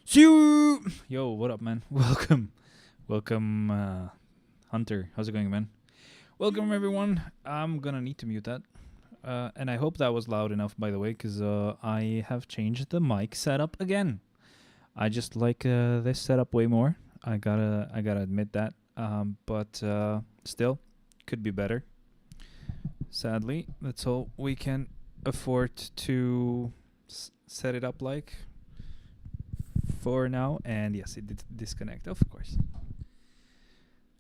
See you! Yo, what up, man? Welcome, Hunter. How's it going, man? Welcome, everyone. I'm gonna need to mute that. And I hope that was loud enough, by the way, because I have changed the mic setup again. I just like this setup way more. I gotta admit that. But still, could be better. Sadly, that's all we can afford to set it up like for now. And yes, it did disconnect, of course.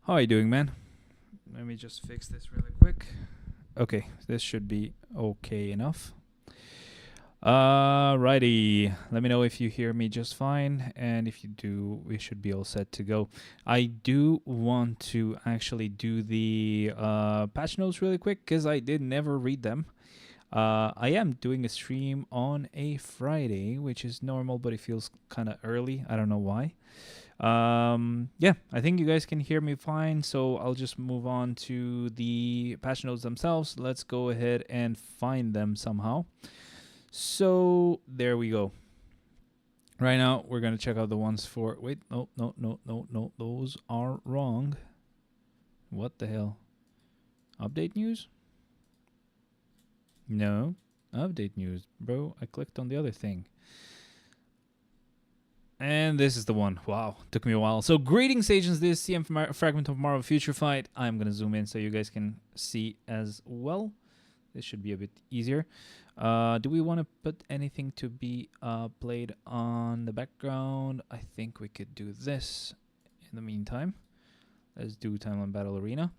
How are you doing, man? Let me just fix this really quick. Okay, this should be okay enough. Righty. Let me know if you hear me just fine, and if you do, we should be all set to go. I do want to actually do the patch notes really quick because I did never read them. I am doing a stream on a Friday, which is normal, but it feels kind of early. I don't know why. Yeah, I think you guys can hear me fine, so I'll just move on to the patch notes themselves. Let's go ahead and find them somehow. So there we go. Right now, we're going to check out the ones for... Wait, no. Those are wrong. What the hell? Update news? No. Update news. Bro, I clicked on the other thing. And this is the one. Wow, took me a while. So, greetings, agents. This is CM Fragment of Marvel Future Fight. I'm going to zoom in so you guys can see as well. This should be a bit easier. Do we want to put anything to be played on the background? I think we could do this in the meantime. Let's do Timeline Battle Arena.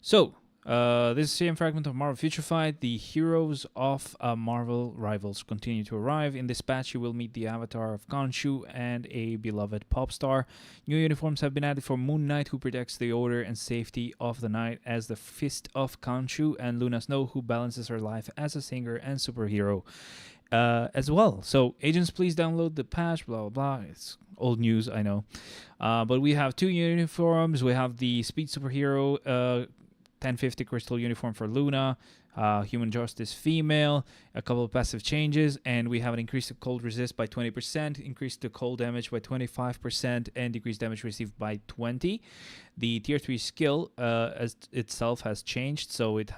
So, this is the same fragment of Marvel Future Fight. The heroes of Marvel rivals continue to arrive. In this patch, you will meet the avatar of Khonshu and a beloved pop star. New uniforms have been added for Moon Knight, who protects the order and safety of the night as the Fist of Khonshu, and Luna Snow, who balances her life as a singer and superhero as well. So, agents, please download the patch, blah, blah, blah. It's old news, I know. But we have two uniforms. We have the Speed Superhero 1050 crystal uniform for Luna, Human Justice female, a couple of passive changes, and we have an increase to cold resist by 20%, increase to cold damage by 25%, and decreased damage received by 20. The tier 3 skill as itself has changed, so it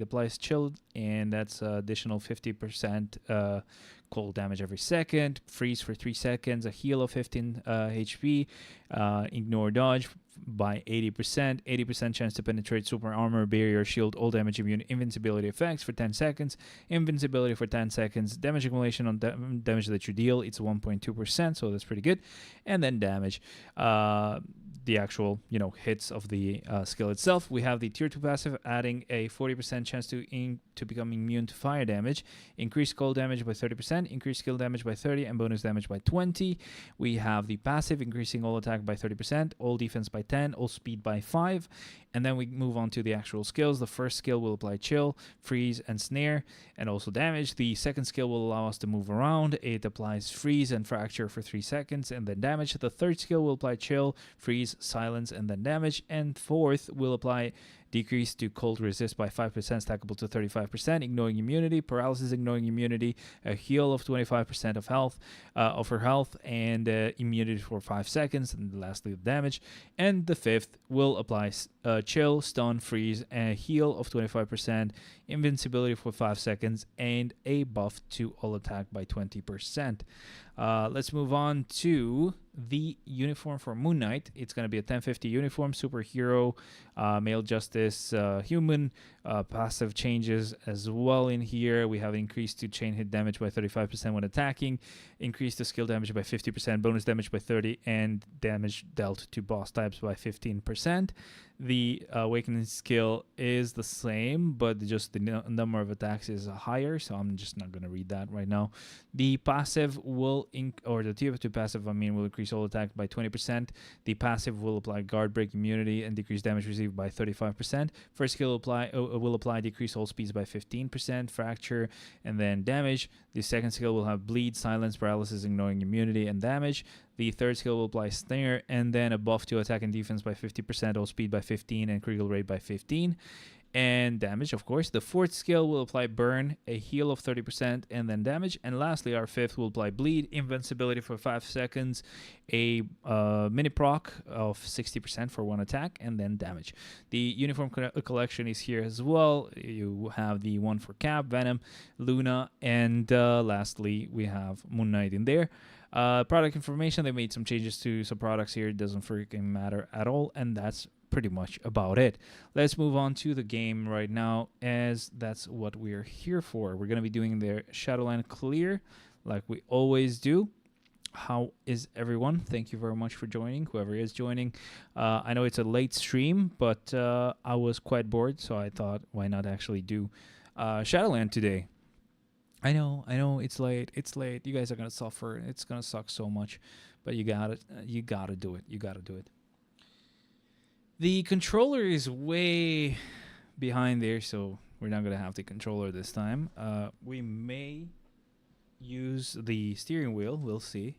applies chill, and that's additional 50% cold damage every second, freeze for 3 seconds, a heal of 15 HP, ignore dodge by 80%, 80% chance to penetrate super armor, barrier, shield, all damage immune, invincibility effects for 10 seconds, invincibility for 10 seconds, damage accumulation on damage that you deal, it's 1.2%, so that's pretty good, and then damage. The actual, hits of the skill itself. We have the tier 2 passive adding a 40% chance to become immune to fire damage, increased cold damage by 30%, increased skill damage by 30, and bonus damage by 20. We have the passive increasing all attack by 30%, all defense by 10, all speed by 5, and then we move on to the actual skills. The first skill will apply chill, freeze, and snare, and also damage. The second skill will allow us to move around. It applies freeze and fracture for 3 seconds, and then damage. The third skill will apply chill, freeze, silence, and then damage. And fourth will apply decrease to cold resist by 5%, stackable to 35%, ignoring immunity, paralysis, ignoring immunity, a heal of 25% of health, of her health, and immunity for 5 seconds, and lastly the damage. And the fifth will apply chill, stun, freeze, a heal of 25%, invincibility for 5 seconds, and a buff to all attack by 20%. Let's move on to the uniform for Moon Knight. It's going to be a 1050 uniform, superhero, male justice, human, passive changes as well in here. We have increased to chain hit damage by 35% when attacking, increased to skill damage by 50%, bonus damage by 30%, and damage dealt to boss types by 15%. The awakening skill is the same, but just the number of attacks is higher, so I'm just not going to read that right now. The passive will, or the tier 2 passive, will increase all attack by 20%. The passive will apply guard break immunity and decrease damage received by 35%. First skill will apply decrease all speeds by 15%, fracture, and then damage. The second skill will have bleed, silence, paralysis, ignoring immunity, and damage. The third skill will apply snare, and then a buff to attack and defense by 50%, all speed by 15, and critical rate by 15. and damage, of course. The fourth skill will apply burn, a heal of 30%, and then damage. And lastly, our fifth will apply bleed, invincibility for 5 seconds, a mini proc of 60% for one attack, and then damage. The uniform collection is here as well. You have the one for Cap, Venom, Luna, and lastly, we have Moon Knight in there. Product information, they made some changes to some products here. It doesn't freaking matter at all, and that's pretty much about it. Let's move on to the game right now, as that's what we're here for. We're going to be doing the Shadowland clear like we always do. How is everyone? Thank you very much for joining, whoever is joining. I know it's a late stream, but I was quite bored, so I thought, why not actually do Shadowland today? I know, it's late. You guys are gonna suffer. It's gonna suck so much, but you gotta do it. The controller is way behind there, so we're not gonna have the controller this time. We may use the steering wheel. We'll see.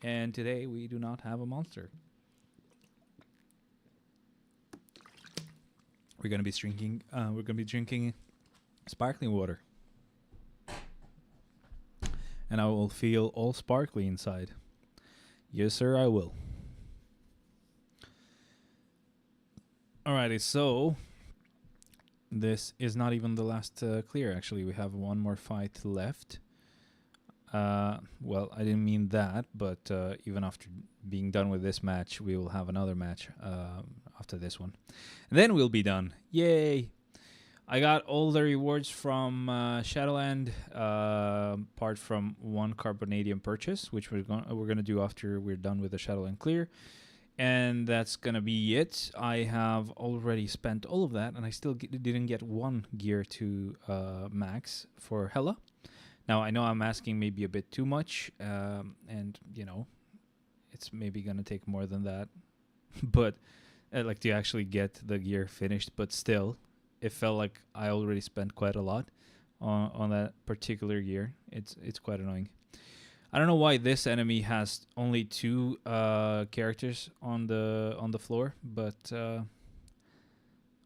And today we do not have a monster. We're gonna be drinking. Sparkling water. And I will feel all sparkly inside. Yes, sir, I will. Alrighty, so this is not even the last clear, actually. We have one more fight left. Well, I didn't mean that, but even after being done with this match, we will have another match after this one. And then we'll be done. Yay! I got all the rewards from Shadowland, apart from one carbonadium purchase, which we're gonna do after we're done with the Shadowland clear. And that's gonna be it. I have already spent all of that, and I still didn't get one gear to max for Hela. Now, I know I'm asking maybe a bit too much, and, you know, it's maybe going to take more than that. But, like, to actually get the gear finished. But still, it felt like I already spent quite a lot on that particular gear. It's quite annoying. I don't know why this enemy has only 2 characters on the floor, but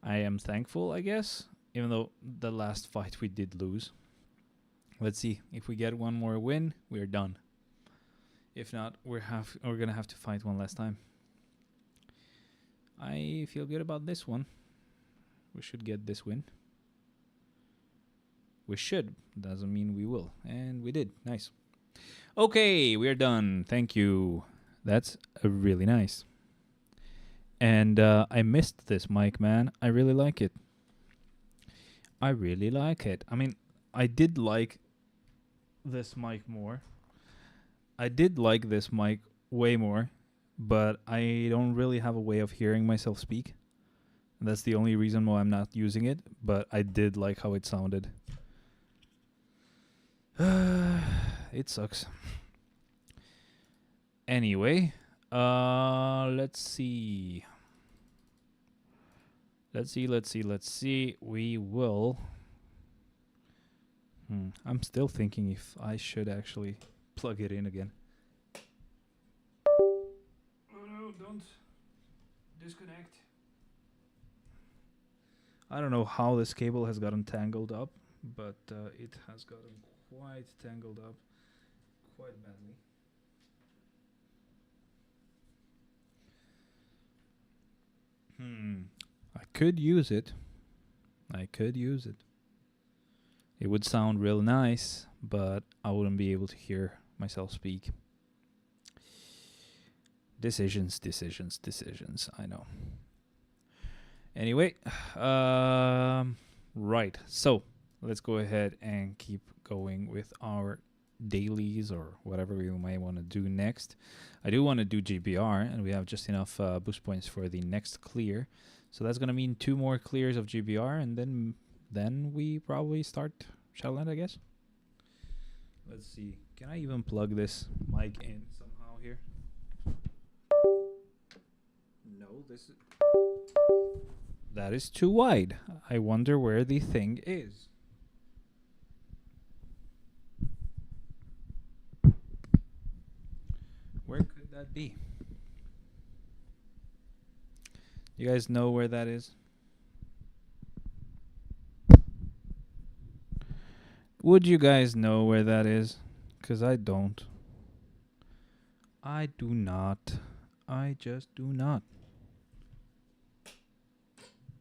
I am thankful, I guess, even though the last fight we did lose. Let's see, if we get one more win, we're done. If not, we're gonna have to fight one last time. I feel good about this one. We should get this win. We should. Doesn't mean we will. And we did. Nice. Okay, we're done. Thank you. That's really nice. And I missed this mic, man. I really like it. I mean, I did like this mic more. I did like this mic way more, but I don't really have a way of hearing myself speak. And that's the only reason why I'm not using it, but I did like how it sounded. It sucks. Anyway, let's see. We will... I'm still thinking if I should actually plug it in again. Oh no, don't disconnect. I don't know how this cable has gotten tangled up, but it has gotten quite tangled up quite badly. I could use it. It would sound real nice, but I wouldn't be able to hear myself speak. Decisions. I know. Anyway, right. So let's go ahead and keep going with our dailies or whatever we might want to do next. I do want to do GBR, and we have just enough boost points for the next clear. So that's going to mean 2 more clears of GBR, and then we probably start Shadowland, I guess. Let's see. Can I even plug this mic in somehow here? No, that is too wide. I wonder where the thing is. Where could that be? You guys know where that is? Would you guys know where that is? Because I don't. I do not. I just do not.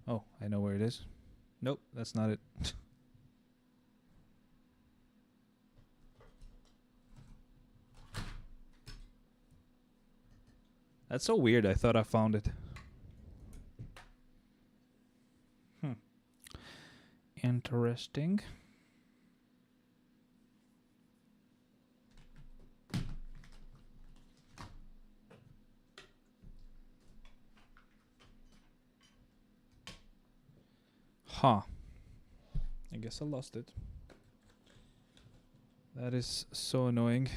Oh, I know where it is. Nope, that's not it. That's so weird. I thought I found it. Interesting. Huh. I guess I lost it. That is so annoying.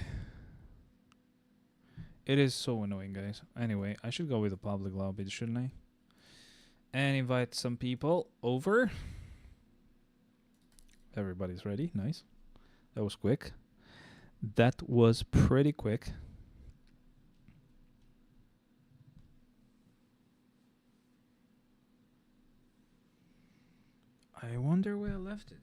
It is so annoying, guys. Anyway, I should go with the public lobby, shouldn't I? And invite some people over. Everybody's ready. Nice. That was quick. That was pretty quick. I wonder where I left it.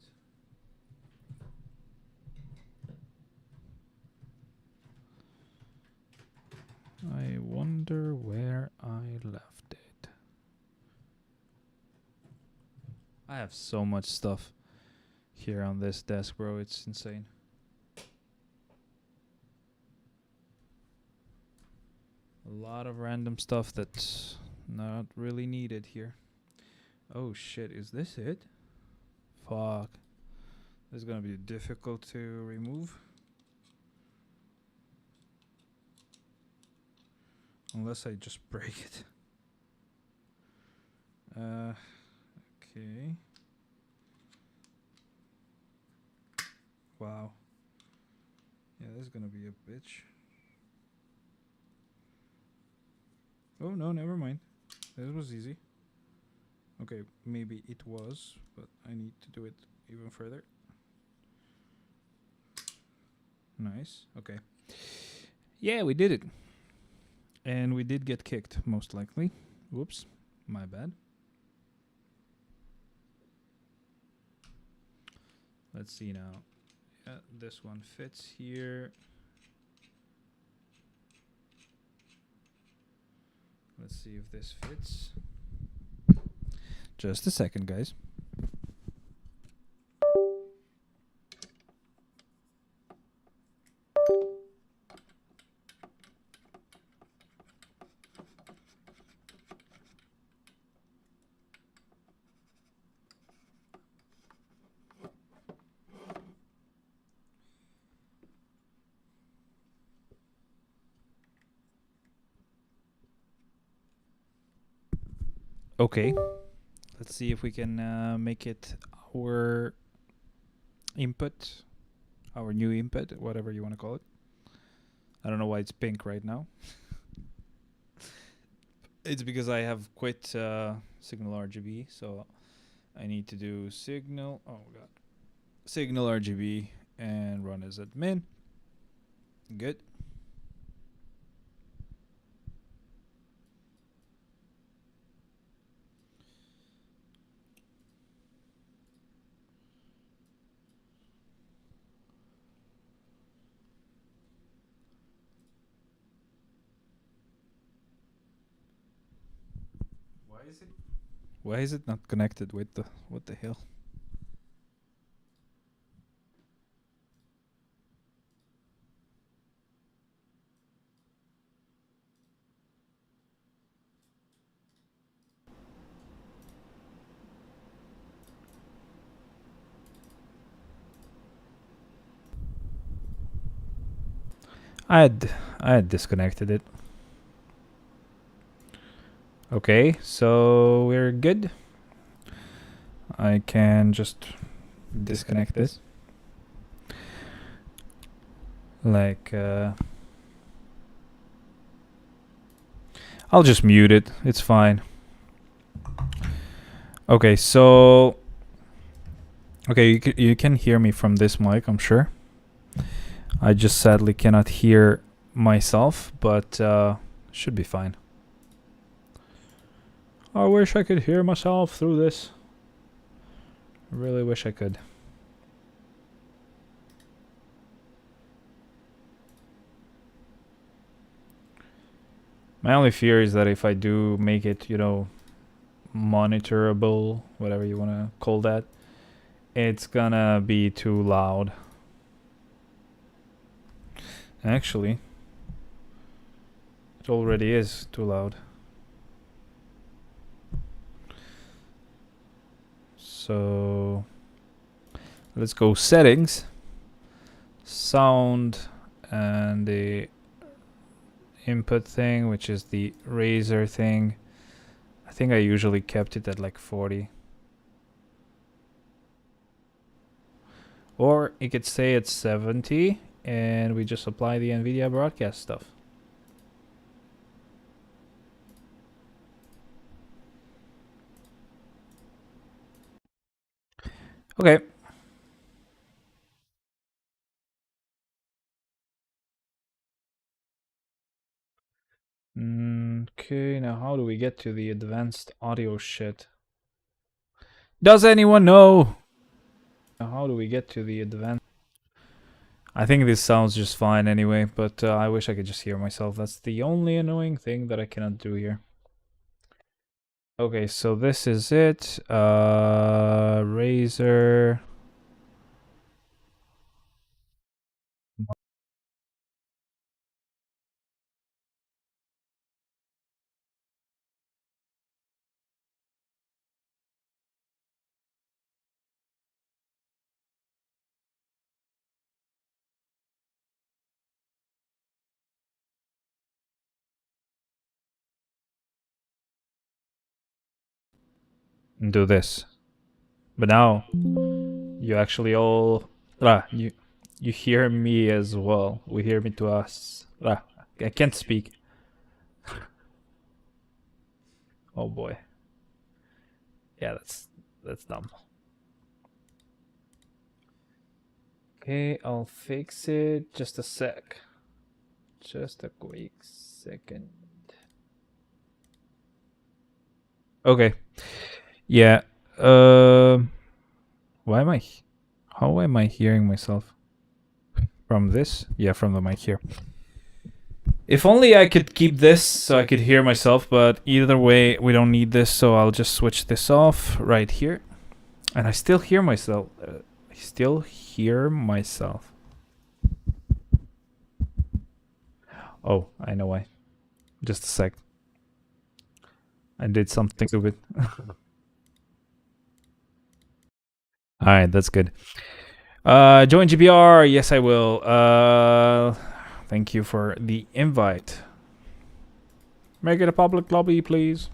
I wonder where I left it. I have so much stuff here on this desk, bro. It's insane. A lot of random stuff that's not really needed here. Oh shit, is this it? Fuck. This is gonna be difficult to remove. Unless I just break it. Okay. Wow. Yeah, this is gonna be a bitch. Oh no, never mind. This was easy. Okay, maybe it was, but I need to do it even further. Nice. Okay. Yeah, we did it. And we did get kicked, most likely. Whoops. My bad. Let's see now. Yeah, this one fits here. Let's see if this fits. Just a second, guys. Okay. Let's see if we can make it our input, our new input, whatever you want to call it. I don't know why it's pink right now. It's because I have quit Signal RGB, so I need to do Signal. Oh god, Signal RGB and run as admin. Good. Why is it not connected with the what the hell? I had disconnected it. Okay, so we're good. I can just disconnect this. Like, I'll just mute it. It's fine. Okay, so... Okay, you can hear me from this mic, I'm sure. I just sadly cannot hear myself, but should be fine. I wish I could hear myself through this. I really wish I could. My only fear is that if I do make it, you know, monitorable, whatever you want to call that, it's gonna be too loud. Actually, it already is too loud. So let's go settings, sound, and the input thing, which is the Razer thing. I think I usually kept it at like 40. Or you could say it's 70 and we just apply the NVIDIA broadcast stuff. Okay. Okay, now how do we get to the advanced audio shit? Does anyone know? Now how do we get to the advanced... I think this sounds just fine anyway, but I wish I could just hear myself. That's the only annoying thing that I cannot do here. Okay, so this is it. Razer. Do this. But now you actually all you hear me as well. We hear me to us. I can't speak. Oh boy. Yeah, that's dumb. Okay, I'll fix it. Just a sec. Just a quick second. Okay. Yeah. Why am I? How am I hearing myself? From this? Yeah, from the mic here. If only I could keep this so I could hear myself, but either way, we don't need this, so I'll just switch this off right here. And I still hear myself. I still hear myself. Oh, I know why. Just a sec. I did something stupid. Alright, that's good. Join GBR. Yes, I will. Thank you for the invite. Make it a public lobby, please.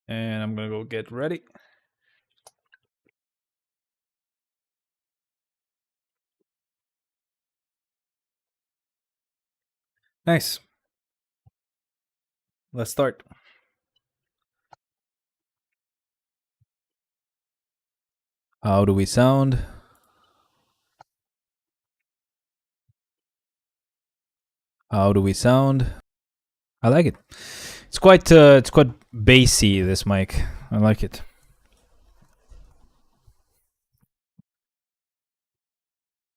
And I'm gonna go get ready. Nice. Let's start. How do we sound? How do we sound? I like it. It's quite bassy, this mic. I like it.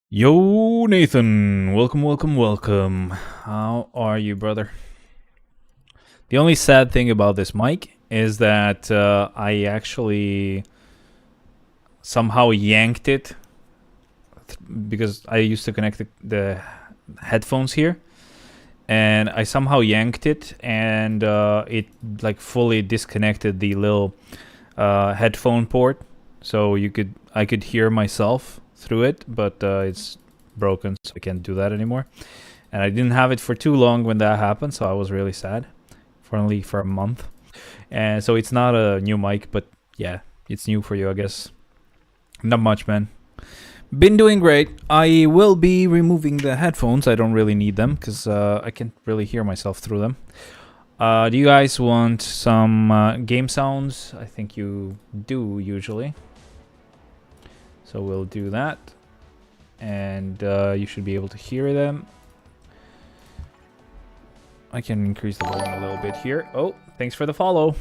Yo, Nathan. Welcome, welcome, welcome. How are you, brother? The only sad thing about this mic is that I actually somehow yanked it because I used to connect the headphones here, and I somehow yanked it, and it like fully disconnected the little headphone port, so I could hear myself through it, but it's broken, so I can't do that anymore. And I didn't have it for too long when that happened, so I was really sad. For only for a month, and so it's not a new mic, but yeah, it's new for you, I guess. Not much, man. Been doing great. I will be removing the headphones. I don't really need them because I can't really hear myself through them. Do you guys want some game sounds? I think you do usually. So we'll do that. And you should be able to hear them. I can increase the volume a little bit here. Oh, thanks for the follow.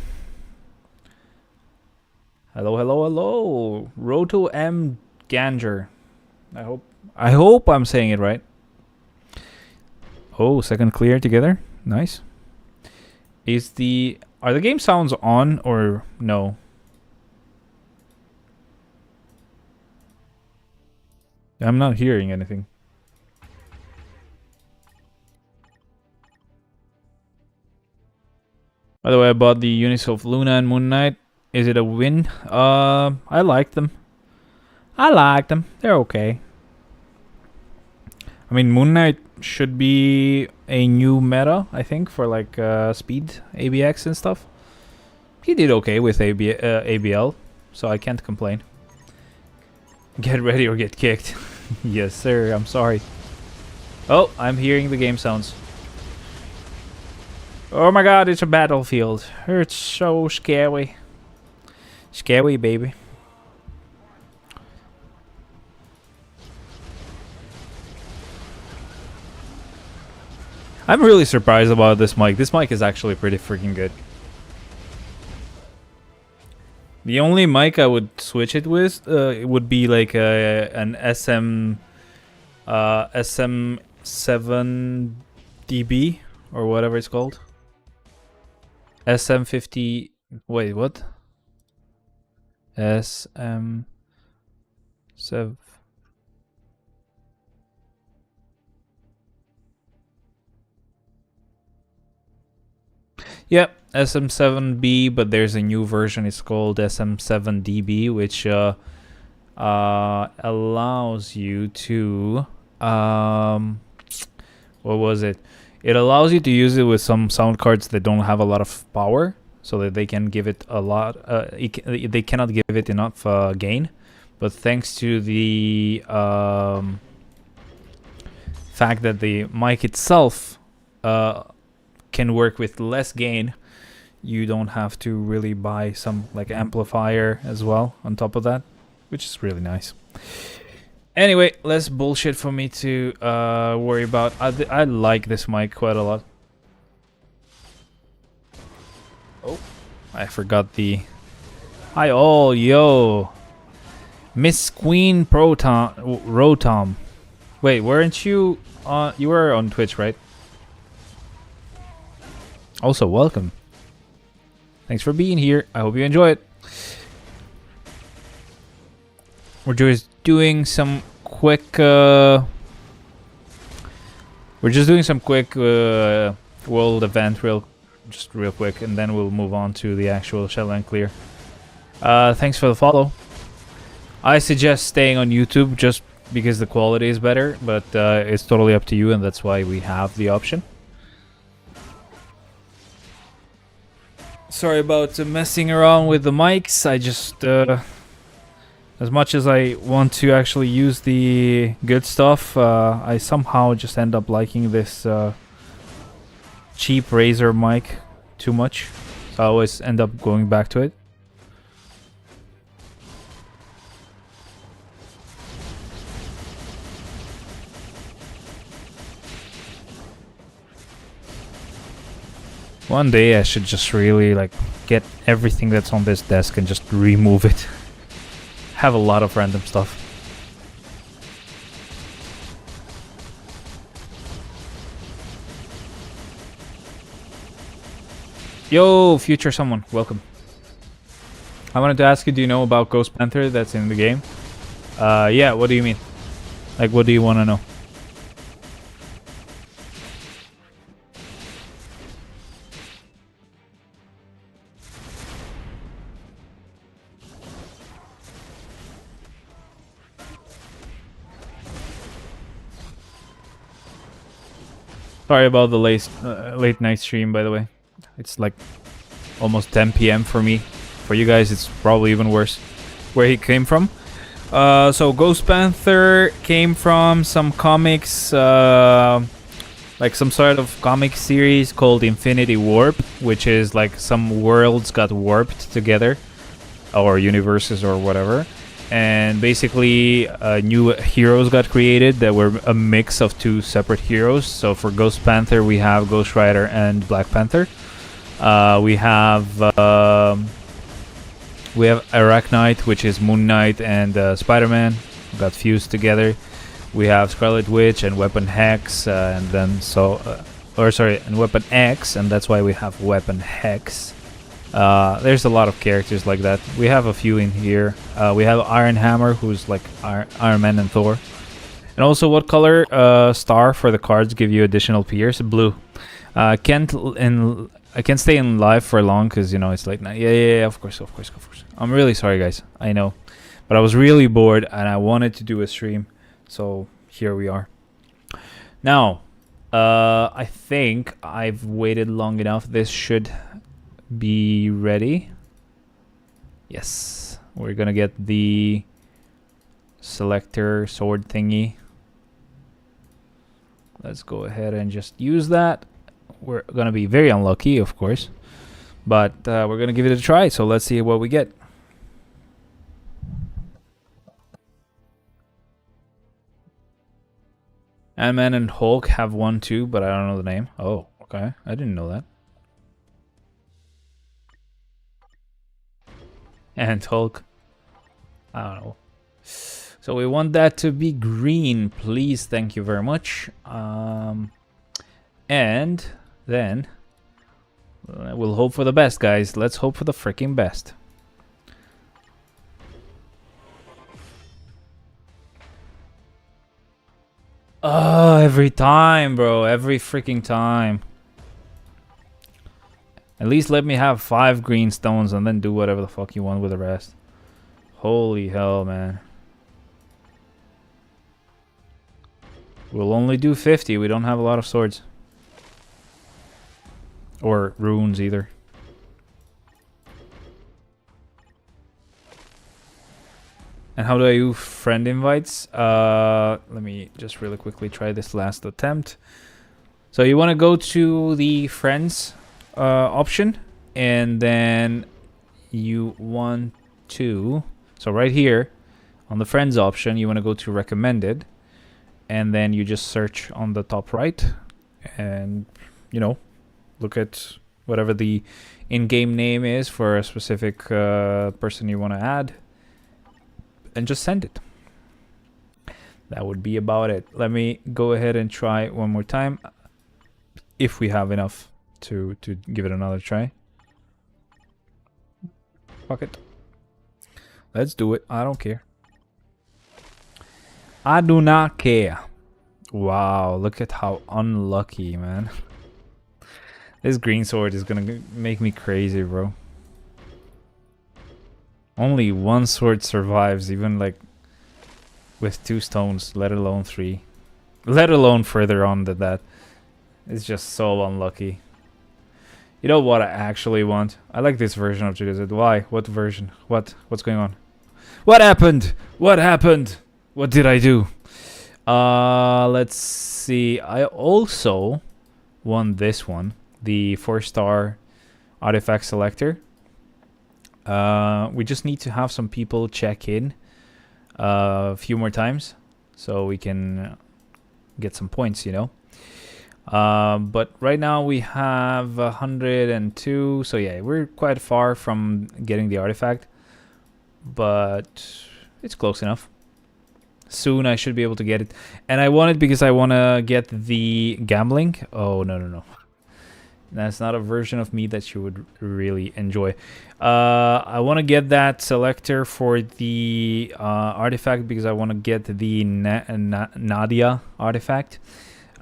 Hello, hello, hello. Roto M Ganger. I hope I'm saying it right. Oh, second clear together. Nice. Are the game sounds on or no? I'm not hearing anything. By the way, I bought the units of Luna and Moon Knight. Is it a win? I like them. They're okay. I mean, Moon Knight should be a new meta, I think, for like speed, ABX and stuff. He did okay with ABL, so I can't complain. Get ready or get kicked. Yes, sir. I'm sorry. Oh, I'm hearing the game sounds. Oh my god, it's a battlefield. It's so scary. Scary, baby. I'm really surprised about this mic. This mic is actually pretty freaking good. The only mic I would switch it with would be like an SM7 DB or whatever it's called. SM50. Wait, what? SM7. Yep, SM7B, but there's a new version. It's called SM7DB, which allows you to what was it? It allows you to use it with some sound cards that don't have a lot of power, so that they can give it a lot. They cannot give it enough gain, but thanks to the fact that the mic itself can work with less gain, you don't have to really buy some like amplifier as well on top of that, which is really nice. Anyway, less bullshit for me to worry about. I like this mic quite a lot. Oh, I forgot the... Hi all, yo. Miss Queen Rotom. Wait, weren't you on... You were on Twitch, right? Also, welcome. Thanks for being here. I hope you enjoy it. We're just doing some quick... we're just doing some quick world event real quick, and then we'll move on to the actual Shadowland clear. Thanks for the follow. I suggest staying on YouTube just because the quality is better, but it's totally up to you, and that's why we have the option. Sorry about messing around with the mics. I just, as much as I want to actually use the good stuff, I somehow just end up liking this cheap Razer mic too much. So I always end up going back to it. One day I should just really like get everything that's on this desk and just remove it. Have a lot of random stuff. Yo, future someone, welcome. I wanted to ask you, do you know about Ghost Panther that's in the game? Yeah, what do you mean? Like, what do you want to know? Sorry about the late night stream, by the way. It's like almost 10 p.m. for me. For you guys, it's probably even worse. Where he came from. So Ghost Panther came from some comics, like some sort of comic series called Infinity Warp, which is like some worlds got warped together, or universes or whatever. And basically new heroes got created that were a mix of two separate heroes. So for Ghost Panther we have Ghost Rider and Black Panther. We have We have Arachnite, which is Moon Knight and Spider-Man, got fused together. We have Scarlet Witch and Weapon Hex, and then and Weapon X, and that's why we have Weapon Hex. There's a lot of characters like that. We have a few in here. We have Iron Hammer, who's like Iron Man and Thor. And also, what color star for the cards give you additional Pierce? Blue. I can't stay in live for long because, you know, it's like, yeah, of course. I'm really sorry, guys. I know. But I was really bored and I wanted to do a stream. So here we are. Now, I think I've waited long enough. This should be ready. Yes. We're going to get the selector sword thingy. Let's go ahead and just use that. We're going to be very unlucky, of course. But we're going to give it a try. So let's see what we get. Ant-Man and Hulk have one too, but I don't know the name. Oh, okay. I didn't know that. And Hulk. I don't know. So we want that to be green, please. Thank you very much. And then we'll hope for the best, guys. Let's hope for the freaking best. Oh, every time, bro. Every freaking time. At least let me have 5 green stones and then do whatever the fuck you want with the rest. Holy hell, man. We'll only do 50. We don't have a lot of swords. Or runes either. And how do I do friend invites? Let me just really quickly try this last attempt. So you want to go to the friends option. And then you want to... So right here, on the friends option, you want to go to recommended. And then you just search on the top right. And, you know, look at whatever the in-game name is for a specific person you want to add. And just send it. That would be about it. Let me go ahead and try one more time. If we have enough to give it another try. Fuck it. Let's do it. I don't care. I do not care. Wow, look at how unlucky, man. This green sword is gonna make me crazy, bro. Only one sword survives, even like with 2 stones, let alone 3. Let alone further on than that. It's just so unlucky. You know what I actually want? I like this version of Judith. Why? What version? What's going on? What happened? What happened? What did I do? Let's see. I also won this one. The 4-star artifact selector. We just need to have some people check in a few more times so we can get some points, you know. But right now we have 102. So yeah, we're quite far from getting the artifact. But it's close enough. Soon I should be able to get it. And I want it because I want to get the gambling. Oh, no. That's not a version of me that you would really enjoy. I want to get that selector for the artifact because I want to get the Nadia artifact.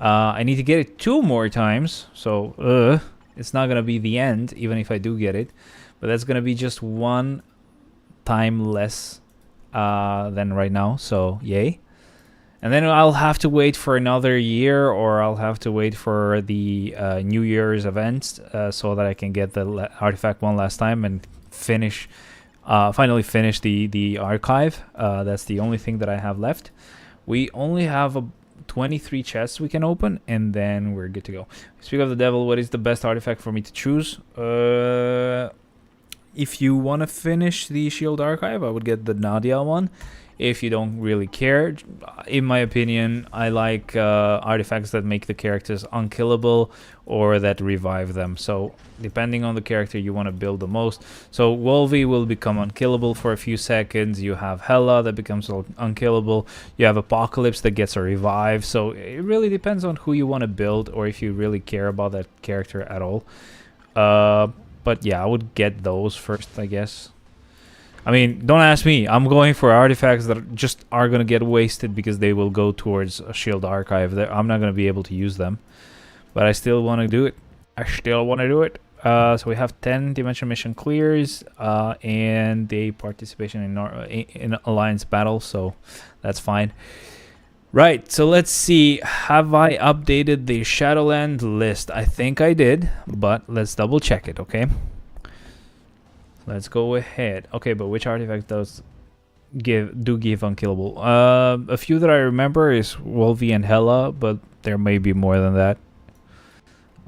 I need to get it 2 more times. So it's not going to be the end, even if I do get it. But that's going to be just 1 time less than right now. So, yay. And then I'll have to wait for another year, or I'll have to wait for the New Year's events so that I can get the artifact one last time and finally finish the archive. That's the only thing that I have left. We only have 23 chests we can open, and then we're good to go. Speak of the devil, what is the best artifact for me to choose? If you want to finish the shield archive, I would get the Nadia one. if you don't really care. In my opinion, I like artifacts that make the characters unkillable or that revive them. So depending on the character you want to build the most. So Wolvie will become unkillable for a few seconds. You have Hela that becomes unkillable. You have Apocalypse that gets a revive. So it really depends on who you want to build or if you really care about that character at all. But yeah, I would get those first, I guess. I mean, don't ask me. I'm going for artifacts that just are going to get wasted because they will go towards a shield archive. I'm not going to be able to use them. But I still want to do it. So we have 10 dimension mission clears and a participation in alliance battle. So that's fine. Right, so let's see. Have I updated the Shadowland list? I think I did, but let's double check it, okay? Let's go ahead. Okay, but which artifact does give unkillable? A few that I remember is Wolvie and Hela, but there may be more than that.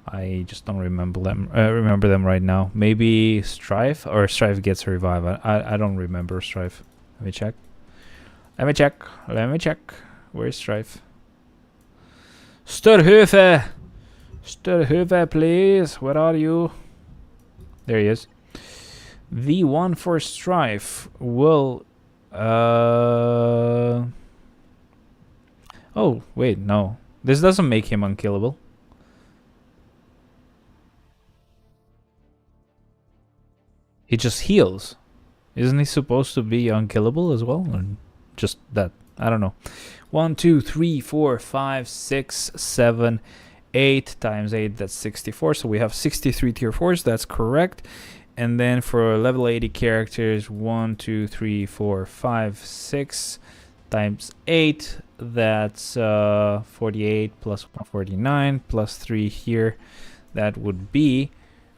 I just don't remember them right now. Maybe Strife, or Strife gets a revive. I don't remember Strife. Let me check. Let me check. Where's Strife? Sturhöfe, please. Where are you? There he is. The one for Strife will... Oh, wait, no. This doesn't make him unkillable. He just heals. Isn't he supposed to be unkillable as well? Or just that? I don't know. 1, 2, 3, 4, 5, 6, 7, 8 times 8, that's 64. So we have 63 tier 4s, that's correct. And then for level 80 characters, 1, 2, 3, 4, 5, 6 times 8, that's 48 plus 149 plus 3 here. That would be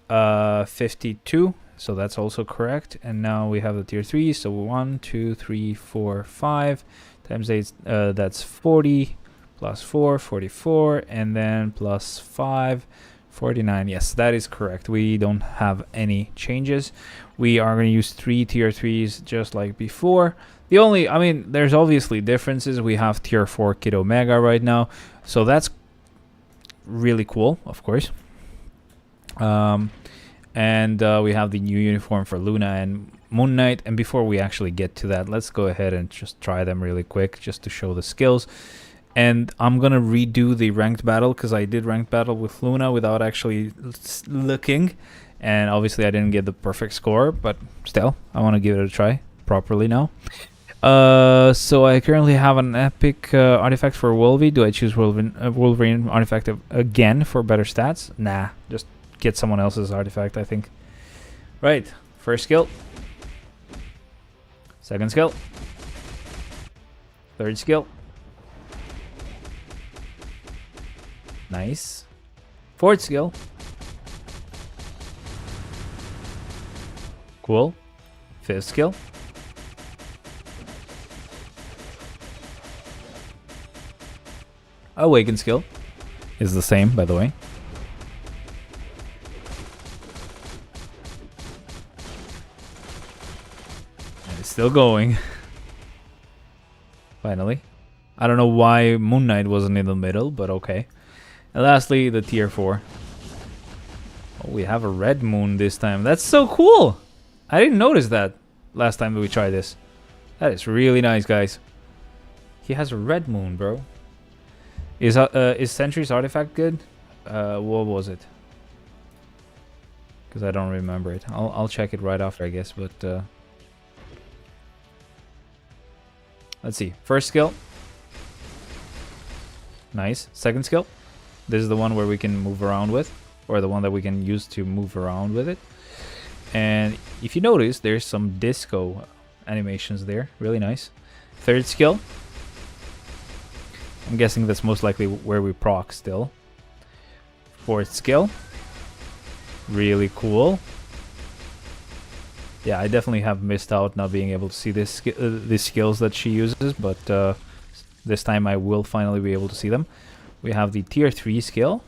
52. So that's also correct. And now we have the tier 3. So 1, 2, 3, 4, 5 times 8, that's 40 plus 4, 44, and then plus 5, 49. Yes, that is correct. We don't have any changes. We are going to use 3 tier 3s just like before. The only, I mean, there's obviously differences. We have tier 4 Kid Omega right now, so that's really cool, of course. And we have the new uniform for Luna and Moon Knight. And before we actually get to that, let's go ahead and just try them really quick just to show the skills. And I'm gonna redo the ranked battle because I did ranked battle with Luna without actually looking, and obviously I didn't get the perfect score, but still I want to give it a try properly now. So I currently have an epic artifact for Wolvie. Do I choose Wolverine artifact again for better stats? Nah, just get someone else's artifact, I think. Right, first skill, second skill, third skill. Nice. Fourth skill. Cool. Fifth skill. Awaken skill is the same, by the way. And it's still going. Finally. I don't know why Moon Knight wasn't in the middle, but okay. And lastly, the tier 4. Oh, we have a red moon this time. That's so cool! I didn't notice that last time that we tried this. That is really nice, guys. He has a red moon, bro. Is Sentry's artifact good? What was it? Because I don't remember it. I'll check it right after, I guess. But let's see. First skill. Nice. Second skill. This is the one where we can move around with, or the one that we can use to move around with it. And if you notice, there's some disco animations there. Really nice. Third skill. I'm guessing that's most likely where we proc still. Fourth skill. Really cool. Yeah, I definitely have missed out not being able to see these skills that she uses, but this time I will finally be able to see them. We have the tier 3 skill.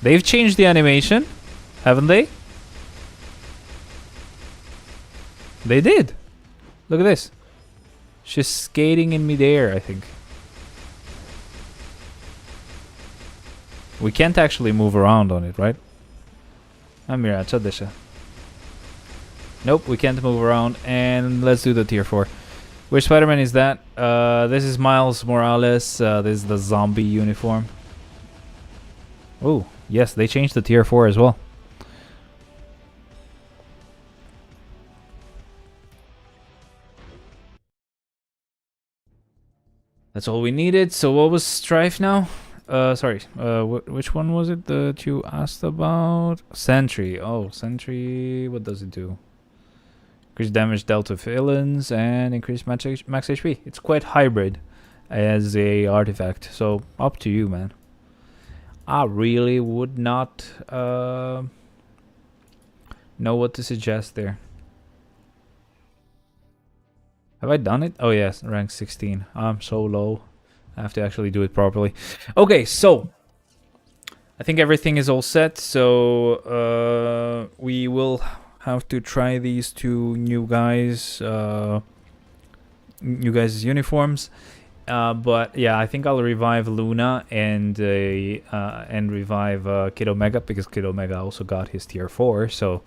They've changed the animation, haven't they? They did. Look at this. She's skating in midair, I think. We can't actually move around on it, right? Amira, Chadesha. Nope, we can't move around. And let's do the tier 4. Which Spider-Man is that? This is Miles Morales. This is the zombie uniform. Oh, yes, they changed the tier 4 as well. That's all we needed. So what was Strife now? Sorry. Which one was it that you asked about? Sentry. Oh, Sentry. What does it do? Increase damage dealt to villains and increase max HP. It's quite hybrid as a artifact. So up to you, man. I really would not know what to suggest there. Have I done it? Oh yes, rank 16. I'm so low. I have to actually do it properly. Okay, so I think everything is all set. So we will have to try these two new guys' uniforms. But yeah, I think I'll revive Luna and revive Kid Omega, because Kid Omega also got his tier 4. So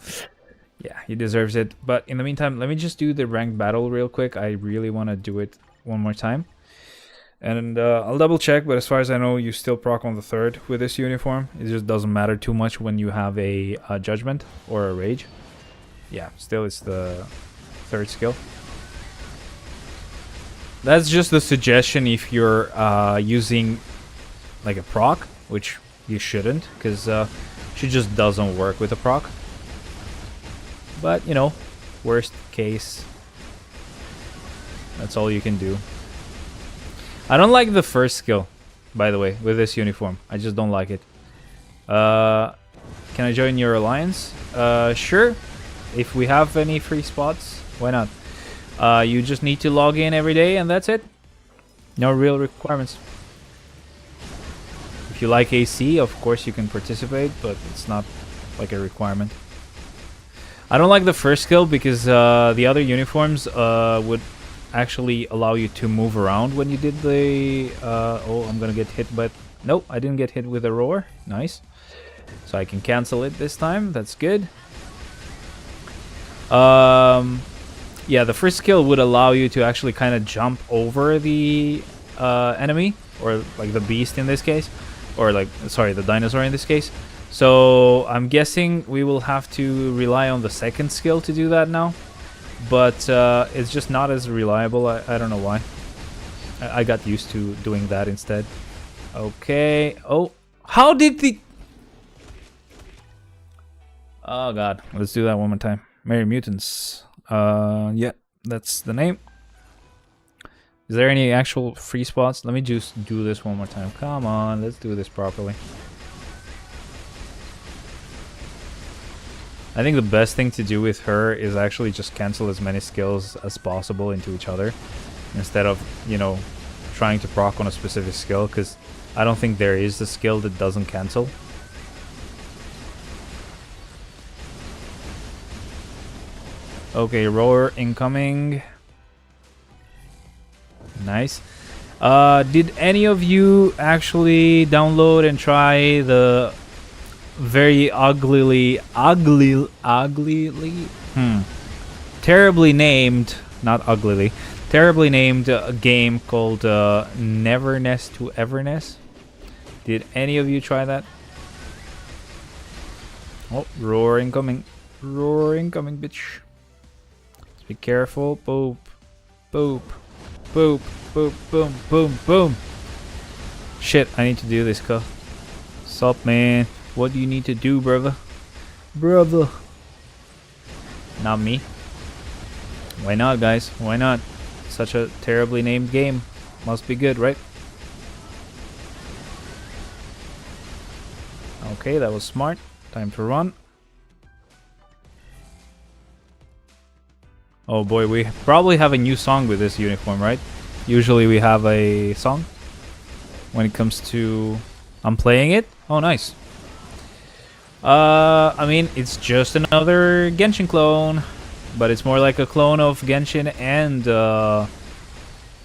yeah, he deserves it. But in the meantime, let me just do the ranked battle real quick. I really want to do it one more time. And I'll double check, but as far as I know, you still proc on the 3rd with this uniform. It just doesn't matter too much when you have a Judgment or a Rage. Yeah, still it's the 3rd skill. That's just the suggestion if you're using like a proc, which you shouldn't, because she just doesn't work with a proc. But, you know, worst case, that's all you can do. I don't like the first skill, by the way, with this uniform. I just don't like it. Can I join your alliance? Sure. If we have any free spots, why not? You just need to log in every day and that's it. No real requirements. If you like AC, of course you can participate, but it's not like a requirement. I don't like the first skill because the other uniforms would actually allow you to move around when you did the... oh, I'm gonna get hit, but... Nope, I didn't get hit with a roar. Nice. So I can cancel it this time. That's good. Yeah, the first skill would allow you to actually kind of jump over the enemy, or like the beast in this case, or like, sorry, the dinosaur in this case. So I'm guessing we will have to rely on the second skill to do that now, but it's just not as reliable. I don't know why. I got used to doing that instead. Okay. Oh, how did the... Oh god, let's do that one more time. Merry Mutants. Yeah, that's the name. Is there any actual free spots? Let me just do this one more time. Come on, let's do this properly. I think the best thing to do with her is actually just cancel as many skills as possible into each other, instead of, you know, trying to proc on a specific skill, because I don't think there is a skill that doesn't cancel. Okay, roar incoming. Nice. Did any of you actually download and try the very terribly named, not uglily, terribly named game called Neverness to Everness? Did any of you try that? Oh, roar incoming. Roar incoming, bitch. Be careful. Boop. Boop. Boop. Boop. Boom. Boom. Boom. Shit, I need to do this, cuh. Sup, man? What do you need to do, brother? Brother. Not me. Why not, guys? Why not? Such a terribly named game. Must be good, right? Okay, that was smart. Time to run. Oh boy, we probably have a new song with this uniform, right? Usually we have a song when it comes to... I'm playing it? Oh, nice. I mean, it's just another Genshin clone, but it's more like a clone of Genshin and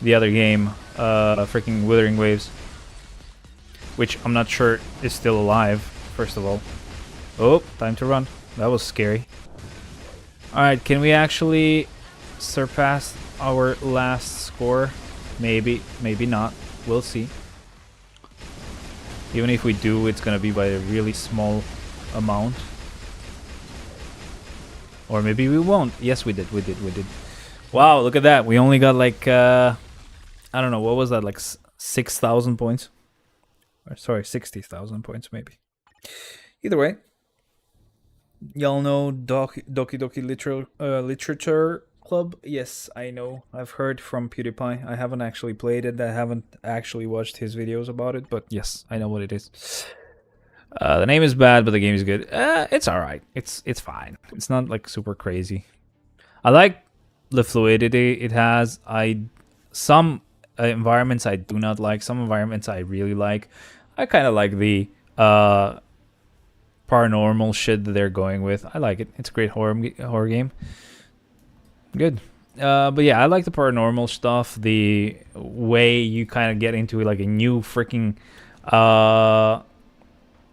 the other game, freaking Withering Waves, which I'm not sure is still alive, first of all. Oh, time to run. That was scary. Alright, can we actually surpass our last score? Maybe, maybe not. We'll see. Even if we do, it's gonna be by a really small amount. Or maybe we won't. Yes, we did. Wow, look at that. We only got like, I don't know, what was that? Like 6,000 points? Or sorry, 60,000 points maybe. Either way. Y'all know Doki Doki Literature Club? Yes, I know. I've heard from PewDiePie. I haven't actually played it. I haven't actually watched his videos about it, but yes, I know what it is. The name is bad, but the game is good. It's alright. It's fine. It's not like super crazy. I like the fluidity it has. Some environments I do not like. Some environments I really like. I kind of like the paranormal shit that they're going with. I like it. It's a great horror game. Good. But yeah, I like the paranormal stuff. The way you kind of get into like a new freaking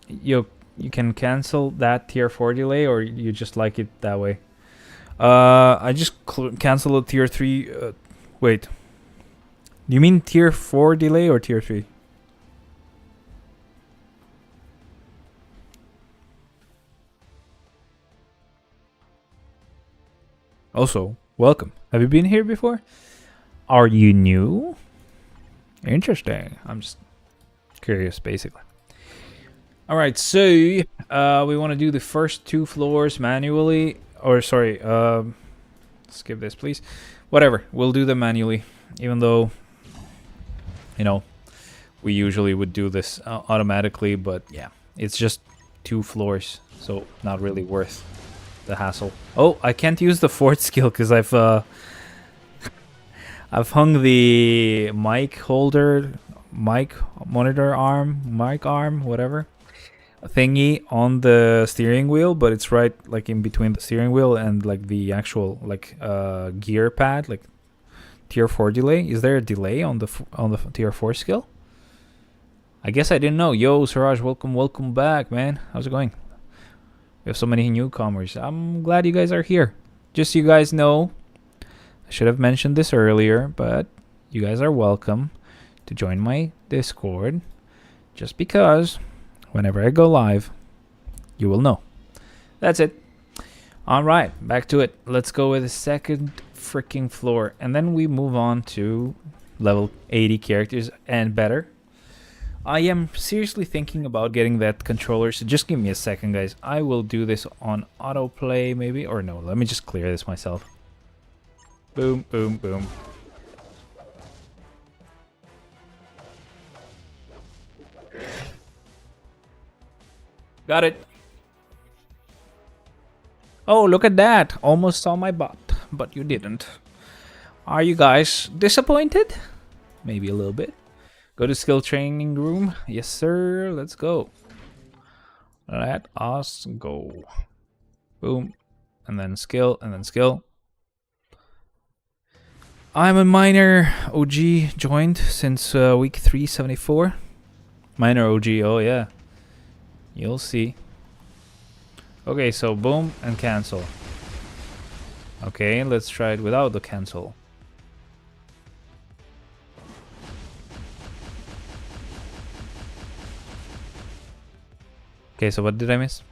you can cancel that tier 4 delay, or you just like it that way. I just cancel a tier 3. Wait. You mean tier 4 delay or tier 3? Also, welcome. Have you been here before? Are you new? Interesting. I'm just curious, basically. Alright, so we want to do the first 2 floors manually. Or, sorry, skip this, please. Whatever, we'll do them manually. Even though, you know, we usually would do this automatically. But yeah, it's just 2 floors. So, not really worth the hassle. Oh, I can't use the fourth skill because I've hung the mic holder, mic monitor arm, mic arm, whatever thingy on the steering wheel, but it's right like in between the steering wheel and like the actual like gear pad, like tier 4 delay. Is there a delay on the tier 4 skill? I guess I didn't know. Yo, Siraj, welcome back, man. How's it going? We have so many newcomers. I'm glad you guys are here. Just so you guys know, I should have mentioned this earlier, but you guys are welcome to join my Discord. Just because whenever I go live, you will know. That's it. All right, back to it. Let's go with the second freaking floor. And then we move on to level 80 characters and better. I am seriously thinking about getting that controller, so just give me a second, guys. I will do this on autoplay, maybe. Or no, let me just clear this myself. Boom, boom, boom. Got it. Oh, look at that. Almost saw my butt, but you didn't. Are you guys disappointed? Maybe a little bit. Go to skill training room. Yes, sir. Let's go. Let us go. Boom. And then skill, and then skill. I'm a minor OG, joined since week 374. Minor OG, oh yeah. You'll see. Okay, so boom and cancel. Okay, let's try it without the cancel. Okay, so what did I miss?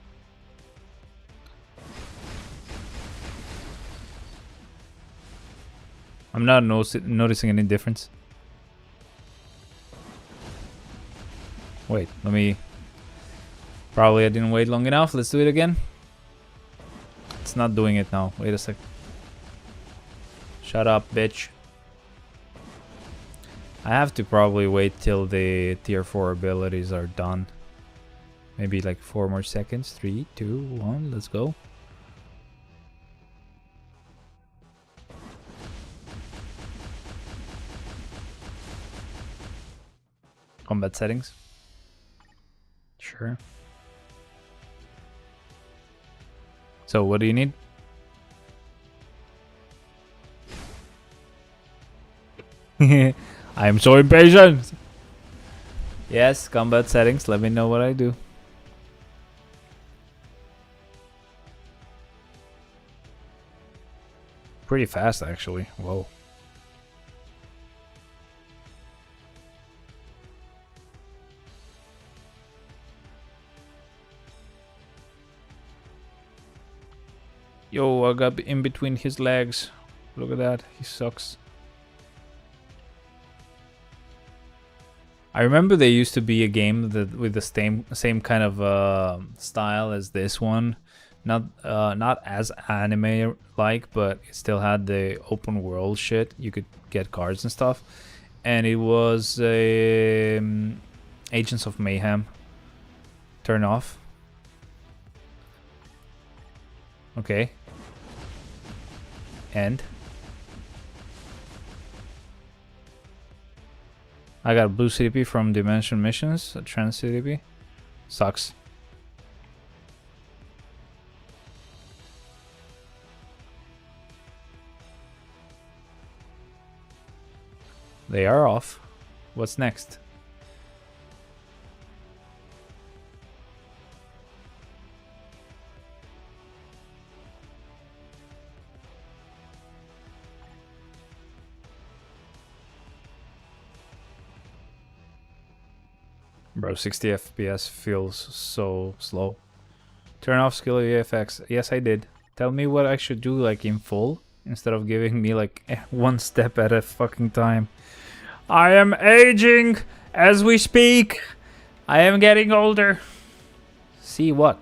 I'm not noticing any difference. Wait, let me... Probably I didn't wait long enough. Let's do it again. It's not doing it now. Wait a sec. Shut up, bitch. I have to probably wait till the tier 4 abilities are done. Maybe like 4 more seconds. 3, 2, 1, let's go. Combat settings. Sure. So what do you need? I am so impatient. Yes, combat settings. Let me know what I do. Pretty fast, actually. Whoa. Yo, I got in between his legs. Look at that. He sucks. I remember there used to be a game that with the same kind of style as this one, not as anime like, but it still had the open world shit. You could get cards and stuff, and it was Agents of Mayhem. Turn off. Okay. End. I got a blue CDP from Dimension Missions, a trans CDP. Sucks. They are off. What's next? Bro, 60 FPS feels so slow. Turn off skill VFX. Yes, I did. Tell me what I should do, like, in full, instead of giving me, like, one step at a fucking time. I am aging as we speak. I am getting older. See what?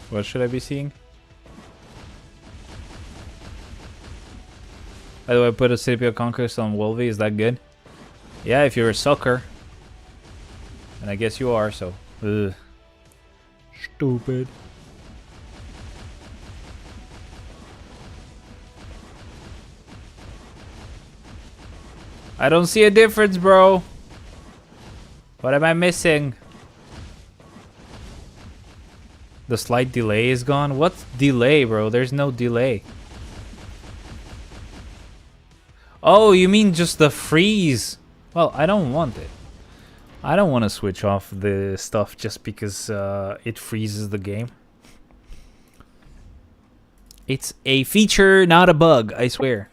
What should I be seeing? By the way, I put a CPO Conquest on Wolvie. Is that good? Yeah, if you're a sucker. And I guess you are, so. Ugh. Stupid. I don't see a difference, bro. What am I missing? The slight delay is gone? What's delay, bro? There's no delay. Oh, you mean just the freeze? Well, I don't want it. I don't want to switch off the stuff just because it freezes the game. It's a feature, not a bug, I swear.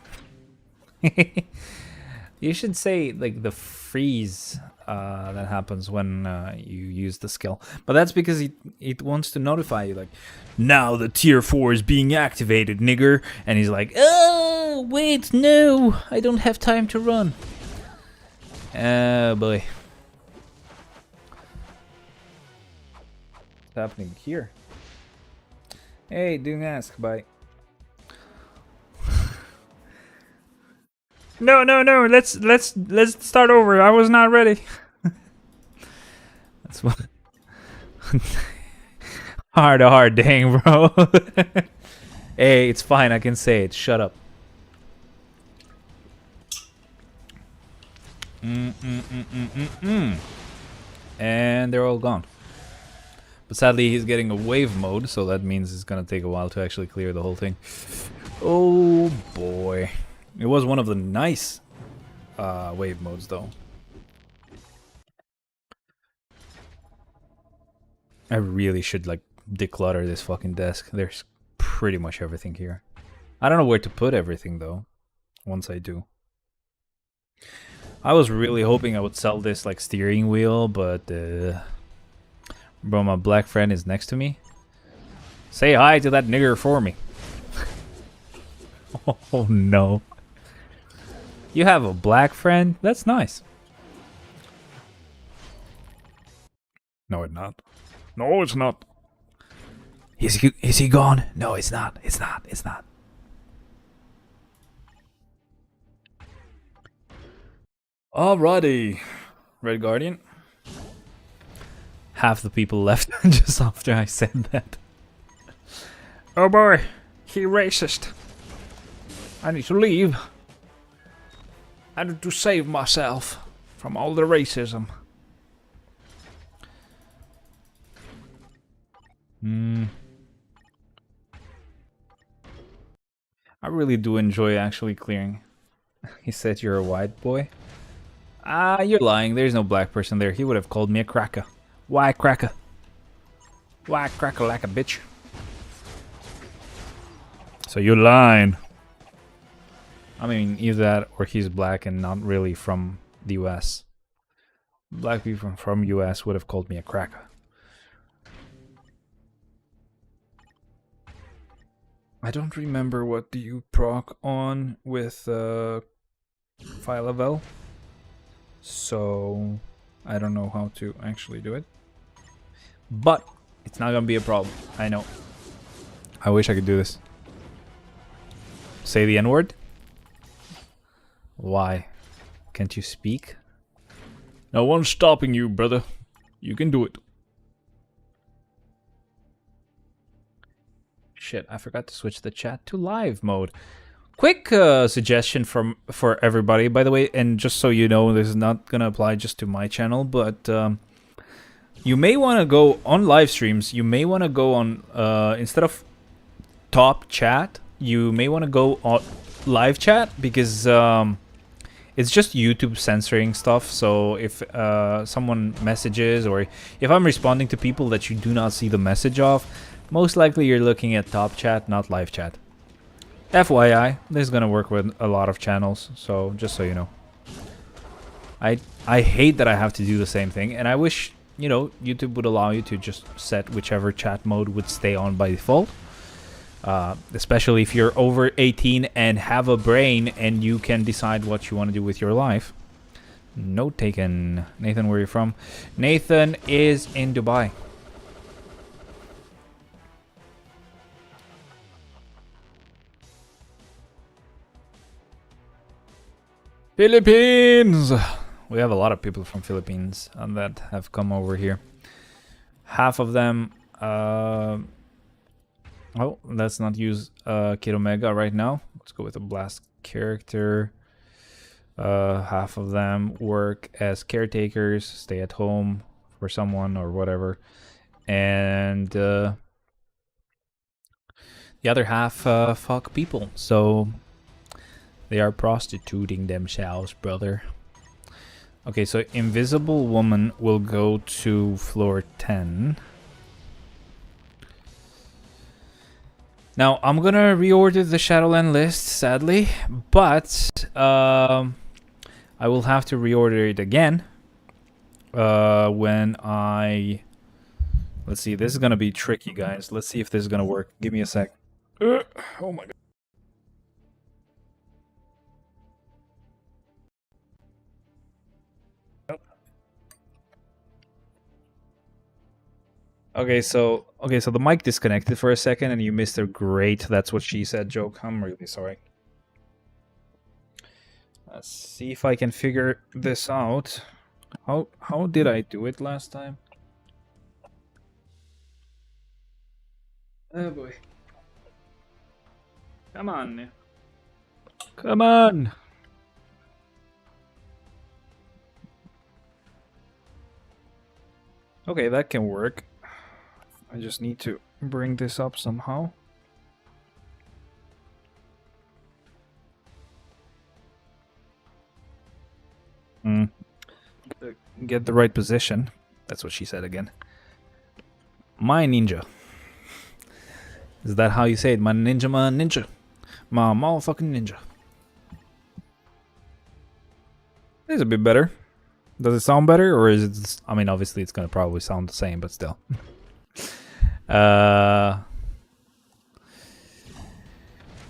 You should say, like, the freeze that happens when you use the skill. But that's because it wants to notify you, like, now the tier 4 is being activated, nigger. And he's like, oh, wait, no, I don't have time to run. Oh, boy. What's happening here? Hey, didn't ask, bye. No, let's start over. I was not ready. That's what. hard dang, bro. Hey, it's fine. I can say it. Shut up. And they're all gone. But sadly, he's getting a wave mode, so that means it's gonna take a while to actually clear the whole thing. Oh boy. It was one of the nice wave modes, though. I really should, like, declutter this fucking desk. There's pretty much everything here. I don't know where to put everything, though, once I do. I was really hoping I would sell this, like, steering wheel, but... Bro, my black friend is next to me. Say hi to that nigger for me. Oh, no. You have a black friend? That's nice. No, it's not. No, it's not. Is he gone? No, it's not. It's not. It's not. Alrighty. Red Guardian. Half the people left just after I said that. Oh boy. He racist. I need to leave. I need to save myself from all the racism. I really do enjoy actually clearing. He said you're a white boy. Ah, you're lying. There's no black person there. He would have called me a cracker. Why cracker? Why cracker like a bitch? So you're lying. I mean, either that or he's black and not really from the US. Black people from US would have called me a cracker. I don't remember what do you proc on with file level. So I don't know how to actually do it. But it's not gonna be a problem. I know. I wish I could do this. Say the N-word? Why? Can't you speak? No one's stopping you, brother. You can do it. Shit, I forgot to switch the chat to live mode. Quick suggestion for everybody, by the way, and just so you know, this is not gonna apply just to my channel, but you may want to go on live streams. You may want to go on instead of top chat, you may want to go on live chat because it's just YouTube censoring stuff. So if someone messages or if I'm responding to people that you do not see the message of, most likely you're looking at top chat, not live chat. FYI, this is gonna work with a lot of channels, so just so you know. I hate that I have to do the same thing, and I wish, you know, YouTube would allow you to just set whichever chat mode would stay on by default. Especially if you're over 18 and have a brain and you can decide what you want to do with your life. Note taken. Nathan, where are you from? Nathan is in Dubai. Philippines! We have a lot of people from Philippines that have come over here. Half of them... oh, let's not use Kid Omega right now. Let's go with a blast character. Half of them work as caretakers, stay at home for someone or whatever. And the other half fuck people. So... they are prostituting themselves, brother. Okay, so Invisible Woman will go to floor 10. Now, I'm gonna reorder the Shadowland list, sadly. But, I will have to reorder it again. When I... Let's see, this is gonna be tricky, guys. Let's see if this is gonna work. Give me a sec. Oh my god. Okay, so the mic disconnected for a second and you missed a great "that's what she said" joke. I'm really sorry. Let's see if I can figure this out. How did I do it last time? Oh boy. Come on. Come on. Okay, that can work. I just need to bring this up somehow. Get the right position. That's what she said again. My ninja. Is that how you say it? My ninja, my ninja. My motherfucking ninja. It's a bit better. Does it sound better, or is it... I mean, obviously it's gonna probably sound the same, but still. I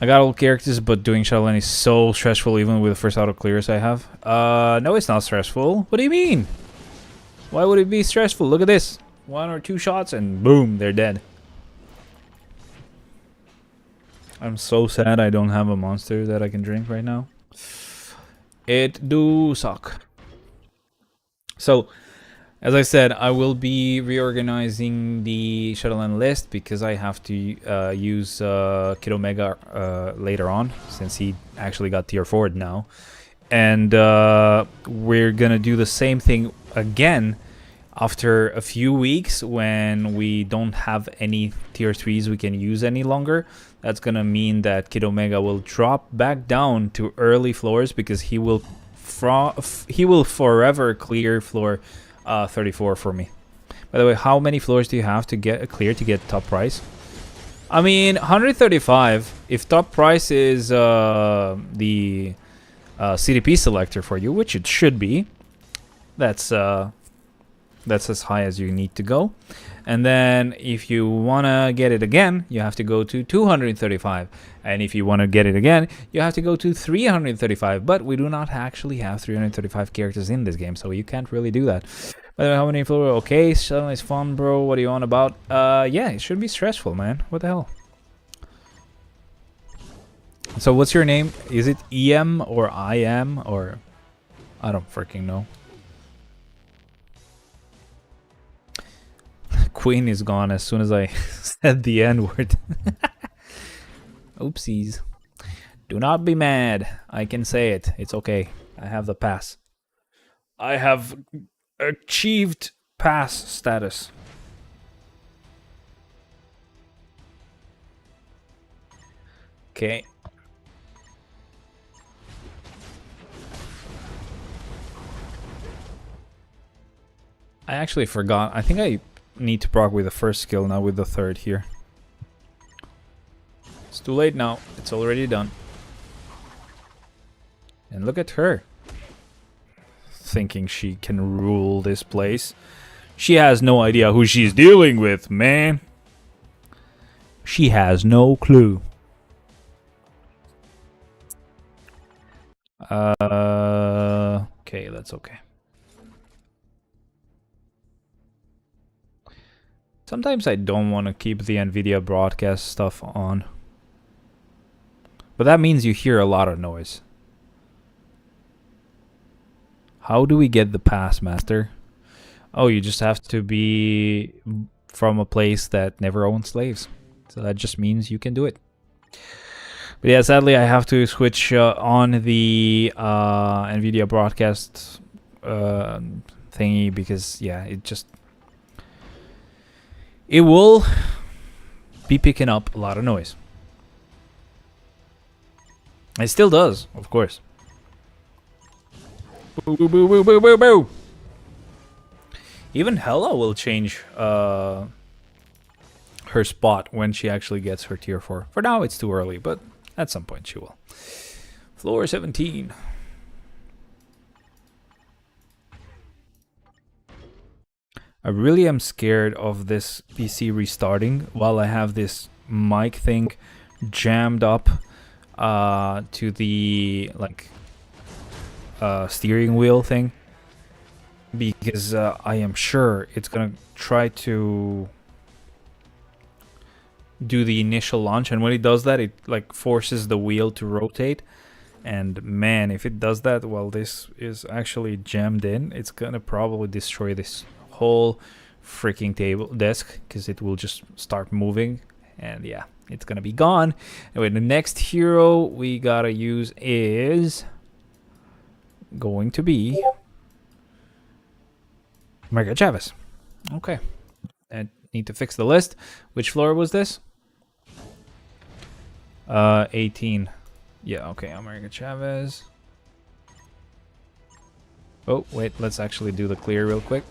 got all characters, but doing Shadowland is so stressful even with the first auto clears I have. No, it's not stressful. What do you mean? Why would it be stressful? Look at this. 1 or 2 shots and boom, they're dead. I'm so sad I don't have a monster that I can drink right now. It do suck. So, as I said, I will be reorganizing the Shadowland list because I have to use Kid Omega later on, since he actually got tier 4 now. And we're gonna do the same thing again after a few weeks when we don't have any tier 3s we can use any longer. That's gonna mean that Kid Omega will drop back down to early floors because he will forever clear floor 34 for me. By the way, how many floors do you have to get clear to get top price? I mean, 135. If top price is the CDP selector for you, which it should be, that's as high as you need to go. And then if you want to get it again, you have to go to 235. And if you want to get it again, you have to go to 335. But we do not actually have 335 characters in this game, so you can't really do that. By the way, how many floors? Okay, Shadowland is fun, bro. What are you on about? Yeah, it should be stressful, man. What the hell? So what's your name? Is it EM or IM or... I don't freaking know. Queen is gone as soon as I said the N-word. Oopsies. Do not be mad. I can say it. It's okay. I have the pass. I have achieved pass status. Okay. I actually forgot. I think I need to proc with the first skill, not with the third here. It's too late now. It's already done. And look at her. Thinking she can rule this place. She has no idea who she's dealing with, man. She has no clue. Okay, that's okay. Sometimes I don't want to keep the NVIDIA broadcast stuff on. But that means you hear a lot of noise. How do we get the pass, Master? Oh, you just have to be from a place that never owned slaves. So that just means you can do it. But yeah, sadly, I have to switch on the NVIDIA broadcast thingy because, yeah, it will be picking up a lot of noise. It still does, of course. Boo, boo, boo, boo, boo, boo, boo. Even Hella will change her spot when she actually gets her tier 4. For now, it's too early, but at some point she will. Floor 17. I really am scared of this PC restarting while I have this mic thing jammed up to the steering wheel thing, because I am sure it's gonna try to do the initial launch, and when it does that, it like forces the wheel to rotate. And man, if it does that while this is actually jammed in, it's gonna probably destroy this whole freaking desk, because it will just start moving, and yeah, it's gonna be gone. Anyway, the next hero we gotta use is going to be Margaret Chavez. Okay, I need to fix the list. Which floor was this? 18. Yeah, okay, Margaret Chavez. Oh, wait, let's actually do the clear real quick.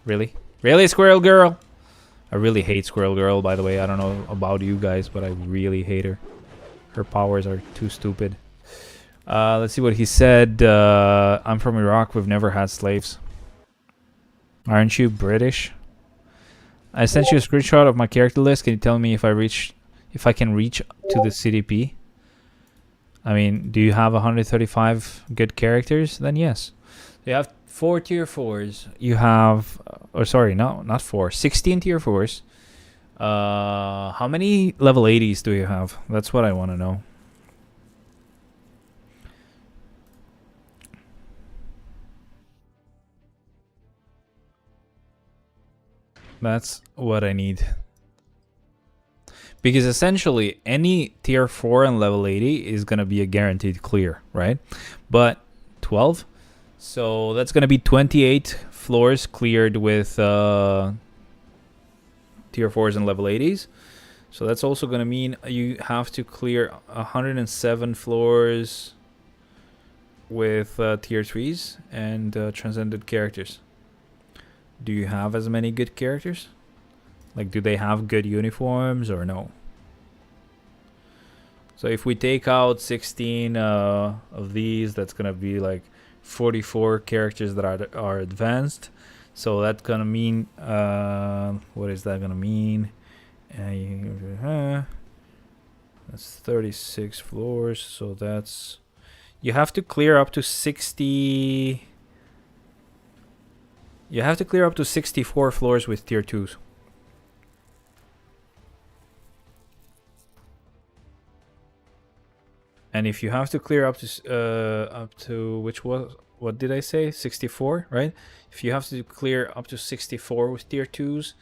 Really? Really, Squirrel Girl? I really hate Squirrel Girl, by the way. I don't know about you guys, but I really hate her. Her powers are too stupid. Let's see what he said. I'm from Iraq. We've never had slaves. Aren't you British? I sent you a screenshot of my character list. Can you tell me if I can reach to the CDP? I mean, do you have 135 good characters? Then yes. You have 4 tier 4s. You have, or sorry, no, not 4. 16 tier 4s. How many level 80s do you have? That's what I want to know. That's what I need. Because essentially any tier 4 and level 80 is going to be a guaranteed clear, right? But 12, so that's going to be 28 floors cleared with tier 4s and level 80s. So that's also going to mean you have to clear 107 floors with tier 3s and transcended characters. Do you have as many good characters? Like, do they have good uniforms or no? So if we take out 16 of these, that's going to be like 44 characters that are advanced. So that's going to mean, what is that going to mean? That's 36 floors. So that's, you have to clear up to 60. You have to clear up to 64 floors with tier 2s. And if you have to clear up to which was, what did I say? 64, right? If you have to clear up to 64 with tier 2s,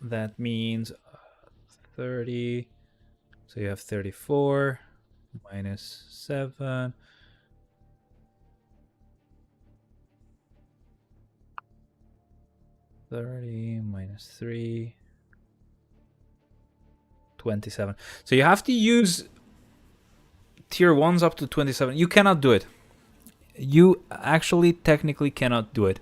that means 30. So you have 34 minus 7. Minus 3. 27. So you have to use tier 1s up to 27. You cannot do it. You actually technically cannot do it.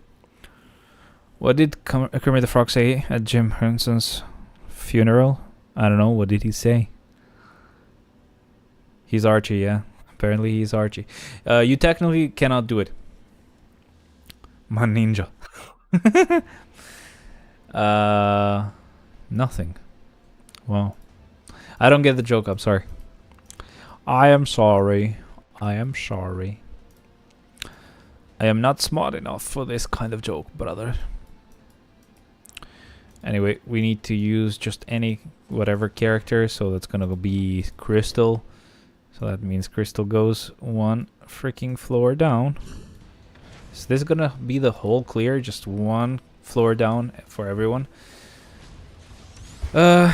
What did Kermit the Frog say at Jim Henson's funeral? I don't know. What did he say? He's Archie, yeah. Apparently he's Archie. You technically cannot do it. Man ninja. Nothing. Wow. I don't get the joke. I'm sorry. I am sorry. I am sorry. I am not smart enough for this kind of joke, brother. Anyway, we need to use just any whatever character. So that's gonna be Crystal. So that means Crystal goes one freaking floor down. Is this gonna be the whole clear? Just one floor down for everyone? I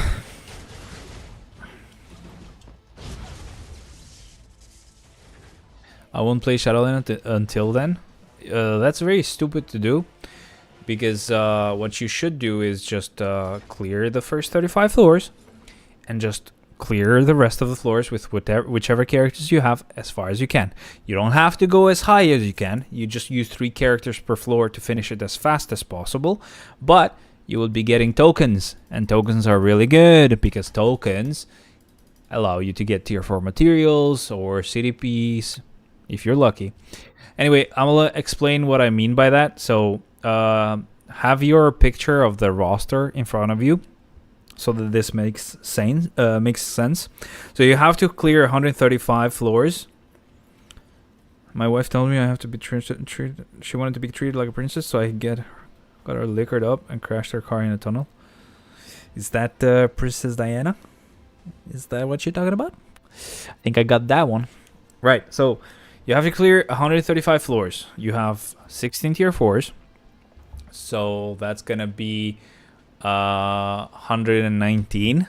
won't play Shadowland until then. That's very stupid to do, because what you should do is just clear the first 35 floors and just clear the rest of the floors with whichever characters you have as far as you can. You don't have to go as high as you can. You just use 3 characters per floor to finish it as fast as possible. But you will be getting tokens, and tokens are really good because tokens allow you to get tier 4 materials or CDPs if you're lucky. Anyway, I'm gonna explain what I mean by that. So have your picture of the roster in front of you so that this makes sense. So you have to clear 135 floors. My wife told me I have to be treated. She wanted to be treated like a princess, so I got her liquored up and crashed her car in a tunnel. Is that Princess Diana? Is that what you're talking about? I think I got that one. Right, so you have to clear 135 floors. You have 16 tier 4s. So that's going to be 119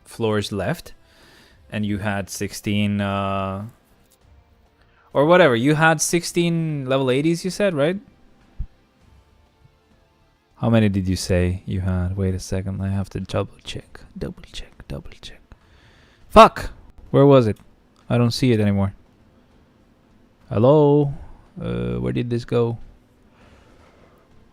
floors left. And you had 16... or whatever. You had 16 level 80s, you said, right? How many did you say you had? Wait a second. I have to double check. Double check. Fuck! Where was it? I don't see it anymore. Hello? Where did this go?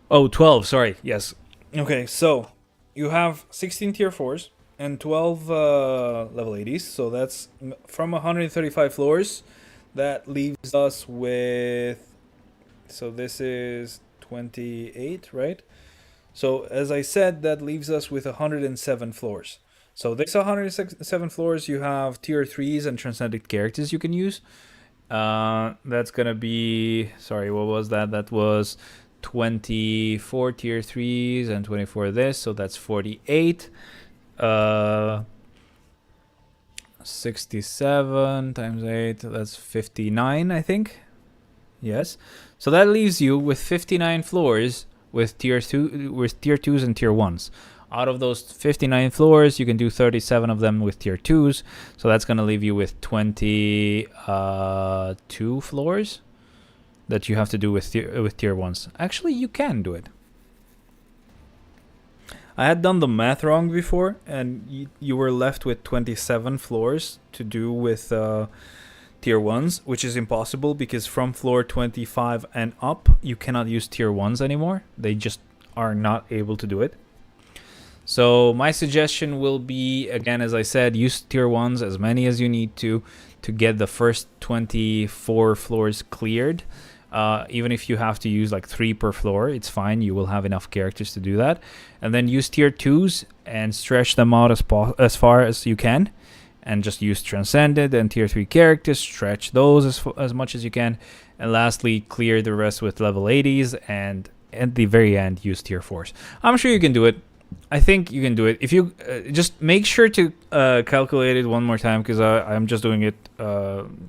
Oh, 12. Sorry. Yes. Okay, so you have 16 tier 4s and 12 level 80s. So that's from 135 floors. That leaves us with... So this is 28, right? So as I said, that leaves us with 107 floors. So this 107 floors, you have tier 3s and transcendent characters you can use. That's going to be... Sorry, what was that? That was 24 tier 3s and 24 this. So that's 48. 67 times 8. That's 59, I think. Yes. So that leaves you with 59 floors with tier 2s and tier 1s. Out of those 59 floors, you can do 37 of them with tier 2s. So that's going to leave you with 22 floors that you have to do with tier 1s. Actually, you can do it. I had done the math wrong before, and you were left with 27 floors to do with tier 1s, which is impossible because from floor 25 and up, you cannot use tier 1s anymore. They just are not able to do it. So my suggestion will be, again, as I said, use tier 1s as many as you need to get the first 24 floors cleared. Even if you have to use like 3 per floor, it's fine. You will have enough characters to do that. And then use tier 2s and stretch them out as far as you can. And just use Transcended and tier 3 characters. Stretch those as much as you can. And lastly, clear the rest with level 80s. And at the very end, use tier 4s. I'm sure you can do it. I think you can do it. If you just make sure to calculate it one more time, because I'm just doing it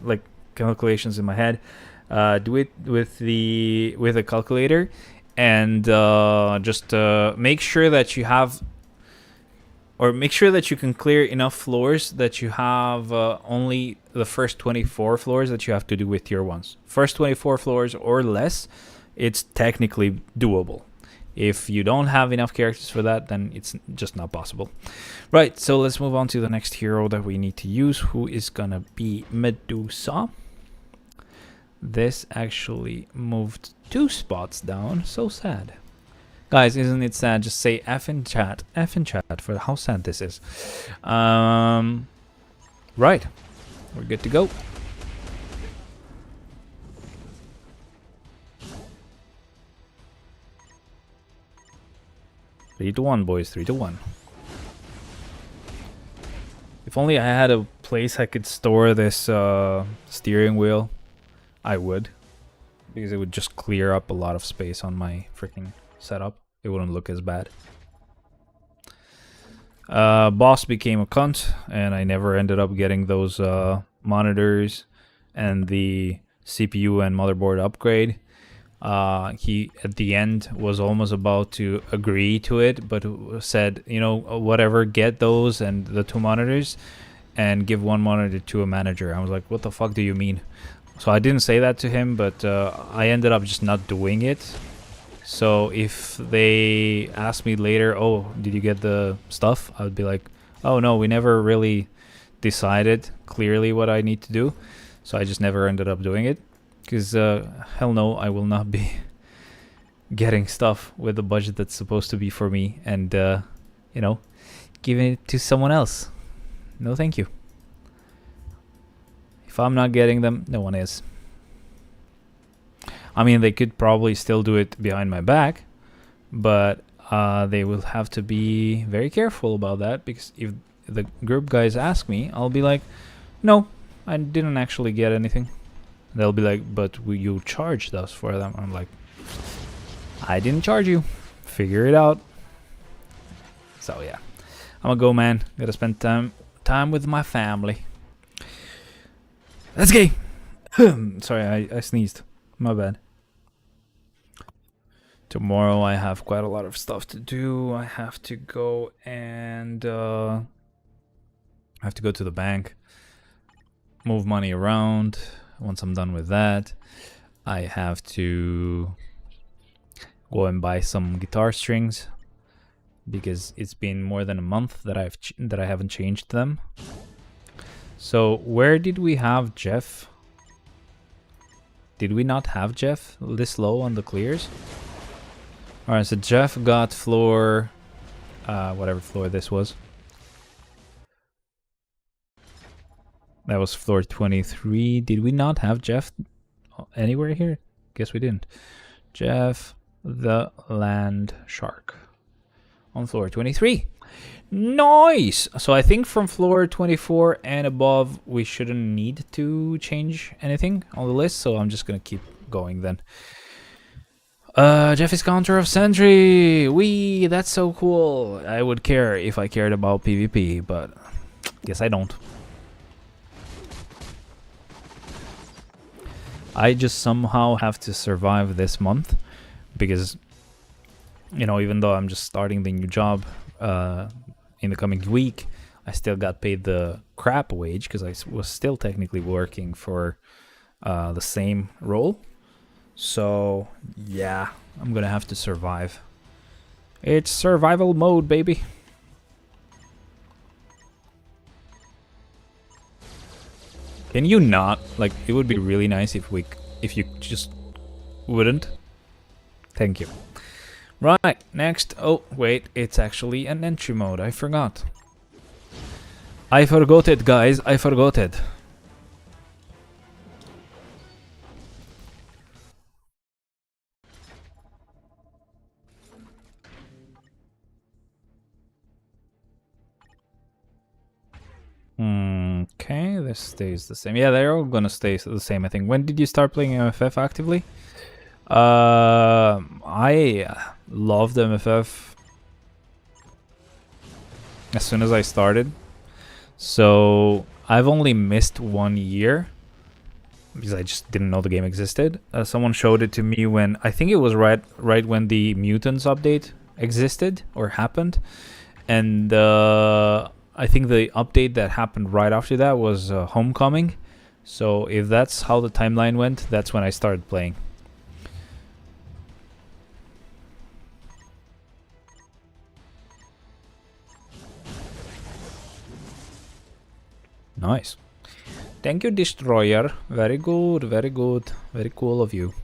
like calculations in my head. Do it with a calculator, and just make sure that you have, or make sure that you can clear enough floors that you have only the first 24 floors that you have to do with tier 1s. First 24 floors or less, it's technically doable. If you don't have enough characters for that, then it's just not possible. Right, so let's move on to the next hero that we need to use, who is gonna be Medusa. This actually moved 2 spots down. So sad. Guys, isn't it sad? Just say F in chat. F in chat for how sad this is. Right. We're good to go. Three to 1, boys. 3 to 1. If only I had a place I could store this steering wheel, I would, because it would just clear up a lot of space on my freaking setup. It wouldn't look as bad. Boss became a cunt, and I never ended up getting those monitors and the CPU and motherboard upgrade. He at the end was almost about to agree to it, but said, you know, whatever, get those and the 2 monitors and give 1 monitor to a manager. I was like, what the fuck do you mean? So I didn't say that to him, but I ended up just not doing it. So if they ask me later, oh, did you get the stuff? I would be like, oh no, we never really decided clearly what I need to do. So I just never ended up doing it. Because hell no, I will not be getting stuff with the budget that's supposed to be for me and, you know, giving it to someone else. No thank you. If I'm not getting them, no one is. I mean, they could probably still do it behind my back, but they will have to be very careful about that, because if the group guys ask me, I'll be like, no, I didn't actually get anything. They'll be like, but you charged us for them. I'm like, I didn't charge you. Figure it out. So yeah, I'm a go man. Gotta spend time with my family. Let's go. Sorry, I sneezed. My bad. Tomorrow I have quite a lot of stuff to do. I have to go and I have to go to the bank, move money around. Once I'm done with that, I have to go and buy some guitar strings, because it's been more than a month that I haven't changed them. So where did we have Jeff? Did we not have Jeff this low on the clears? Alright, so Jeff got floor, whatever floor this was. That was floor 23. Did we not have Jeff anywhere here? Guess we didn't. Jeff the Land Shark on floor 23. Nice! So I think from floor 24 and above, we shouldn't need to change anything on the list. So I'm just going to keep going then. Jeff is counter of Sentry. Wee, that's so cool. I would care if I cared about PvP, but guess I don't. I just somehow have to survive this month, because you know, even though I'm just starting the new job in the coming week, I still got paid the crap wage because I was still technically working for the same role. So yeah, I'm gonna have to survive. It's survival mode, baby. Can you not? Like, it would be really nice if you just wouldn't. Thank you. Right, next. Oh, wait, it's actually an entry mode. I forgot. I forgot it, guys. I forgot it. Okay, this stays the same. Yeah, they're all gonna stay the same, I think. When did you start playing MFF actively? I loved MFF as soon as I started. So I've only missed 1 year because I just didn't know the game existed. Someone showed it to me when I think it was right when the Mutants update existed or happened, and I think the update that happened right after that was Homecoming. So if that's how the timeline went, that's when I started playing. Nice. Thank you, Destroyer. Very good, very good. Very cool of you.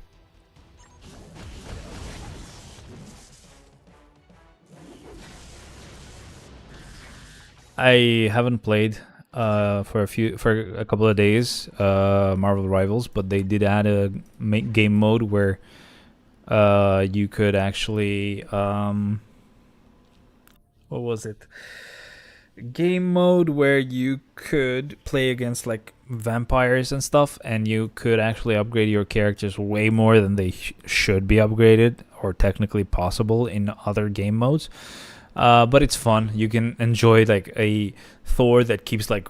I haven't played for a couple of days Marvel Rivals, but they did add a game mode where you could actually what was it? Game mode where you could play against like vampires and stuff, and you could actually upgrade your characters way more than they should be upgraded or technically possible in other game modes. But it's fun. You can enjoy like a Thor that keeps like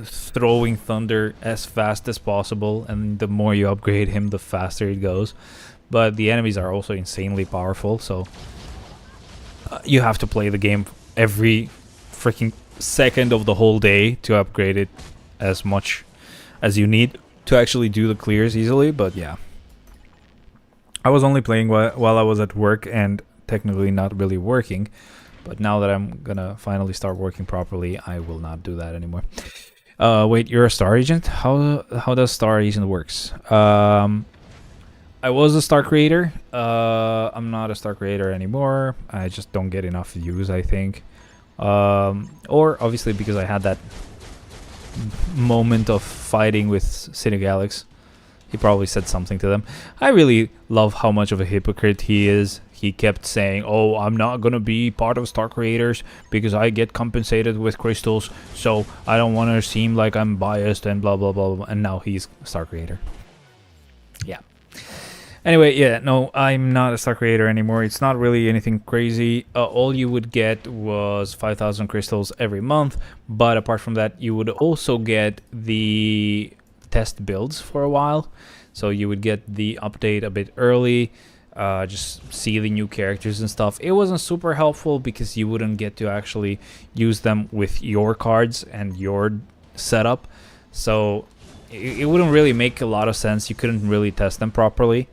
throwing thunder as fast as possible, and the more you upgrade him, the faster it goes. But the enemies are also insanely powerful, so you have to play the game every freaking second of the whole day to upgrade it as much as you need to actually do the clears easily. But yeah, I was only playing while I was at work and technically not really working. But now that I'm gonna finally start working properly, I will not do that anymore. Wait, you're a star agent? How does star agent works? I was a star creator. I'm not a star creator anymore. I just don't get enough views, I think. Or obviously because I had that moment of fighting with Cinegalax. He probably said something to them. I really love how much of a hypocrite he is. He kept saying, oh, I'm not going to be part of Star Creators because I get compensated with crystals, so I don't want to seem like I'm biased and blah, blah, blah, blah. And now he's Star Creator. Yeah. Anyway, yeah, no, I'm not a Star Creator anymore. It's not really anything crazy. All you would get was 5,000 crystals every month. But apart from that, you would also get the test builds for a while. So you would get the update a bit early. Just see the new characters and stuff. It wasn't super helpful because you wouldn't get to actually use them with your cards and your setup. So it wouldn't really make a lot of sense. You couldn't really test them properly.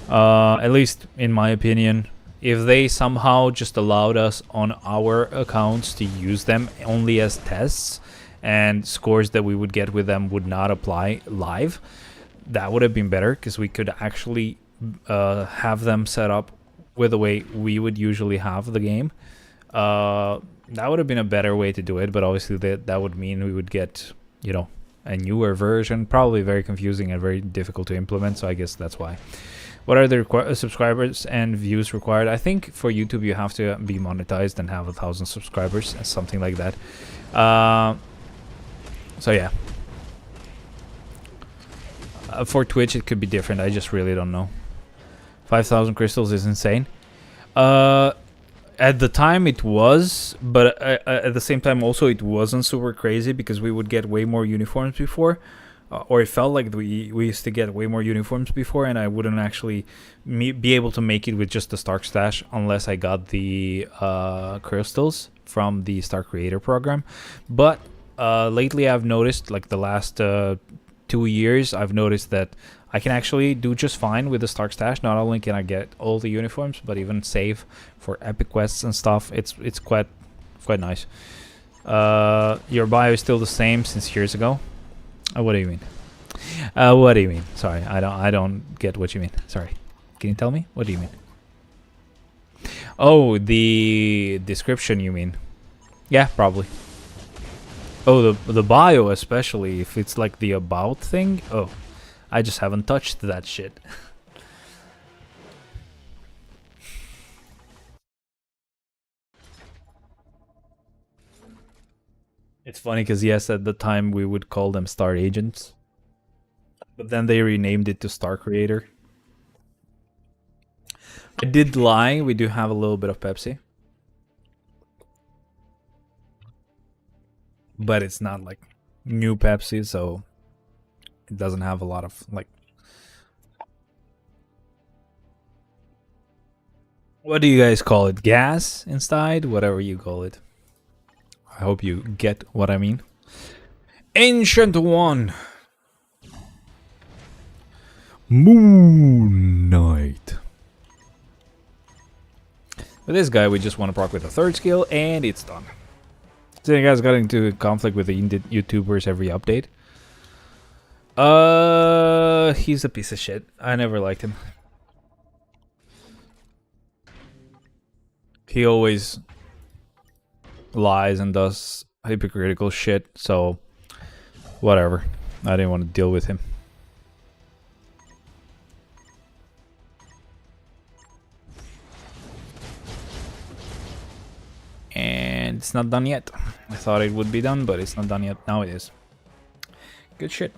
At least in my opinion. If they somehow just allowed us on our accounts to use them only as tests and scores that we would get with them would not apply live, that would have been better because we could actually have them set up with the way we would usually have the game. That would have been a better way to do it, but obviously that would mean we would get, you know, a newer version, probably very confusing and very difficult to implement, so I guess that's why. What are the subscribers and views required? I think for YouTube you have to be monetized and have 1,000 subscribers, something like that. So yeah. For Twitch it could be different, I just really don't know. 5,000 crystals is insane. At the time it was, but at the same time also it wasn't super crazy because we would get way more uniforms before. or it felt like we used to get way more uniforms before, and I wouldn't actually be able to make it with just the Stark stash unless I got the crystals from the Star Creator program. But lately, I've noticed, like the last 2 years, I've noticed that I can actually do just fine with the Stark stash. Not only can I get all the uniforms, but even save for epic quests and stuff. It's quite nice. Your bio is still the same since years ago. What do you mean? What do you mean? Sorry, I don't get what you mean. Sorry. Can you tell me? What do you mean? Oh, the description you mean? Yeah, probably. Oh, the bio especially, if it's like the about thing. Oh, I just haven't touched that shit. It's funny because yes, at the time we would call them Star Agents, but then they renamed it to Star Creator. I did lie. We do have a little bit of Pepsi, but it's not like new Pepsi, so it doesn't have a lot of like. What do you guys call it? Gas inside? Whatever you call it. I hope you get what I mean. Ancient One. Moon Knight. With this guy, we just want to proc with a third skill, and it's done. So you guys got into conflict with the YouTubers every update. He's a piece of shit. I never liked him. He always lies and does hypocritical shit, so whatever. I didn't want to deal with him. And it's not done yet. I thought it would be done, but it's not done yet. Now it is. Good shit.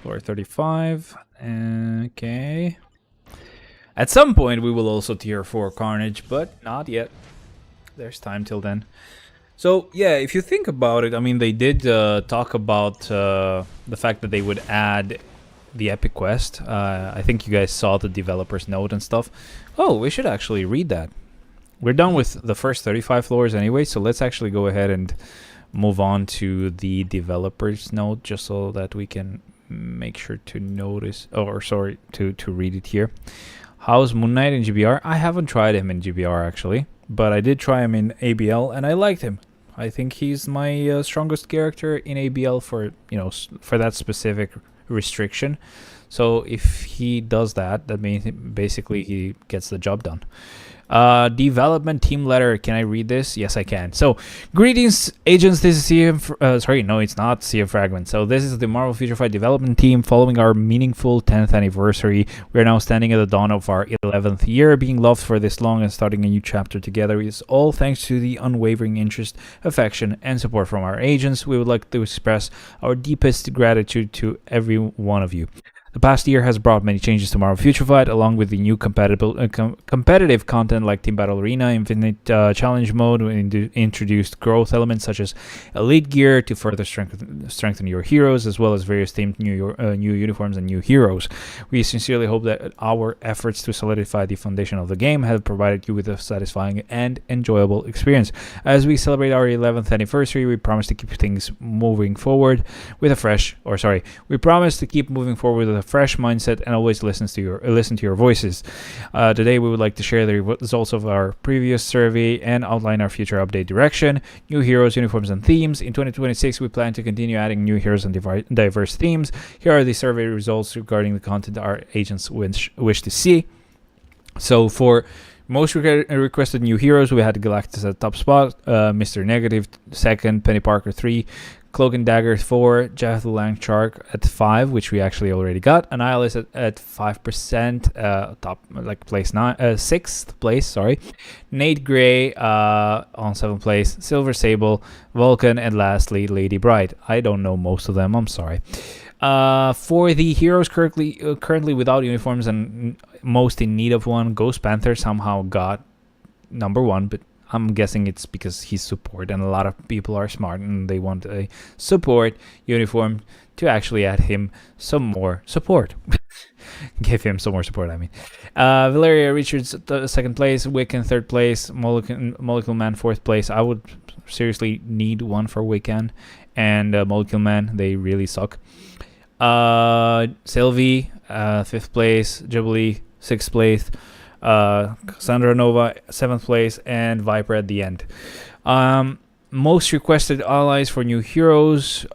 Floor 35. Okay. At some point, we will also tier 4 Carnage, but not yet. There's time till then. So, yeah, if you think about it, I mean, they did talk about the fact that they would add the epic quest. I think you guys saw the developer's note and stuff. Oh, we should actually read that. We're done with the first 35 floors anyway, so let's actually go ahead and move on to the developer's note, just so that we can make sure to notice, or sorry, to read it here. How's Moon Knight in GBR? I haven't tried him in GBR actually, but I did try him in ABL and I liked him. I think he's my strongest character in ABL for, you know, for that specific restriction. So if he does that, that means basically he gets the job done. Development team letter. Can I read this? Yes, I can. So, greetings, agents. This is CM. Sorry, no, it's not CM Fragment. So, this is the Marvel Future Fight development team. Following our meaningful 10th anniversary, we are now standing at the dawn of our 11th year. Being loved for this long and starting a new chapter together is all thanks to the unwavering interest, affection, and support from our agents. We would like to express our deepest gratitude to every one of you. The past year has brought many changes to Marvel Future Fight, along with the new competitive content like Team Battle Arena, Infinite Challenge Mode, introduced growth elements such as Elite Gear to further strengthen your heroes, as well as various themed new uniforms and new heroes. We sincerely hope that our efforts to solidify the foundation of the game have provided you with a satisfying and enjoyable experience. As we celebrate our 11th anniversary, we promise to keep things moving forward with a we promise to keep moving forward with a fresh mindset and always listen to your voices. Today we would like to share the results of our previous survey and outline our future update direction, new heroes, uniforms, and themes. In 2026 we plan to continue adding new heroes and diverse themes. Here are the survey results regarding the content our agents wish to see. So for most requested new heroes, we had Galactus at top spot, Mr. Negative second, Penny Parker 3, Cloak and Dagger 4, Jeff the Lang Shark at 5, which we actually already got. Annihilus at 5%, top like place 6th place. Sorry, Nate Gray on 7th place, Silver Sable, Vulcan, and lastly Lady Bright. I don't know most of them. I'm sorry. For the heroes currently without uniforms and most in need of one, Ghost Panther somehow got number 1, but I'm guessing it's because he's support, and a lot of people are smart and they want a support uniform to actually add him some more support. Give him some more support, I mean. Valeria Richards, second place. Wiccan, third place. Molecule Man, fourth place. I would seriously need one for Wiccan and Molecule Man. They really suck. Sylvie, fifth place. Jubilee, sixth place. Cassandra Nova, seventh place. And Viper at the end. Most requested allies for new heroes.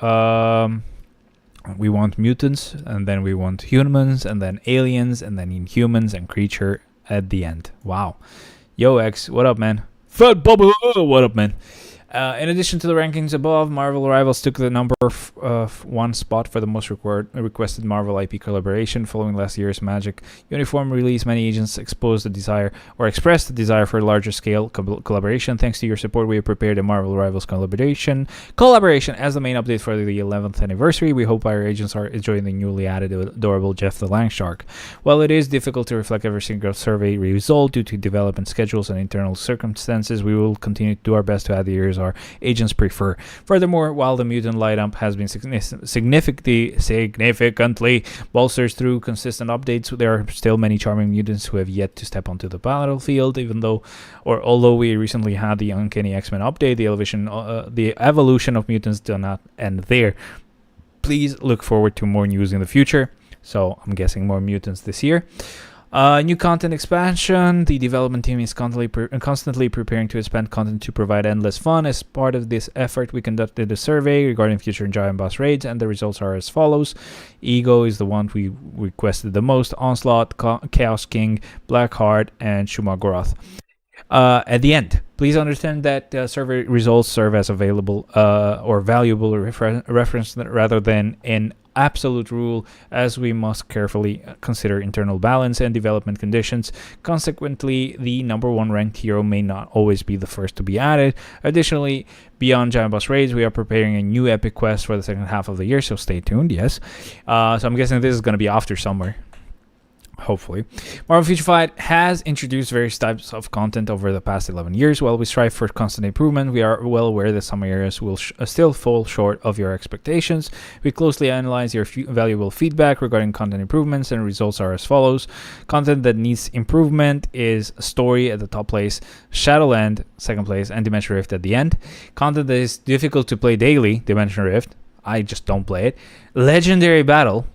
We want mutants, and then we want humans, and then aliens, and then inhumans and creature at the end. Wow. Yo, X, what up, man? Fat Bubba, what up, man? In addition to the rankings above, Marvel Rivals took the number one spot for the most requested Marvel IP collaboration following last year's Magic Uniform release. Many agents expressed the desire for a larger scale collaboration. Thanks to your support, we have prepared a Marvel Rivals collaboration as the main update for the 11th anniversary. We hope our agents are enjoying the newly added adorable Jeff the Langshark. While it is difficult to reflect every single survey result due to development schedules and internal circumstances, we will continue to do our best to add the years our agents prefer. Furthermore, while the mutant lineup has been significantly bolstered through consistent updates, there are still many charming mutants who have yet to step onto the battlefield. Although we recently had the Uncanny X-Men update, the evolution of mutants do not end there. Please look forward to more news in the future. So I'm guessing more mutants this year. New content expansion. The development team is constantly preparing to expand content to provide endless fun. As part of this effort, we conducted a survey regarding future Giant Boss raids, and the results are as follows. Ego is the one we requested the most. Onslaught, Chaos King, Blackheart, and Shumagorath. At the end, please understand that survey results serve as available or valuable reference rather than an absolute rule, as we must carefully consider internal balance and development conditions. Consequently, the number one ranked hero may not always be the first to be added. Additionally, beyond Giant Boss raids, we are preparing a new epic quest for the second half of the year, so stay tuned. Yes, so I'm guessing this is going to be after summer. Hopefully. Marvel Future Fight has introduced various types of content over the past 11 years. While we strive for constant improvement, we are well aware that some areas will still fall short of your expectations. We closely analyze your valuable feedback regarding content improvements, and results are as follows. Content that needs improvement is Story at the top place, Shadowland second place, and Dimension Rift at the end. Content that is difficult to play daily, Dimension Rift, I just don't play it. Legendary Battle,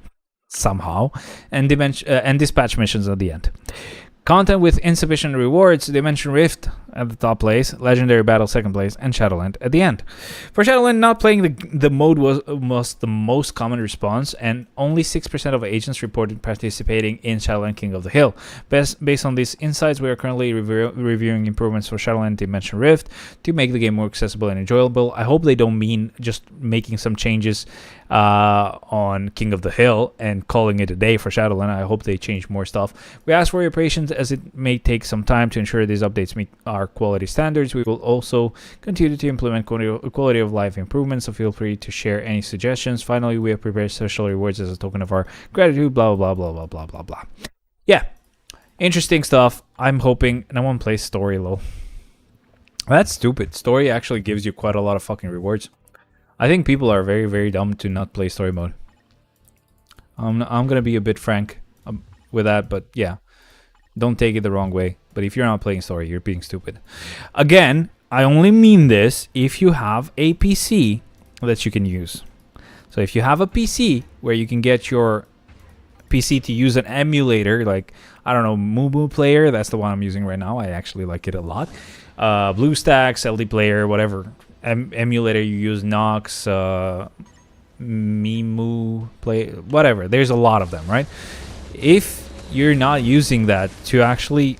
somehow, and dispatch missions at the end. Content with insufficient rewards, Dimension Rift at the top place, Legendary Battle second place, and Shadowland at the end. For Shadowland, not playing the mode was the most common response, and only 6% of agents reported participating in Shadowland King of the Hill. Based on these insights, we are currently reviewing improvements for Shadowland Dimension Rift to make the game more accessible and enjoyable. I hope they don't mean just making some changes on King of the Hill and calling it a day for Shadowland. I hope they change more stuff. We ask for your patience, as it may take some time to ensure these updates meet our quality standards. We will also continue to implement quality of life improvements, so feel free to share any suggestions. Finally, we have prepared special rewards as a token of our gratitude, blah, blah, blah, blah, blah, blah, blah. Yeah, interesting stuff. I'm hoping no one plays Story, lol. That's stupid. Story actually gives you quite a lot of fucking rewards. I think people are very, very dumb to not play story mode. I'm going to be a bit frank with that, but yeah. Don't take it the wrong way. But if you're not playing story, you're being stupid. Again, I only mean this if you have a PC that you can use. So if you have a PC where you can get your PC to use an emulator, like, I don't know, Moo Player, that's the one I'm using right now. I actually like it a lot. BlueStacks, LD Player, whatever. Emulator you use, Nox, Mimu Play, whatever. There's a lot of them, right? If you're not using that to actually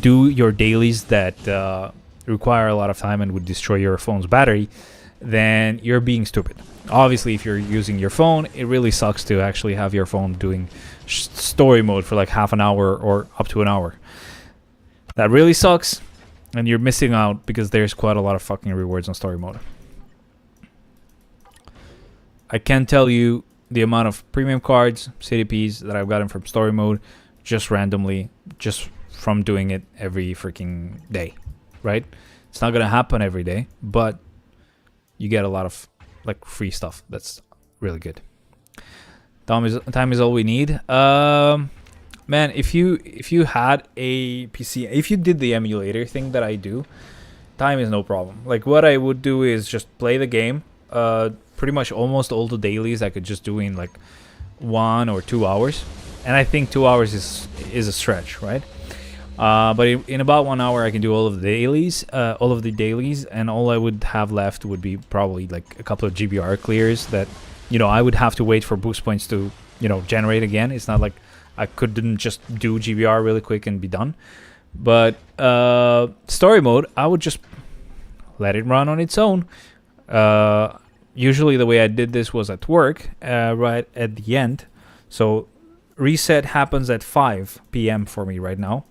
do your dailies that require a lot of time and would destroy your phone's battery, then you're being stupid. Obviously, if you're using your phone, it really sucks to actually have your phone doing story mode for like half an hour or up to an hour. That really sucks, and you're missing out because there's quite a lot of fucking rewards on story mode. I can't tell you the amount of premium cards, CDPs that I've gotten from story mode just randomly, just from doing it every freaking day. right? It's not gonna happen every day, but you get a lot of like free stuff. That's really good. Time is all we need. Man, if you had a PC, if you did the emulator thing that I do, time is no problem. Like what I would do is just play the game. Pretty much almost all the dailies I could just do in like 1 or 2 hours, and I think 2 hours is a stretch, right? But in about 1 hour I can do all of the dailies, and all I would have left would be probably like a couple of GBR clears that, you know, I would have to wait for boost points to, you know, generate again. It's not like I couldn't just do GBR really quick and be done. But story mode, I would just let it run on its own. Usually the way I did this was at work, right at the end. So reset happens at 5 p.m. for me right now,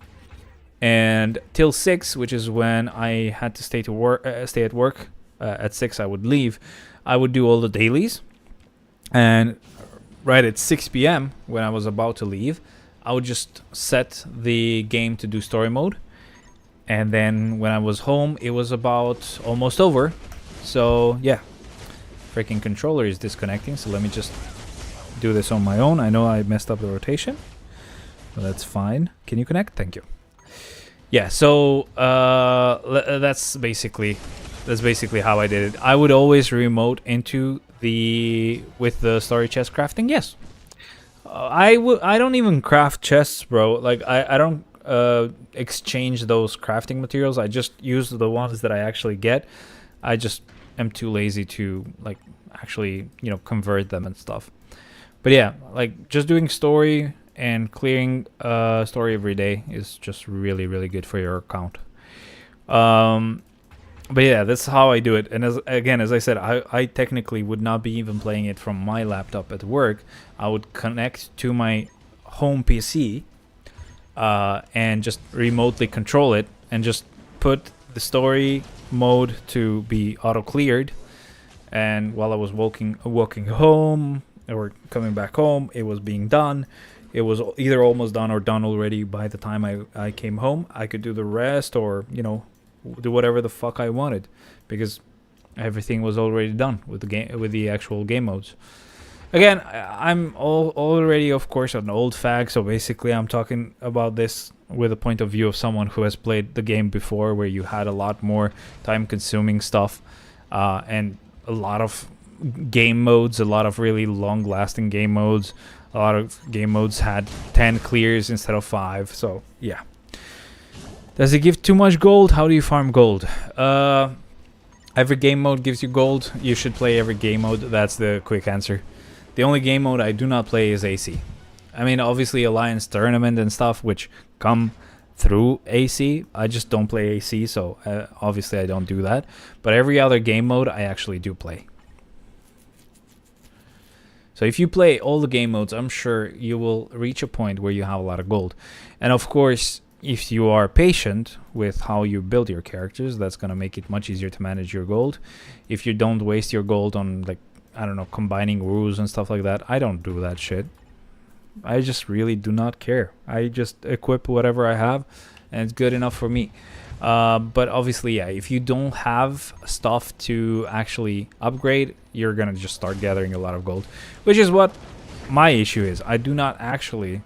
and till 6, which is when I had to stay at work. At 6 I would leave. I would do all the dailies, and right at 6 p.m. when I was about to leave, I would just set the game to do story mode. And then when I was home, it was about almost over. So yeah, freaking controller is disconnecting. So let me just do this on my own. I know I messed up the rotation, but that's fine. Can you connect? Thank you. Yeah, so that's basically how I did it. I would always remote into with the story chest crafting. Yes, I don't even craft chests, bro. Like I don't exchange those crafting materials. I just use the ones that I actually get. I just am too lazy to like actually, you know, convert them and stuff. But yeah, like just doing story and clearing story every day is just really, really good for your account. But yeah, that's how I do it. And as I said, I technically would not be even playing it from my laptop at work. I would connect to my home PC and just remotely control it, and just put the story mode to be auto cleared. And while I was walking home or coming back home, it was being done. It was either almost done or done already by the time I came home. I could do the rest, or, you know, do whatever the fuck I wanted, because everything was already done with the actual game modes. Again, I'm already, of course, an old fag, so basically I'm talking about this with a point of view of someone who has played the game before, where you had a lot more time-consuming stuff and a lot of game modes, a lot of really long-lasting game modes. A lot of game modes had 10 clears instead of 5, so yeah. Does it give too much gold? How do you farm gold? Every game mode gives you gold. You should play every game mode. That's the quick answer. The only game mode I do not play is AC. I mean, obviously Alliance Tournament and stuff, which come through AC. I just don't play AC, so obviously I don't do that. But every other game mode I actually do play. So if you play all the game modes, I'm sure you will reach a point where you have a lot of gold. And of course, if you are patient with how you build your characters, that's going to make it much easier to manage your gold. If you don't waste your gold on, like, I don't know, combining rules and stuff like that, I don't do that shit. I just really do not care. I just equip whatever I have, and it's good enough for me. But obviously, yeah, if you don't have stuff to actually upgrade, you're going to just start gathering a lot of gold, which is what my issue is. I do not actually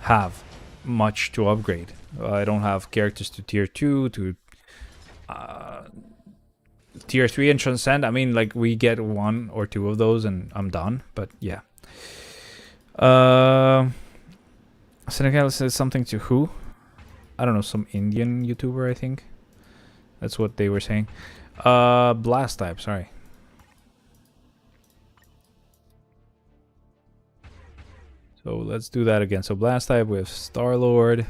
have much to upgrade. I don't have characters to tier 2, to tier 3 and Transcend. I mean, like, we get 1 or 2 of those and I'm done, but yeah. Senegal says something to who? I don't know, some Indian YouTuber, I think. That's what they were saying. Blast type, sorry. So let's do that again. So Blast type with Star-Lord.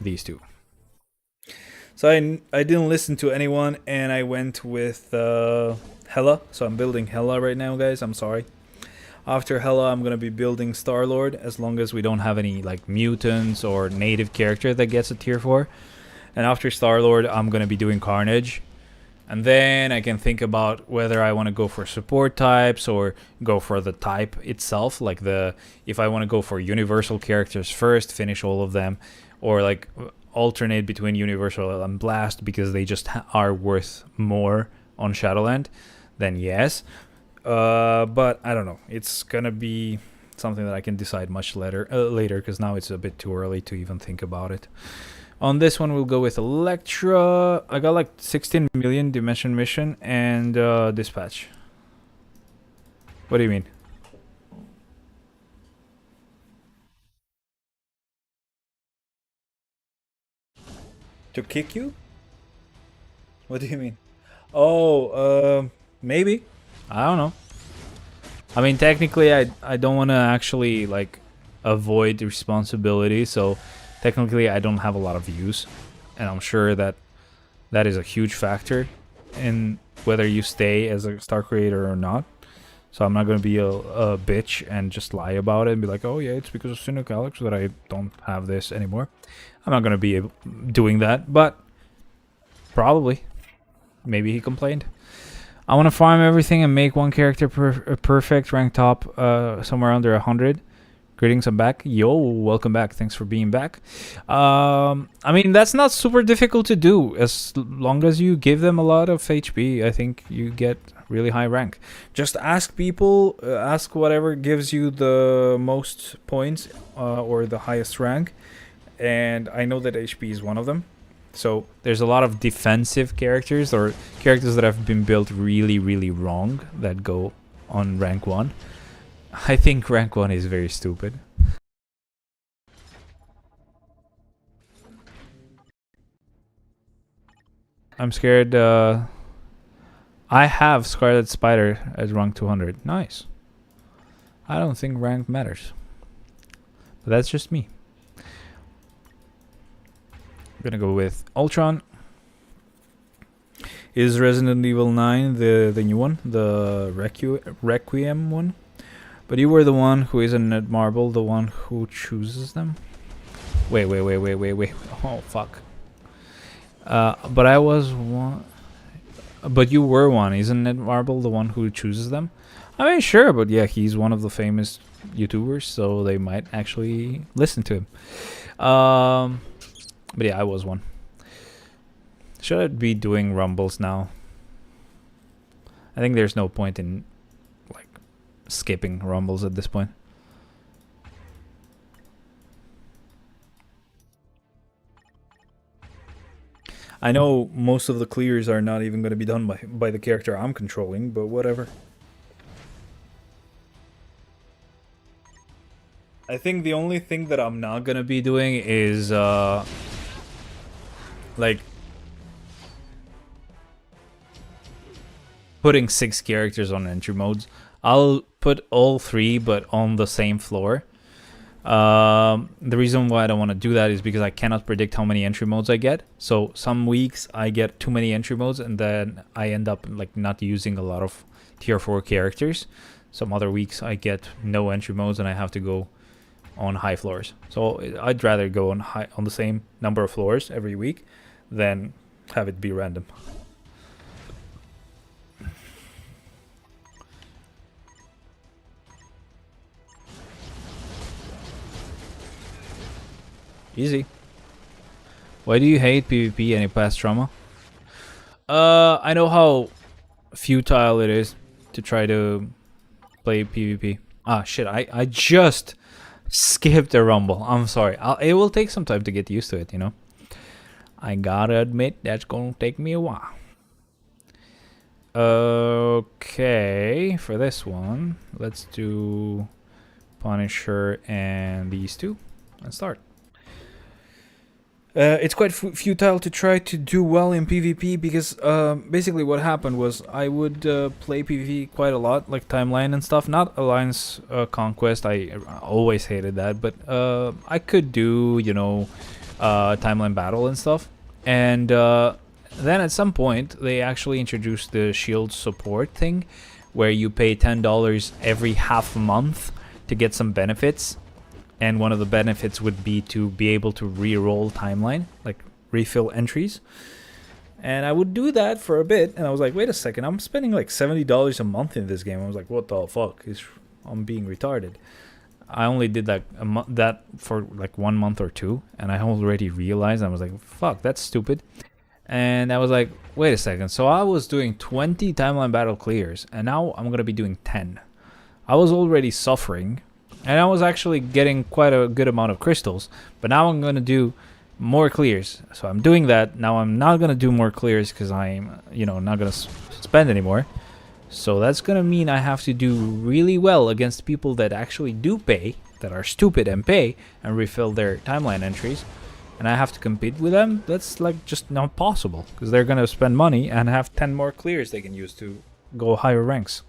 These two. So I didn't listen to anyone, and I went with Hela. So I'm building Hela right now, guys. I'm sorry. After Hela, I'm gonna be building Star-Lord, as long as we don't have any like mutants or native character that gets a tier 4. And after Star-Lord, I'm gonna be doing Carnage. And then I can think about whether I want to go for support types or go for the type itself, like if I want to go for universal characters first, finish all of them, or like alternate between Universal and Blast because they just are worth more on Shadowland, then yes. But I don't know. It's gonna be something that I can decide much later because now it's a bit too early to even think about it. On this one, we'll go with Electra. I got like 16 million Dimension Mission and Dispatch. What do you mean? To kick you? What do you mean? Oh, maybe. I don't know. I mean, technically, I don't want to actually like avoid responsibility, so technically I don't have a lot of views, and I'm sure that that is a huge factor in whether you stay as a star creator or not. So I'm not going to be a bitch and just lie about it and be like, oh yeah, it's because of Cynic Alex that I don't have this anymore. I'm not going to be doing that, but probably. Maybe he complained. I want to farm everything and make one character perfect, rank top somewhere under 100. Greetings, I'm back. Yo, welcome back. Thanks for being back. I mean, that's not super difficult to do. As long as you give them a lot of HP, I think you get really high rank. Just ask people, ask whatever gives you the most points or the highest rank. And I know that HP is one of them. So there's a lot of defensive characters or characters that have been built really, really wrong that go on rank 1. I think rank 1 is very stupid. I'm scared. I have Scarlet Spider at rank 200. Nice. I don't think rank matters. But that's just me. I'm gonna go with Ultron. Is Resident Evil 9 the new one? The Requiem one? But you were the one who isn't Netmarble, the one who chooses them? Wait. Oh, fuck. But I was one... But you were one. Isn't Netmarble the one who chooses them? I mean, sure, but yeah, he's one of the famous YouTubers, so they might actually listen to him. But yeah, I was one. Should I be doing rumbles now? I think there's no point in skipping rumbles at this point. I know most of the clears are not even going to be done by the character I'm controlling, but whatever. I think the only thing that I'm not going to be doing is like putting 6 characters on entry modes. I'll put all 3, but on the same floor. The reason why I don't want to do that is because I cannot predict how many entry modes I get. So some weeks I get too many entry modes, and then I end up like not using a lot of tier 4 characters. Some other weeks I get no entry modes, and I have to go on high floors. So I'd rather go on the same number of floors every week than have it be random. Easy. Why do you hate PvP? Any past trauma? I know how futile it is to try to play PvP. Ah, shit, I just skipped a rumble. I'm sorry. It will take some time to get used to it, you know? I gotta admit, that's gonna take me a while. Okay, for this one, let's do Punisher and these two. Let's start. It's quite futile to try to do well in PvP because basically what happened was I would play PvP quite a lot, like Timeline and stuff. Not Alliance Conquest, I always hated that, but I could do, you know, Timeline Battle and stuff. And then at some point they actually introduced the shield support thing where you pay $10 every half a month to get some benefits. And one of the benefits would be to be able to re-roll Timeline, like refill entries. And I would do that for a bit, and I was like, wait a second, I'm spending like $70 a month in this game. I was like, what the fuck? I'm being retarded. I only did like that for like 1 month or two, and I already realized, I was like, fuck, that's stupid. And I was like, wait a second. So I was doing 20 timeline battle clears, and now I'm gonna be doing 10. I was already suffering, and I was actually getting quite a good amount of crystals, but now I'm gonna do more clears. So I'm doing that. Now I'm not gonna do more clears because I'm, not gonna spend anymore. So that's gonna mean I have to do really well against people that actually do pay, that are stupid and pay, and refill their timeline entries. And I have to compete with them. That's like just not possible, because they're gonna spend money and have 10 more clears they can use to go higher ranks.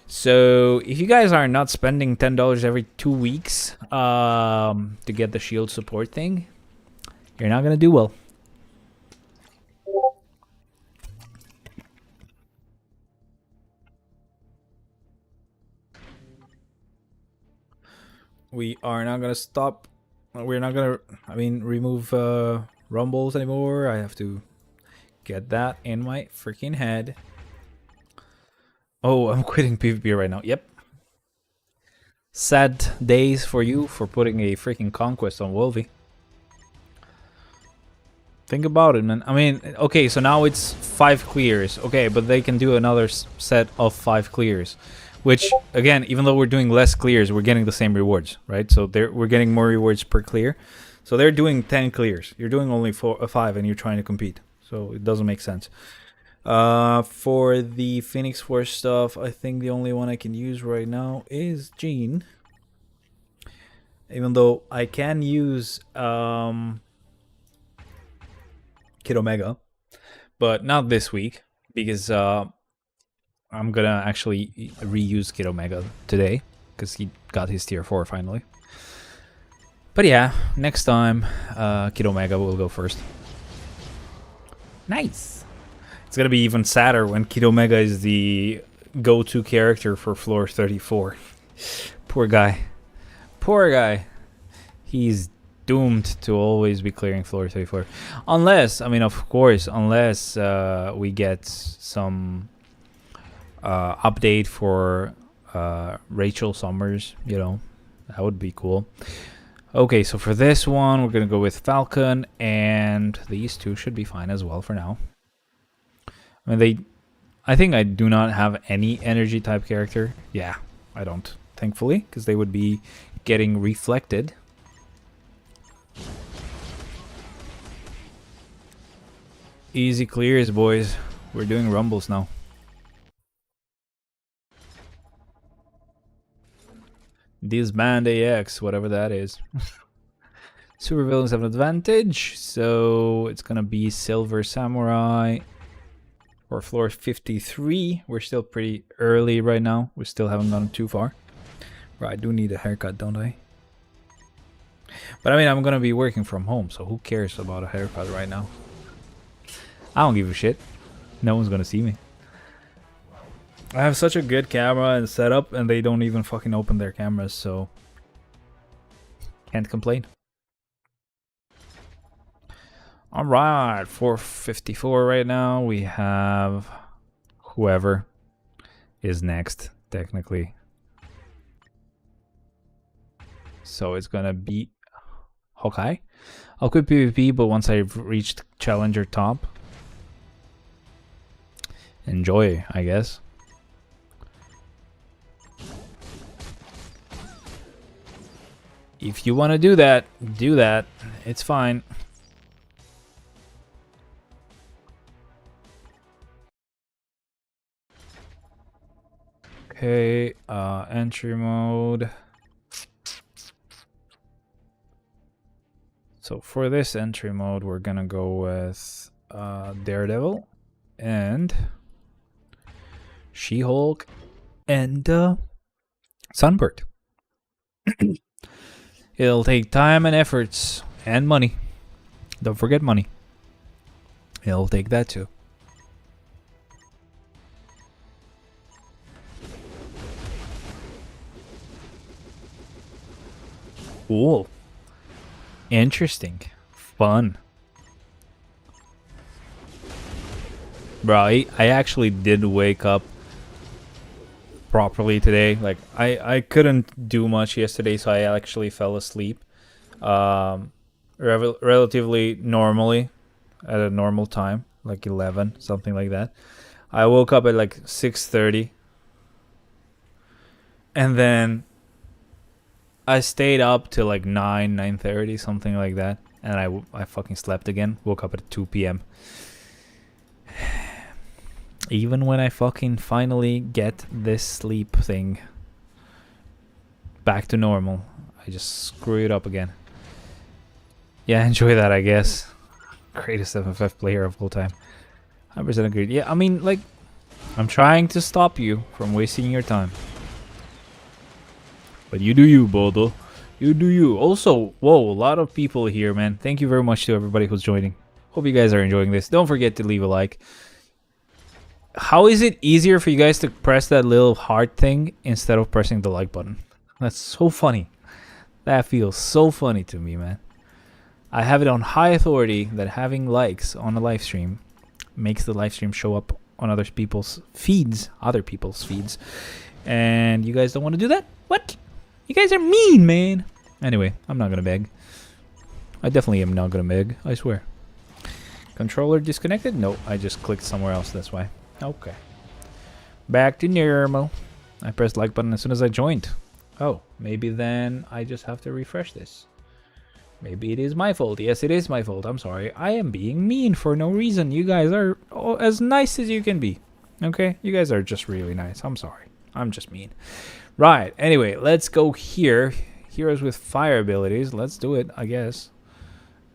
So if you guys are not spending $10 every 2 weeks to get the shield support thing, you're not gonna do well. We are not gonna stop. We're not gonna, remove rumbles anymore. I have to get that in my freaking head. Oh, I'm quitting PvP right now. Yep. Sad days for you for putting a freaking conquest on Wolvie. Think about it, man. I mean, okay, so now it's 5 clears. Okay, but they can do another set of 5 clears. Which, again, even though we're doing less clears, we're getting the same rewards, right? So we're getting more rewards per clear. So they're doing 10 clears. You're doing only 5, and you're trying to compete. So it doesn't make sense. For the Phoenix Force stuff, I think the only one I can use right now is Jean. Even though I can use Kid Omega, but not this week, because I'm gonna actually reuse Kid Omega today, because he got his tier 4 finally. But yeah, next time Kid Omega will go first. Nice! It's gonna be even sadder when Kid Omega is the go-to character for floor 34. Poor guy. Poor guy. He's doomed to always be clearing floor 34. Unless, of course, unless we get some update for Rachel Summers, that would be cool. Okay, so for this one, we're gonna go with Falcon, and these two should be fine as well for now. I think I do not have any energy type character. Yeah, I don't, thankfully, because they would be getting reflected. Easy clears, boys. We're doing rumbles now. Disband AX, whatever that is. Super villains have an advantage, so it's gonna be Silver Samurai for floor 53. We're still pretty early right now. We still haven't gone too far. Right, I do need a haircut, don't I? But I'm gonna be working from home, so who cares about a haircut right now? I don't give a shit. No one's gonna see me. I have such a good camera and setup, and they don't even fucking open their cameras, so can't complain. Alright, 454 right now. We have whoever is next, technically. So it's gonna be Hawkeye. I'll quit PvP, but once I've reached Challenger top, enjoy, I guess. If you want to do that, do that. It's fine. Okay, entry mode. So for this entry mode, we're gonna go with Daredevil and She-Hulk and Sunbird. It'll take time and efforts and money. Don't forget money. It'll take that too. Cool. Interesting. Fun. Bro, I actually did wake up properly today. Like I couldn't do much yesterday, so I actually fell asleep. Relatively normally at a normal time, like 11, something like that. I woke up at like 6:30, and then I stayed up till like 9:30, something like that, and I fucking slept again. Woke up at 2 p.m. Even when I fucking finally get this sleep thing back to normal, I just screw it up again. Yeah, enjoy that, I guess. Greatest FFF player of all time. 100% agreed. Yeah, I mean, like, I'm trying to stop you from wasting your time. But you do you, Bodo. You do you. Also, whoa, a lot of people here, man. Thank you very much to everybody who's joining. Hope you guys are enjoying this. Don't forget to leave a like. How is it easier for you guys to press that little heart thing instead of pressing the like button? That's so funny. That feels so funny to me, man. I have it on high authority that having likes on a live stream makes the live stream show up on other people's feeds. And you guys don't want to do that? What? You guys are mean, man. Anyway, I'm not going to beg. I definitely am not going to beg. I swear. Controller disconnected? No, I just clicked somewhere else. That's why. Okay. Back to normal. I pressed like button as soon as I joined. Oh, maybe then I just have to refresh this. Maybe it is my fault. Yes, it is my fault. I'm sorry. I am being mean for no reason. You guys are as nice as you can be. Okay? You guys are just really nice. I'm sorry. I'm just mean. Right. Anyway, let's go here. Heroes with fire abilities. Let's do it, I guess.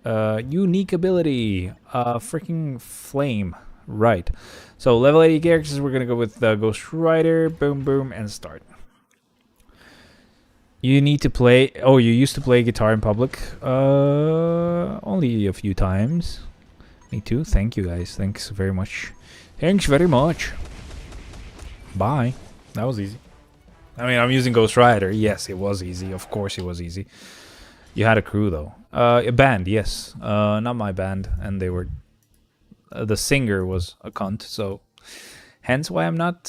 Unique ability. Freaking flame. Right. So level 80 characters. We're going to go with Ghost Rider. Boom, boom, and start. You need to play... Oh, you used to play guitar in public? Only a few times. Me too. Thank you, guys. Thanks very much. Thanks very much. Bye. That was easy. I mean, I'm using Ghost Rider. Yes, it was easy. Of course it was easy. You had a crew, though. A band, yes. Not my band. And they were... the singer was a cunt, so... Hence why I'm not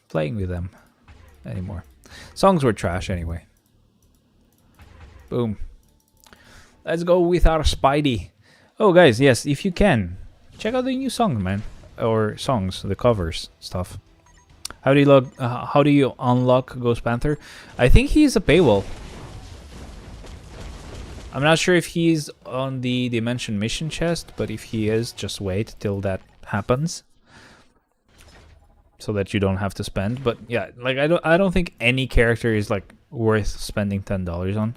playing with them anymore. Songs were trash anyway. Boom. Let's go with our Spidey. Oh, guys, yes, if you can, check out the new song, man. Or songs, the covers stuff. How do you unlock Ghost Panther? I think he's a paywall. I'm not sure if he's on the Dimension Mission chest, but if he is, just wait till that happens. So that you don't have to spend. But yeah, like I don't think any character is like worth spending $10 on.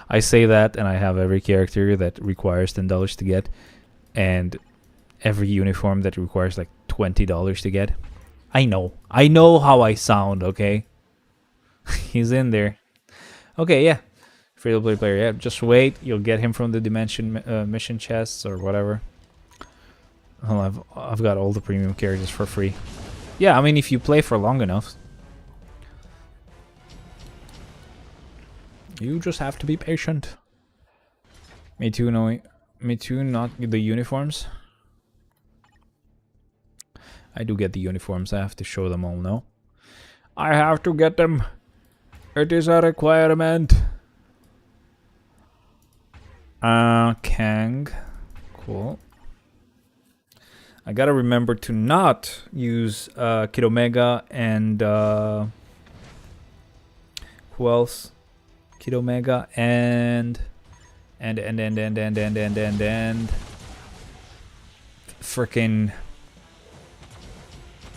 I say that, and I have every character that requires $10 to get, and every uniform that requires like $20 to get. I know how I sound. Okay, he's in there. Okay, yeah, free to play player. Yeah, just wait. You'll get him from the Dimension Mission chests or whatever. Oh, I've got all the premium characters for free. Yeah, I mean, if you play for long enough. You just have to be patient. Me too, no. Me too, not the uniforms. I do get the uniforms. I have to show them all, no? I have to get them. It is a requirement. Kang. Cool. I gotta remember to not use Kid Omega and who else? Kid Omega and frickin'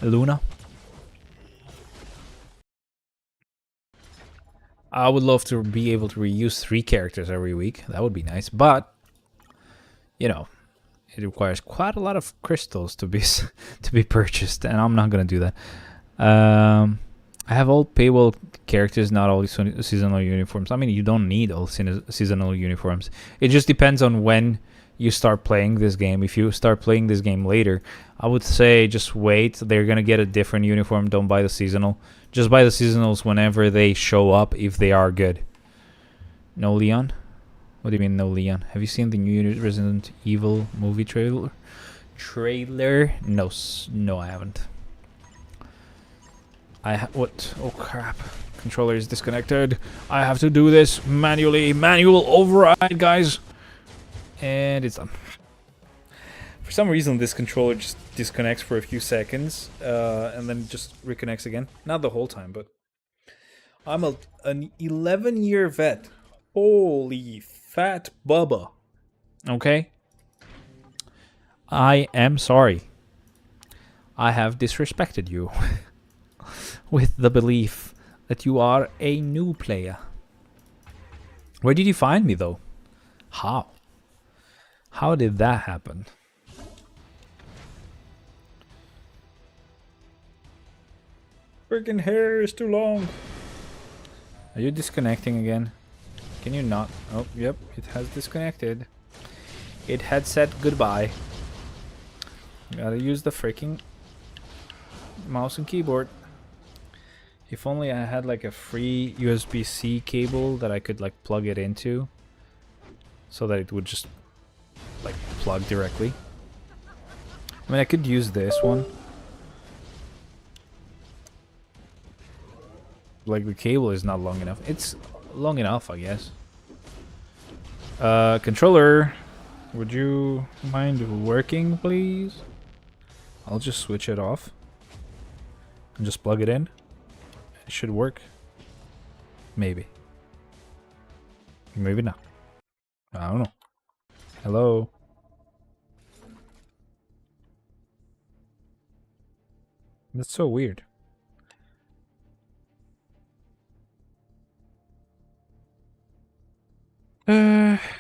Luna. I would love to be able to reuse 3 characters every week. That would be nice, but you know, it requires quite a lot of crystals to be purchased, and I'm not gonna do that. I have all paywall characters, not all seasonal uniforms. I mean, you don't need all seasonal uniforms. It just depends on when you start playing this game. If you start playing this game later, I would say just wait. They're gonna get a different uniform. Don't buy the seasonal. Just buy the seasonals whenever they show up if they are good. No Leon? What do you mean no Leon? Have you seen the new Resident Evil movie trailer? No, I haven't. What? Oh crap. Controller is disconnected. I have to do this manually. Manual override, guys. And it's done. For some reason, this controller just disconnects for a few seconds, and then just reconnects again. Not the whole time, but I'm an 11-year vet. Holy fat bubba. Okay. I am sorry. I have disrespected you with the belief that you are a new player. Where did you find me, though? How? How did that happen? Freaking hair is too long. Are you disconnecting again? Can you not? Oh, yep, it has disconnected. It had said goodbye. Gotta use the freaking mouse and keyboard. If only I had like a free USB-C cable that I could like plug it into, so that it would just like plug directly. I mean, I could use this one. Like the cable is not long enough. It's long enough, I guess. Controller, would you mind working, please? I'll just switch it off and just plug it in. It should work. Maybe. Maybe not. I don't know. Hello. That's so weird.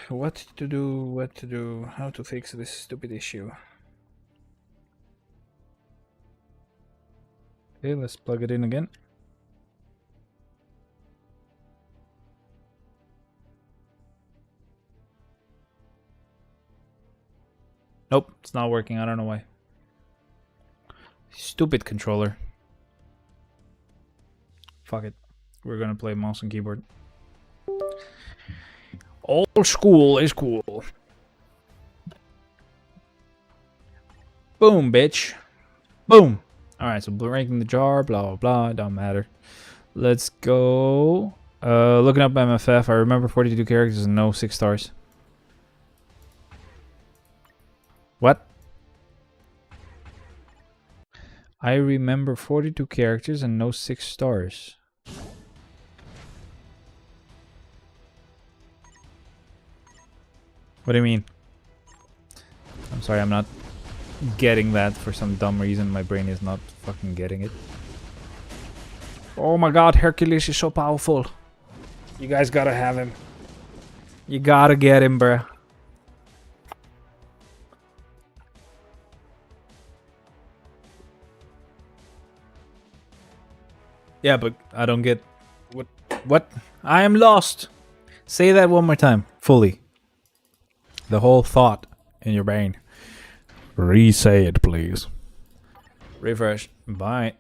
What to do, how to fix this stupid issue. Okay, let's plug it in again. Nope, it's not working. I don't know why. Stupid controller. Fuck it. We're gonna play mouse and keyboard. Old school is cool. Boom, bitch. Boom. Alright, so breaking the jar, blah, blah, blah. Don't matter. Let's go. Looking up MFF. I remember 42 characters and no 6 stars. What? I remember 42 characters and no 6 stars. What do you mean? I'm sorry, I'm not getting that for some dumb reason. My brain is not fucking getting it. Oh my god, Hercules is so powerful. You guys gotta have him. You gotta get him, bruh. Yeah, but I don't get... What? I am lost! Say that one more time, fully. The whole thought in your brain. Re-say it, please. Refresh. Bye.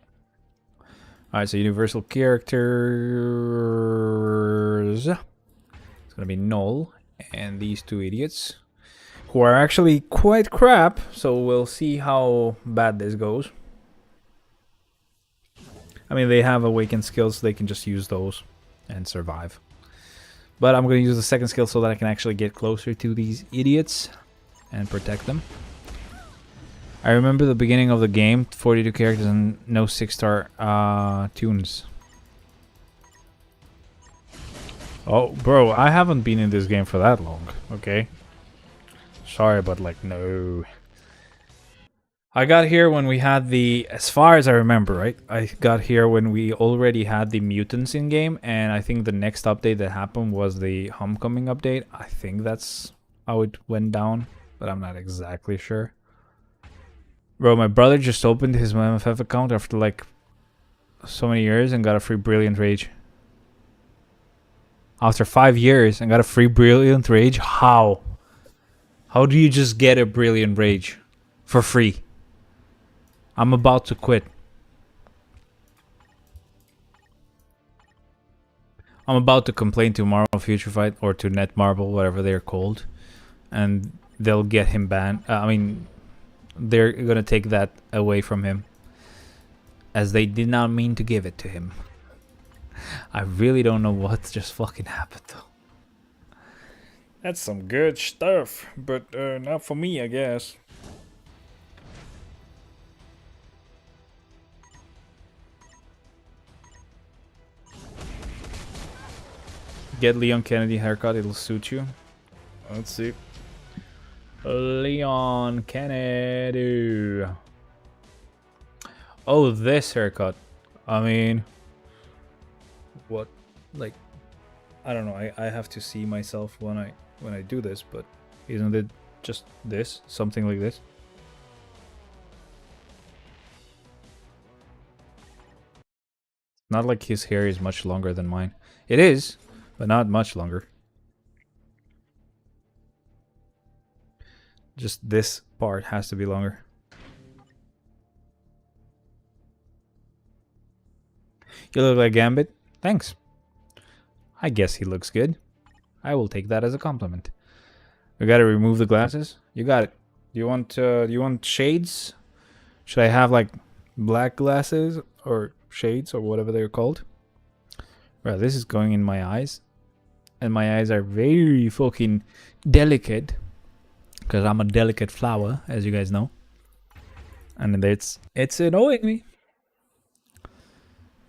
Alright, so universal characters. It's gonna be Null and these two idiots, who are actually quite crap, so we'll see how bad this goes. I mean, they have awakened skills, so they can just use those and survive. But I'm going to use the second skill so that I can actually get closer to these idiots and protect them. I remember the beginning of the game, 42 characters and no 6-star tunes. Oh, bro, I haven't been in this game for that long, okay? Sorry, but like, no. I got here when we had the, as far as I remember, right? I got here when we already had the mutants in game, and I think the next update that happened was the Homecoming update. I think that's how it went down, but I'm not exactly sure. Bro, my brother just opened his MFF account after like so many years and got a free Brilliant Rage. After 5 years and got a free Brilliant Rage? How? How do you just get a Brilliant Rage for free? I'm about to quit. I'm about to complain to Marvel Future Fight or to Netmarble, whatever they're called, and they'll get him banned. I mean, they're gonna take that away from him. as they did not mean to give it to him. I really don't know what just fucking happened though. That's some good stuff, but not for me, I guess. Get Leon Kennedy haircut, it'll suit you. Let's see. Leon Kennedy. Oh, this haircut. I mean, what? Like, I don't know. I have to see myself when I do this, but isn't it just this? Something like this? Not like his hair is much longer than mine. It is, but not much longer. Just this part has to be longer. You look like Gambit. Thanks. I guess he looks good. I will take that as a compliment. We gotta remove the glasses. You got it. Do you want shades? Should I have like black glasses or shades or whatever they're called? Bro, this is going in my eyes, and my eyes are very fucking delicate because I'm a delicate flower, as you guys know, and it's annoying me.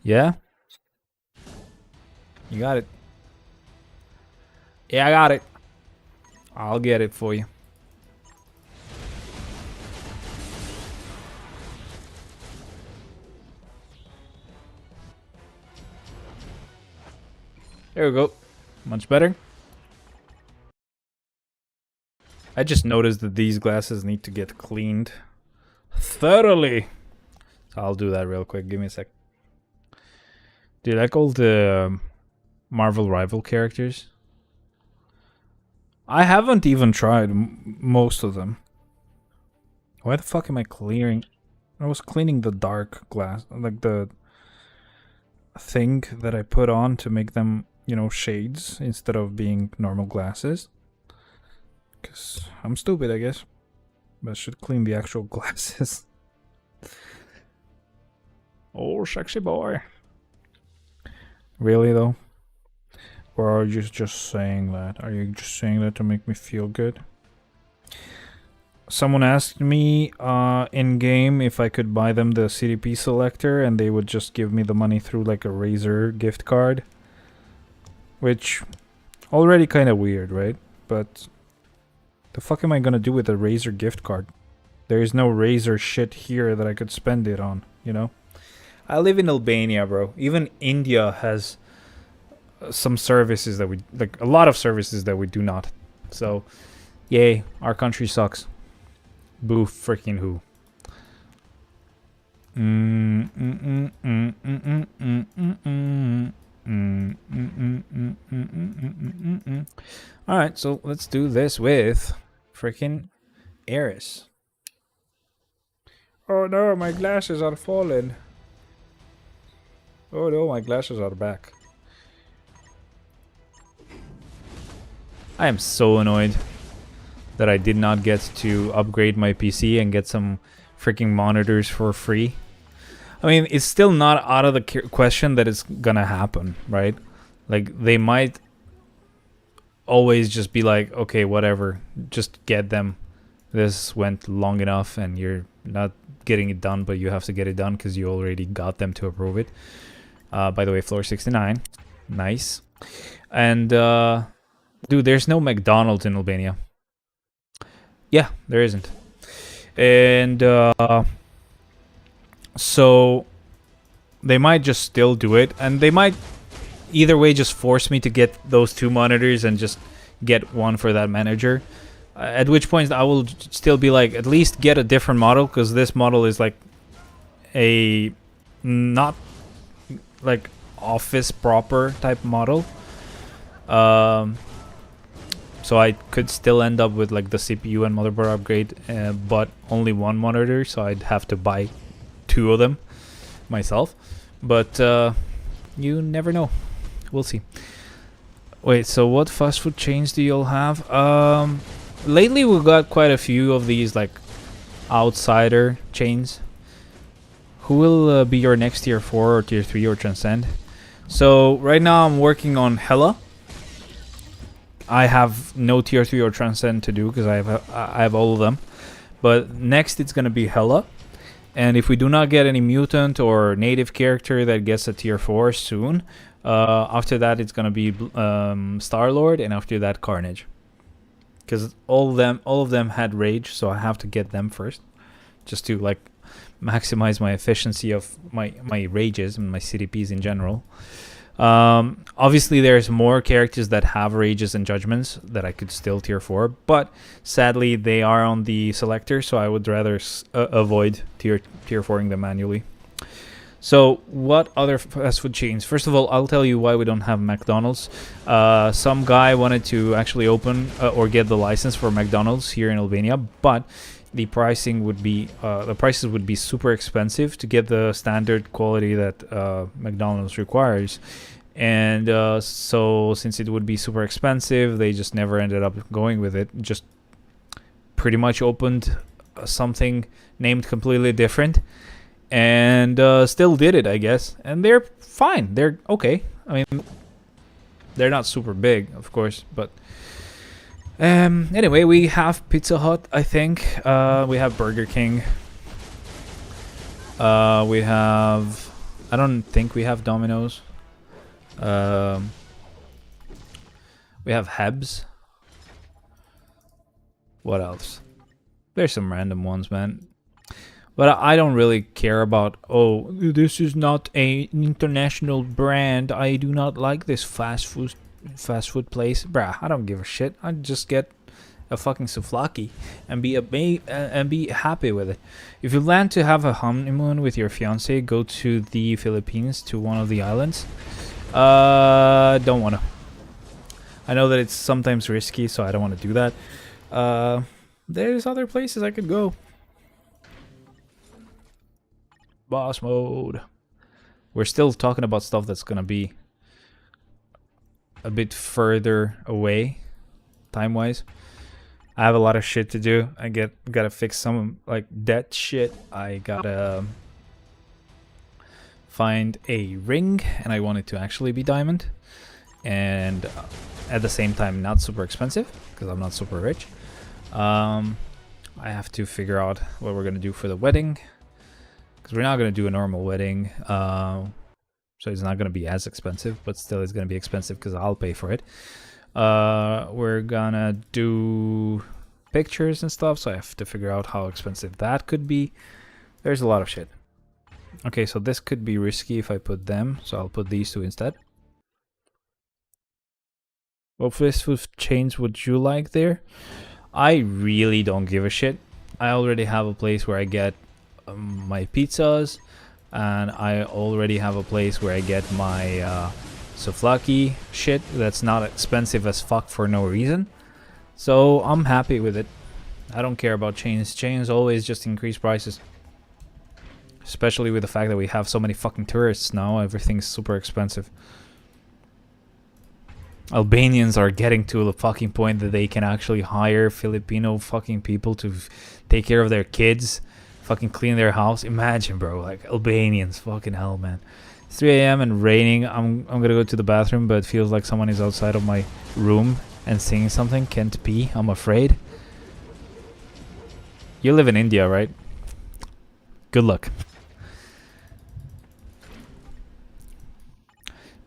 Yeah, you got it. Yeah, I got it. I'll get it for you. There we go. Much better. I just noticed that these glasses need to get cleaned thoroughly. So I'll do that real quick. Give me a sec. Do you like all the Marvel rival characters? I haven't even tried most of them. Why the fuck am I clearing? I was cleaning the dark glass, like the thing that I put on to make them, you know, shades instead of being normal glasses. Because I'm stupid, I guess. But I should clean the actual glasses. Oh, sexy boy. Really, though? Or are you just saying that? Are you just saying that to make me feel good? Someone asked me in-game if I could buy them the CDP selector and they would just give me the money through like a Razer gift card. Which, already kind of weird, right? But the fuck am I gonna do with a Razer gift card? There is no Razer shit here that I could spend it on, you know? I live in Albania, bro. Even India has some services that we like, a lot of services that we do not. So, yay, our country sucks. Boo freaking who. Alright, so let's do this with freaking Eris. Oh no, my glasses are falling. Oh no, my glasses are back. I am so annoyed that I did not get to upgrade my PC and get some freaking monitors for free. I mean, it's still not out of the question that it's gonna happen, right? Like, they might always just be like, okay, whatever, just get them. This went long enough and you're not getting it done, but you have to get it done because you already got them to approve it. By the way, floor 69. Nice. And, dude, there's no McDonald's in Albania. Yeah, there isn't. And, so they might just still do it, and they might either way just force me to get those two monitors and just get one for that manager. At which point I will still be like, at least get a different model, because this model is like a not like office proper type model. So I could still end up with like the CPU and motherboard upgrade, but only one monitor, so I'd have to buy two of them myself. But you never know. We'll see. Wait, so what fast food chains do you all have? Lately we got quite a few of these like outsider chains who will be your next tier 4 or tier 3 or transcend? So right now I'm working on Hela. I have no tier 3 or transcend to do because I have all of them. But next it's gonna be Hela. And if we do not get any mutant or native character that gets a tier 4 soon, after that it's gonna be Star-Lord, and after that Carnage. Because all of them had rage, so I have to get them first, just to like maximize my efficiency of my rages and my CDPs in general. Obviously there's more characters that have rages and judgments that I could still tier 4, but sadly they are on the selector, so I would rather avoid tier 4ing them manually. So what other fast food chains? First of all, I'll tell you why we don't have McDonald's. Some guy wanted to actually open or get the license for McDonald's here in Albania, but the pricing would be the prices would be super expensive to get the standard quality that McDonald's requires. And so since it would be super expensive, they just never ended up going with it. Just pretty much opened something named completely different, and still did it, I guess. And they're fine. They're okay. I mean, they're not super big, of course, but anyway, we have Pizza Hut, I think. We have Burger King. We have... I don't think we have Domino's. We have Hebs. What else? There's some random ones, man. But I don't really care about, oh, this is not an international brand. I do not like this fast food place. Bruh, I don't give a shit. I just get a fucking souvlaki and be happy with it. If you plan to have a honeymoon with your fiance, go to the Philippines, to one of the islands. Don't wanna. I know that it's sometimes risky, so I don't want to do that. There's other places I could go. Boss mode. We're still talking about stuff that's gonna be a bit further away, time-wise. I have a lot of shit to do. I gotta fix some like debt shit. I gotta find a ring, and I want it to actually be diamond, and at the same time not super expensive because I'm not super rich. I have to figure out what we're gonna do for the wedding, because we're not gonna do a normal wedding, so it's not gonna be as expensive, but still it's gonna be expensive because I'll pay for it. We're gonna do pictures and stuff, so I have to figure out how expensive that could be. There's a lot of shit. Okay, so this could be risky if I put them, so I'll put these two instead. What fast food chains would you like there? I really don't give a shit. I already have a place where I get my pizzas, and I already have a place where I get my souvlaki shit that's not expensive as fuck for no reason. So I'm happy with it. I don't care about chains. Chains always just increase prices. Especially with the fact that we have so many fucking tourists now, everything's super expensive. Albanians are getting to the fucking point that they can actually hire Filipino fucking people to take care of their kids, fucking clean their house. Imagine, bro, like Albanians, fucking hell, man. It's 3 a.m. and raining. I'm gonna go to the bathroom, but it feels like someone is outside of my room and singing something. Can't pee, I'm afraid. You live in India, right? Good luck.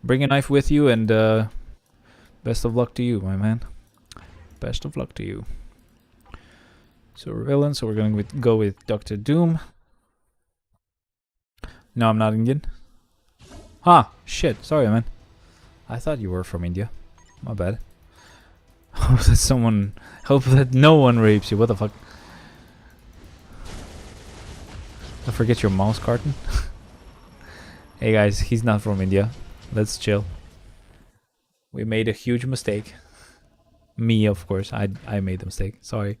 Bring a knife with you, and best of luck to you, my man. Best of luck to you. So we're villain, so we're going to go with Dr. Doom. No, I'm not Indian. Ah, shit. Sorry, man. I thought you were from India. My bad. Hope that no one rapes you. What the fuck? I forget your mouse carton. Hey guys, he's not from India. Let's chill. We made a huge mistake. Me, of course. I made the mistake. Sorry.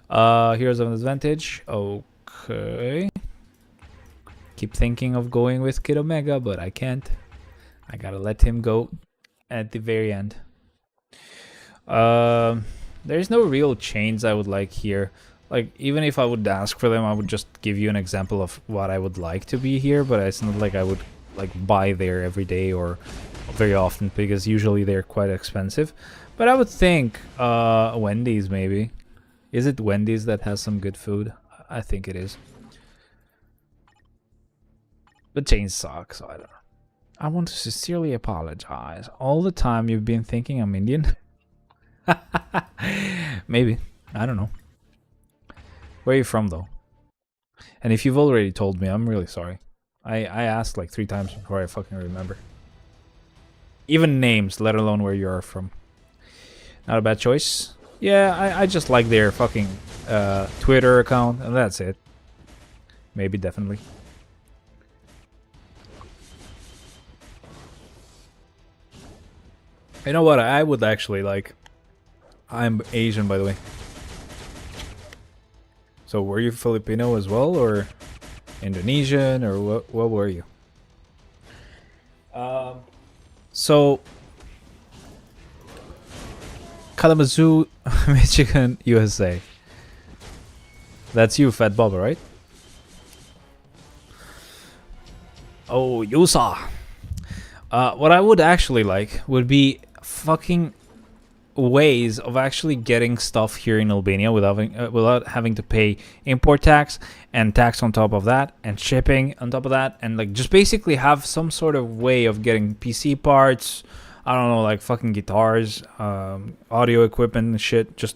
Heroes of Advantage. Okay. Keep thinking of going with Kid Omega, but I can't. I gotta let him go at the very end. There's no real chains I would like here. like even if I would ask for them, I would just give you an example of what I would like to be here, but it's not like I would like buy there every day or very often because usually they're quite expensive. But I would think Wendy's maybe. Is it Wendy's that has some good food? I think it is. The chain sucks, so I don't know. I want to sincerely apologize. All the time you've been thinking I'm Indian? Maybe. I don't know. Where are you from, though? And if you've already told me, I'm really sorry. I asked like 3 times before I fucking remember. Even names, let alone where you are from. Not a bad choice. Yeah, I just like their fucking Twitter account, and that's it. Maybe, definitely. You know what? I would actually like. I'm Asian, by the way. So were you Filipino as well, or Indonesian, or what were you? So Kalamazoo, Michigan, USA. That's you, Fat Bubba, right? Oh, USA. What I would actually like would be fucking ways of actually getting stuff here in Albania without having to pay import tax and tax on top of that and shipping on top of that, and like just basically have some sort of way of getting PC parts, I don't know, like fucking guitars, audio equipment and shit, just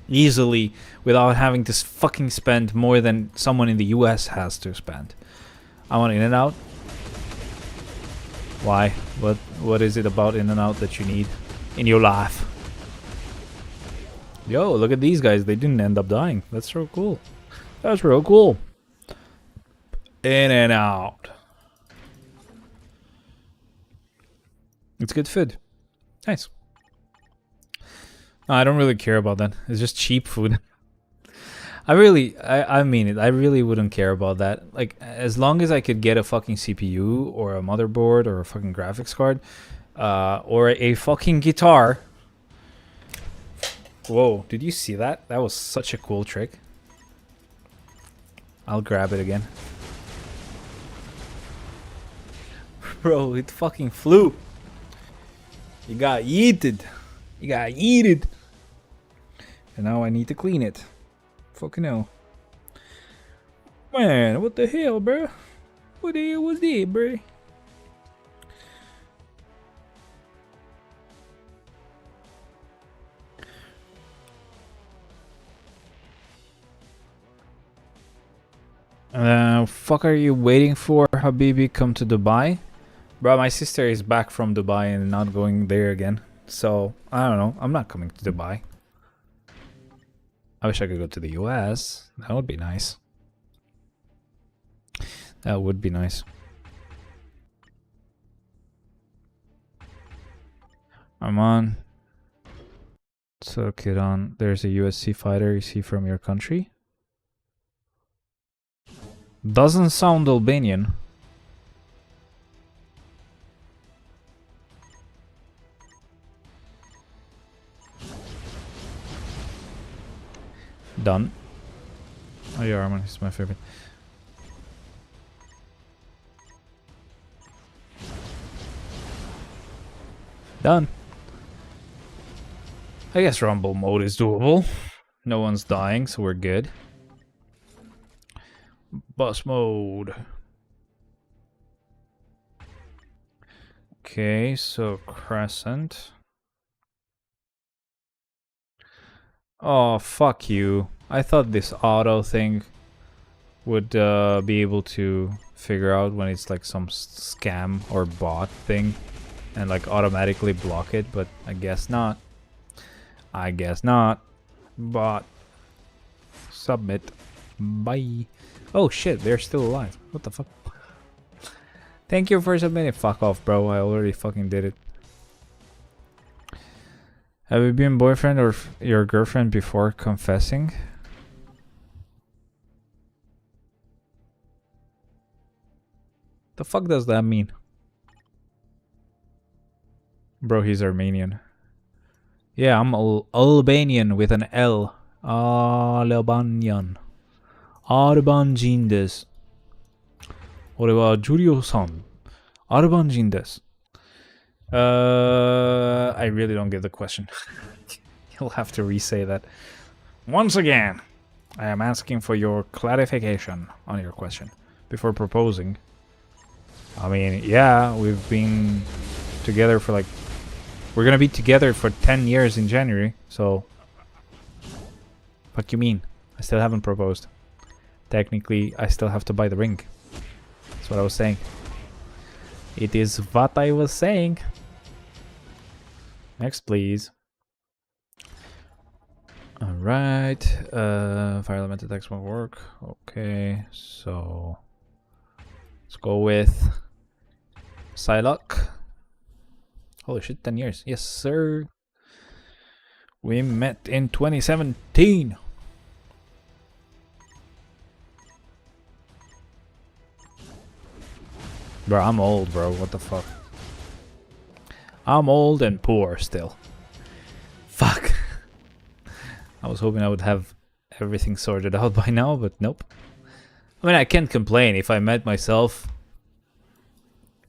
easily without having to fucking spend more than someone in the US has to spend. I want In-N-Out. Why? What is it about In-N-Out that you need in your life? Yo, look at these guys. They didn't end up dying. That's so cool. That's real cool. In-N-Out. It's good food. Nice. No, I don't really care about that. It's just cheap food. I mean it. I really wouldn't care about that. Like, as long as I could get a fucking CPU or a motherboard or a fucking graphics card, or a fucking guitar. Whoa, did you see that? That was such a cool trick. I'll grab it again. Bro, it fucking flew. You got yeeted. You got yeeted. And now I need to clean it. Fucking hell. Man, what the hell, bro? What the hell was that, bro? Fuck are you waiting for, Habibi? Come to Dubai? Bro, my sister is back from Dubai and not going there again. So, I don't know. I'm not coming to Dubai. I wish I could go to the US. That would be nice. That would be nice. I'm on. So, kid on. There's a USC fighter you see from your country. Doesn't sound Albanian. Done. Oh, yeah, Armand is my favorite. Done. I guess rumble mode is doable. No one's dying, so we're good. Bus mode. Okay, so crescent. Oh, fuck you. I thought this auto thing would be able to figure out when it's like some scam or bot thing and like automatically block it, but I guess not. I guess not. Bot. Submit. Bye. Oh shit, they're still alive. What the fuck? Thank you for submitting. Fuck off, bro. I already fucking did it. Have you been boyfriend or your girlfriend before confessing? The fuck does that mean? Bro, he's Armenian. Yeah, I'm Albanian with an L. Albanian. Arbanjindes. What about Julio-san? Arbanjindes. I really don't get the question. You'll have to re-say that. Once again, I am asking for your clarification on your question before proposing. I mean, yeah, we've been together for like... We're gonna be together for 10 years in January, so... What you mean? I still haven't proposed. Technically, I still have to buy the ring. That's what I was saying. It is what I was saying. Next, please. Alright. Fire element attacks won't work. Okay, so... Let's go with... Psylocke. Holy shit, 10 years. Yes, sir. We met in 2017. Bro, I'm old, bro. What the fuck? I'm old and poor still. Fuck. I was hoping I would have everything sorted out by now, but nope. I mean, I can't complain. If I met myself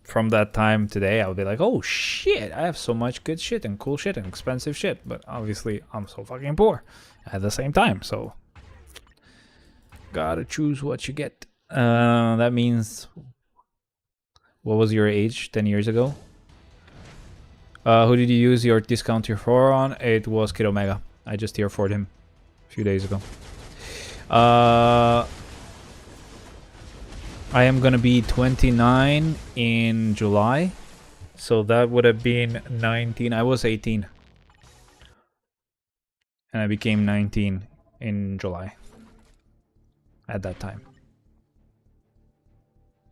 from that time today, I would be like, oh shit, I have so much good shit and cool shit and expensive shit. But obviously, I'm so fucking poor at the same time, so gotta choose what you get. That means, what was your age 10 years ago? Who did you use your discount tier 4 on? It was Kid Omega. I just tier 4'd him a few days ago. I am gonna be 29 in July, so that would have been 19. I was 18, and I became 19 in July at that time.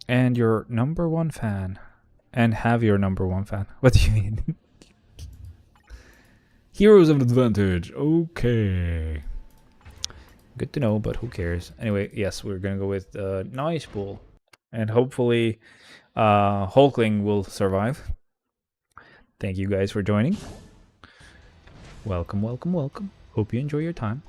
And your number one fan, and have your number one fan. What do you mean? Heroes of Advantage. Okay. Good to know, but who cares? Anyway, yes, we're gonna go with Nice Bull. And hopefully Hulkling will survive. Thank you guys for joining. Welcome, welcome, welcome. Hope you enjoy your time.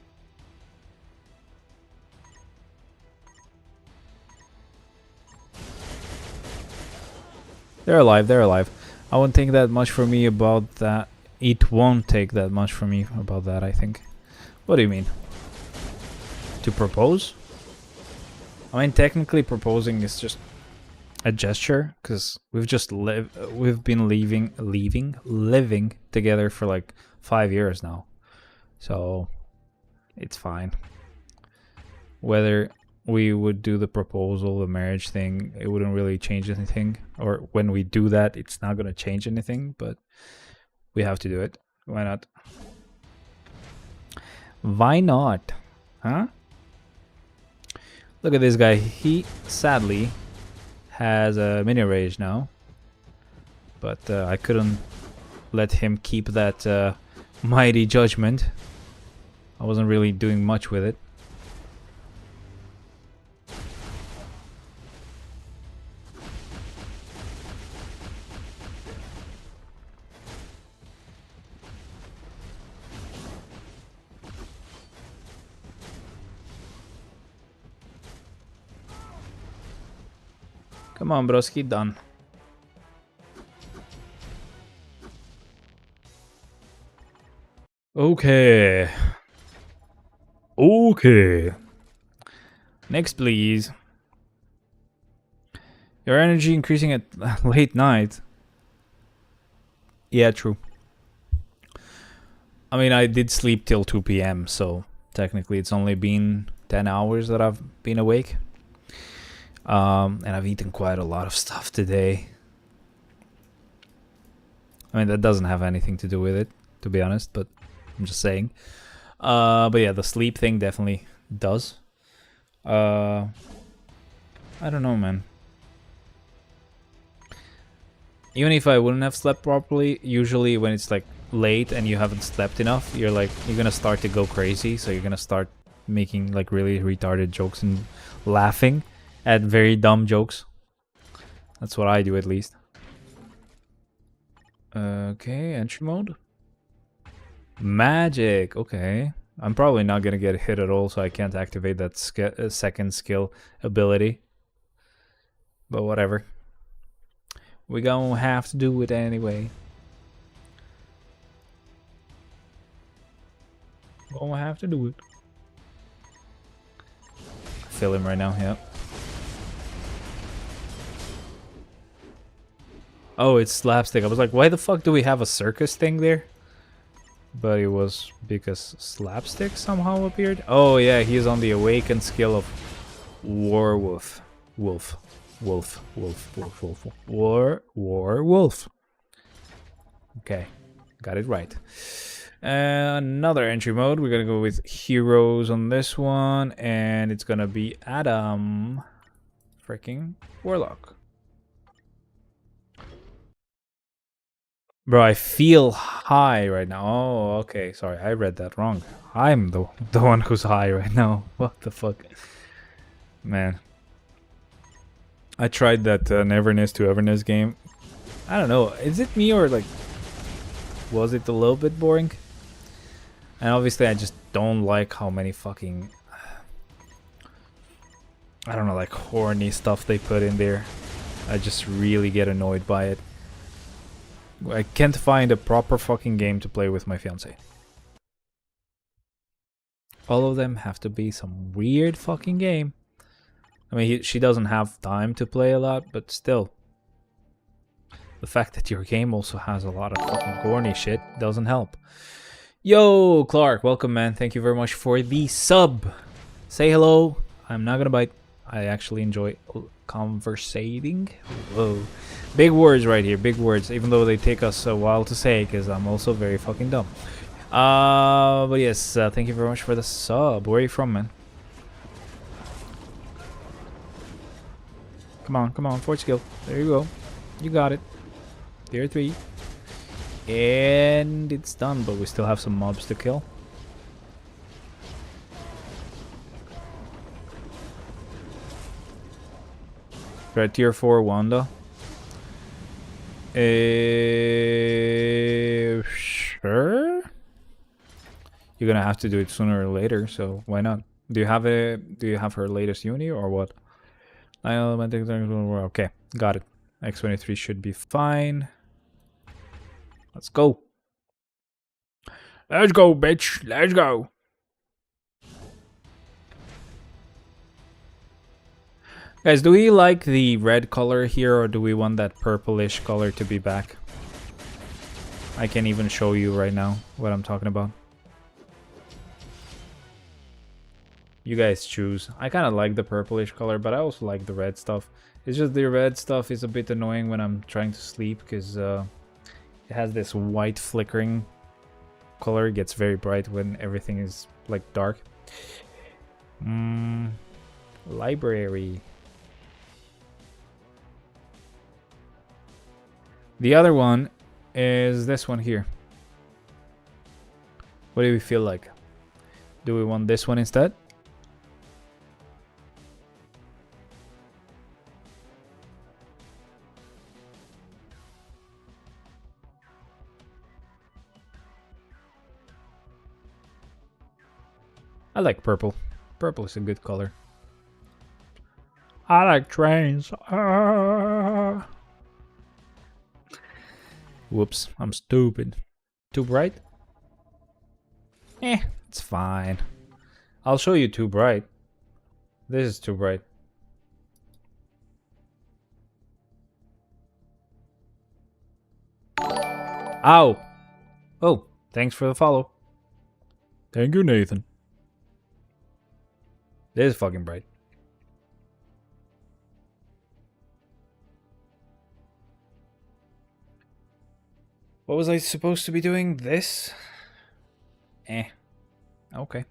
They're alive, they're alive. I won't think that much for me about that. It won't take that much for me about that, I think. What do you mean? To propose? I mean, technically proposing is just a gesture, because we've been living together for like 5 years now. So it's fine. Whether we would do the proposal, the marriage thing, it wouldn't really change anything. Or when we do that, it's not gonna change anything, but we have to do it. Why not? Why not? Huh? Look at this guy. He sadly has a mini rage now, but I couldn't let him keep that mighty judgment. I wasn't really doing much with it. Come on, broski, done. Okay. Okay. Next, please. Your energy increasing at late night. Yeah, true. I mean, I did sleep till 2 p.m., so technically it's only been 10 hours that I've been awake. And I've eaten quite a lot of stuff today. I mean, that doesn't have anything to do with it, to be honest, but I'm just saying. But yeah, the sleep thing definitely does. I don't know, man. Even if I wouldn't have slept properly, usually when it's like late and you haven't slept enough, you're gonna start to go crazy, so you're gonna start making like really retarded jokes and laughing at very dumb jokes. That's what I do, at least. Okay, entry mode. Magic. Okay. I'm probably not gonna get hit at all, so I can't activate that second skill ability. But whatever. We gonna have to do it anyway. Gonna have to do it. I feel him right now, yeah. Oh, it's slapstick. I was like, why the fuck do we have a circus thing there? But it was because slapstick somehow appeared. Oh yeah, he's on the awakened skill of Warwolf. Wolf. Warwolf. Okay, got it right. Another entry mode. We're gonna go with heroes on this one, and it's gonna be Adam, freaking Warlock. Bro, I feel high right now. Oh, okay. Sorry, I read that wrong. I'm the one who's high right now. What the fuck, man? I tried that Neverness to Everness game. I don't know. Is it me or like was it a little bit boring? And obviously, I just don't like how many fucking I don't know, like horny stuff they put in there. I just really get annoyed by it. I can't find a proper fucking game to play with my fiance. All of them have to be some weird fucking game. I mean, she doesn't have time to play a lot, but still. The fact that your game also has a lot of fucking corny shit doesn't help. Yo, Clark, welcome, man. Thank you very much for the sub. Say hello. I'm not gonna bite. I actually enjoy conversating. Whoa. Big words right here, big words, even though they take us a while to say, because I'm also very fucking dumb. But yes, thank you very much for the sub. Where are you from, man? Come on, 4 skill. There you go. You got it. Tier 3. And it's done, but we still have some mobs to kill. Right, tier 4 Wanda. Sure. You're gonna have to do it sooner or later, so why not? Do you have her latest uni or what? Okay, got it. X23 should be fine. Let's go. Let's go, bitch. Let's go. Guys, do we like the red color here, or do we want that purplish color to be back? I can even show you right now what I'm talking about. You guys choose. I kind of like the purplish color, but I also like the red stuff. It's just the red stuff is a bit annoying when I'm trying to sleep, because it has this white flickering color. It gets very bright when everything is like dark. Library. The other one is this one here. What do we feel like? Do we want this one instead? I like purple. Purple is a good color. I like trains. Whoops, I'm stupid. Too bright? It's fine. I'll show you too bright. This is too bright. Ow! Oh, thanks for the follow. Thank you, Nathan. This is fucking bright. What was I supposed to be doing? This? Okay.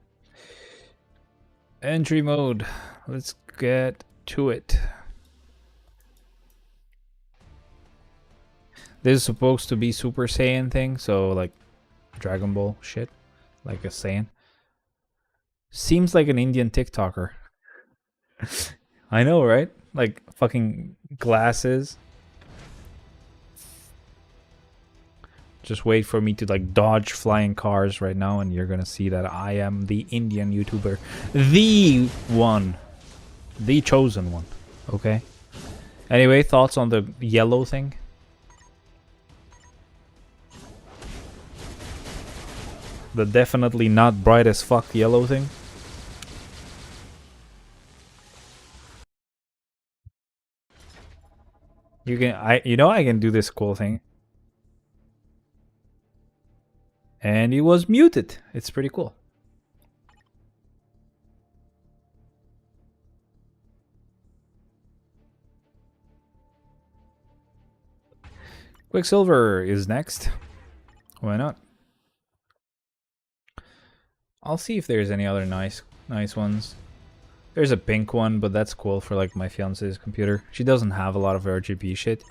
Entry mode. Let's get to it. This is supposed to be Super Saiyan thing, so like Dragon Ball shit. Like a Saiyan. Seems like an Indian TikToker. I know, right? Like fucking glasses. Just wait for me to like dodge flying cars right now, and you're gonna see that I am the Indian YouTuber. The one. The chosen one. Okay? Anyway, thoughts on the yellow thing? The definitely not bright as fuck yellow thing? You can, I can do this cool thing. And he was muted. It's pretty cool. Quicksilver is next. Why not? I'll see if there's any other nice ones. There's a pink one, but that's cool for like my fiance's computer. She doesn't have a lot of RGB shit.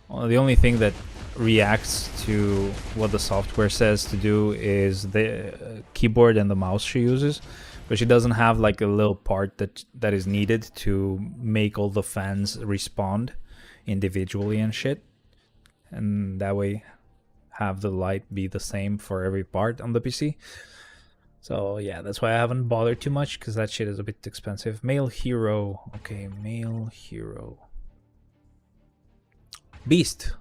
Well, the only thing that reacts to what the software says to do is the keyboard and the mouse she uses, but she doesn't have like a little part that is needed to make all the fans respond individually and shit, and that way have the light be the same for every part on the PC. So yeah, that's why I haven't bothered too much, because that shit is a bit expensive. Male hero. Okay, male hero. Beast.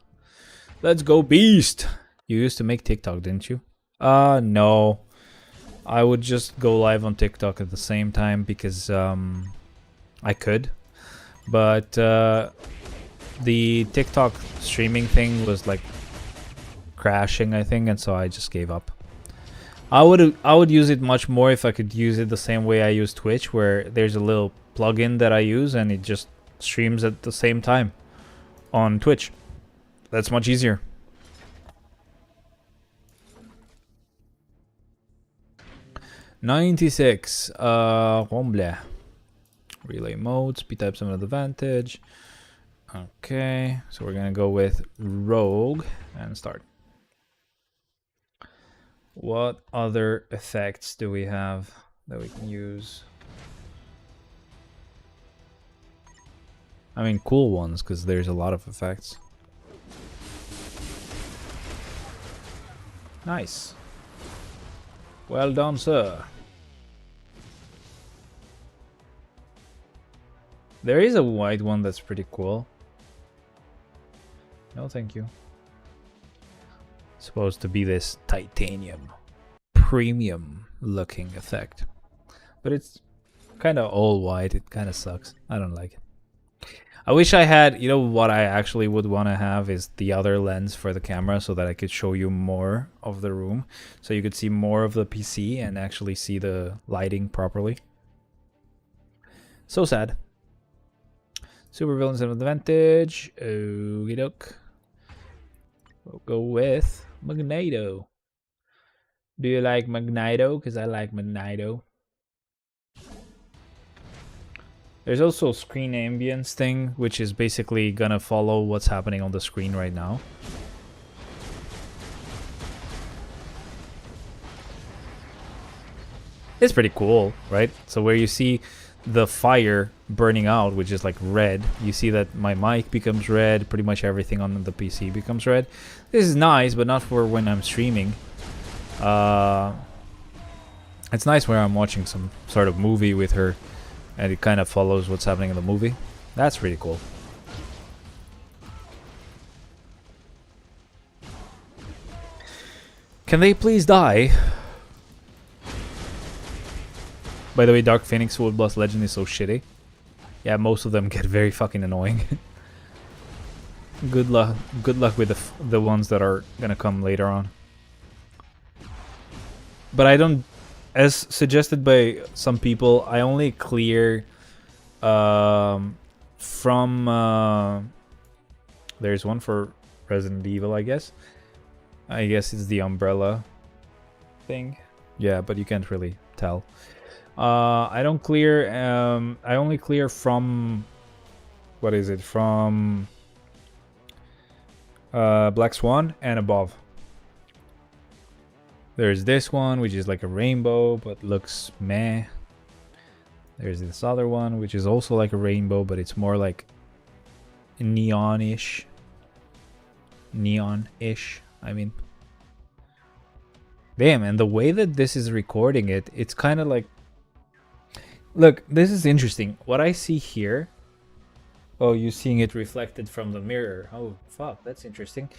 Let's go Beast. You used to make TikTok, didn't you? No. I would just go live on TikTok at the same time because I could. But the TikTok streaming thing was like crashing, I think, and so I just gave up. I would use it much more if I could use it the same way I use Twitch, where there's a little plugin that I use and it just streams at the same time on Twitch. That's much easier. $96. Rumble. Relay mode. Speed type 7 advantage. Okay, so we're gonna go with Rogue and start. What other effects do we have that we can use? I mean, cool ones, because there's a lot of effects. Nice. Well done, sir. There is a white one that's pretty cool. No, thank you. Supposed to be this titanium premium looking effect, but it's kind of all white. It kind of sucks. I don't like it. I wish I had, you know, what I actually would want to have is the other lens for the camera, so that I could show you more of the room, so you could see more of the PC and actually see the lighting properly. So sad. Super villains have advantage. Okie doke. We'll go with Magneto. Do you like Magneto? Because I like Magneto. There's also a screen ambience thing, which is basically gonna follow what's happening on the screen right now. It's pretty cool, right? So where you see the fire burning out, which is like red, you see that my mic becomes red, pretty much everything on the PC becomes red. This is nice, but not for when I'm streaming. It's nice where I'm watching some sort of movie with her and it kind of follows what's happening in the movie. That's pretty cool. Can they please die? By the way, Dark Phoenix Wood Blast Legend is so shitty. Yeah, most of them get very fucking annoying. Good luck with the ones that are gonna come later on. But I don't, as suggested by some people, I only clear from there's one for Resident Evil, I guess. I guess it's the umbrella thing. Yeah, but you can't really tell. I don't clear, I only clear from, what is it, from Black Swan and above. There's this one, which is like a rainbow, but looks meh. There's this other one, which is also like a rainbow, but it's more like neon-ish. Neon-ish, I mean, damn, and the way that this is recording it, it's kind of like, look, this is interesting. What I see here, oh, you're seeing it reflected from the mirror. Oh, fuck, that's interesting.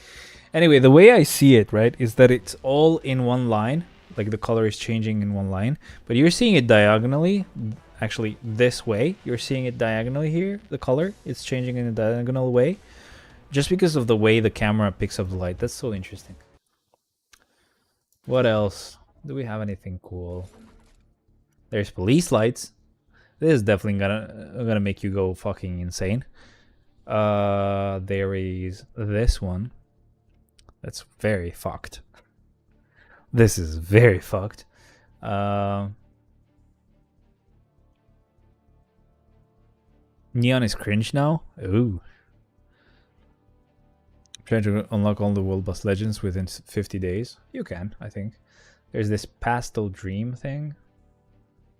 Anyway, the way I see it, right, is that it's all in one line. Like the color is changing in one line, but you're seeing it diagonally. Actually, this way, you're seeing it diagonally here. The color, it's changing in a diagonal way, just because of the way the camera picks up the light. That's so interesting. What else? Do we have anything cool? There's police lights. This is definitely gonna make you go fucking insane. There is this one. That's very fucked. This is very fucked. Neon is cringe now. Ooh. Trying to unlock all the World Boss Legends within 50 days. You can, I think. There's this pastel dream thing.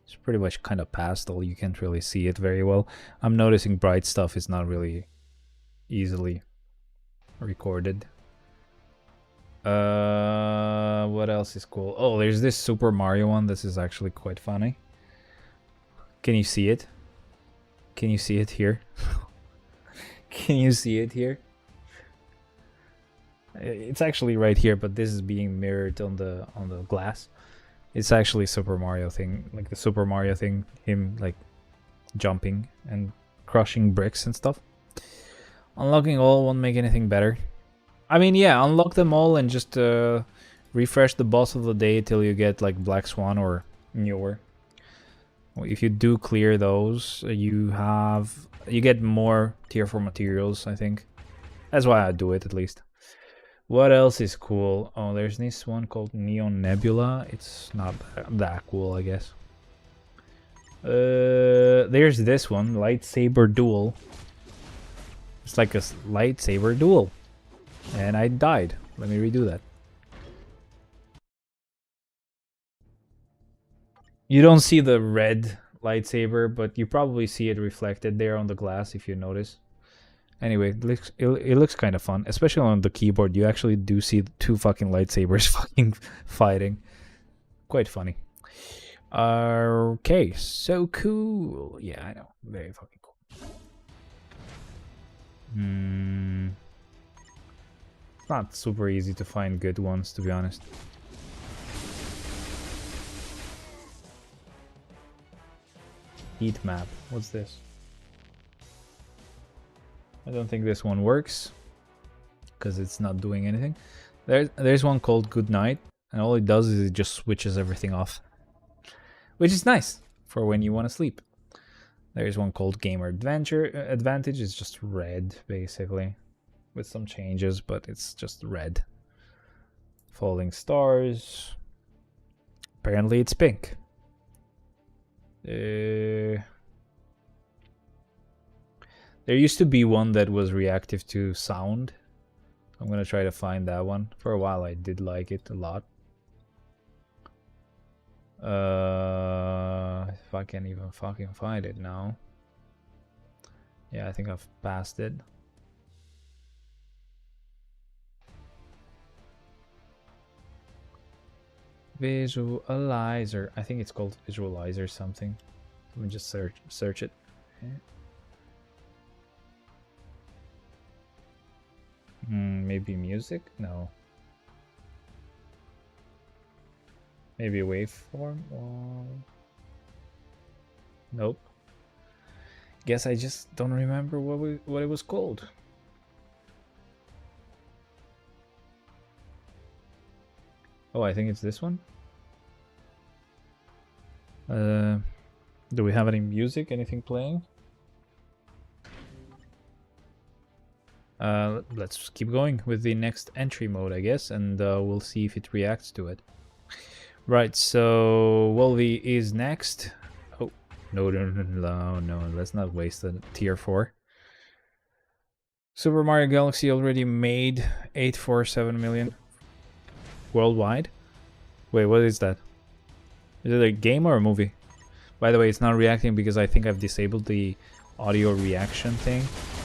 It's pretty much kind of pastel. You can't really see it very well. I'm noticing bright stuff is not really easily recorded. What else is cool? Oh, there's this Super Mario one. This is actually quite funny. Can you see it? Can you see it here? Can you see it here? It's actually right here, but this is being mirrored on the glass. It's actually Super Mario thing, like the Super Mario thing, him like jumping and crushing bricks and stuff. Unlocking all won't make anything better. I mean, yeah, unlock them all and just refresh the boss of the day till you get like Black Swan or newer. If you do clear those, you get more tier 4 materials, I think. That's why I do it, at least. What else is cool? Oh, there's this one called Neon Nebula. It's not that cool, I guess. There's this one, Lightsaber Duel. It's like a lightsaber duel. And I died. Let me redo that. You don't see the red lightsaber, but you probably see it reflected there on the glass if you notice. Anyway, it looks kind of fun, especially on the keyboard. You actually do see two fucking lightsabers fucking fighting. Quite funny. Okay, so cool. Yeah, I know. Very fucking cool. It's not super easy to find good ones, to be honest. Heat map. What's this? I don't think this one works because it's not doing anything. There's one called Good Night, and all it does is it just switches everything off, which is nice for when you want to sleep. There's one called Gamer Advantage. It's just red, basically, with some changes, but it's just red. Falling Stars. Apparently it's pink. There used to be one that was reactive to sound. I'm gonna try to find that one. For a while I did like it a lot. If I can't even fucking find it now. Yeah, I think I've passed it. Visualizer. I think it's called Visualizer something. Let me just search it. Maybe music? No. Maybe a waveform? Nope. Guess I just don't remember what it was called. Oh, I think it's this one. Do we have any music? Anything playing? Let's keep going with the next entry mode, I guess, and we'll see if it reacts to it. Right, so Wolvie is next. Oh, no, let's not waste a tier 4. Super Mario Galaxy already made 847 million worldwide. Wait, what is that? Is it a game or a movie? By the way, it's not reacting because I think I've disabled the audio reaction thing.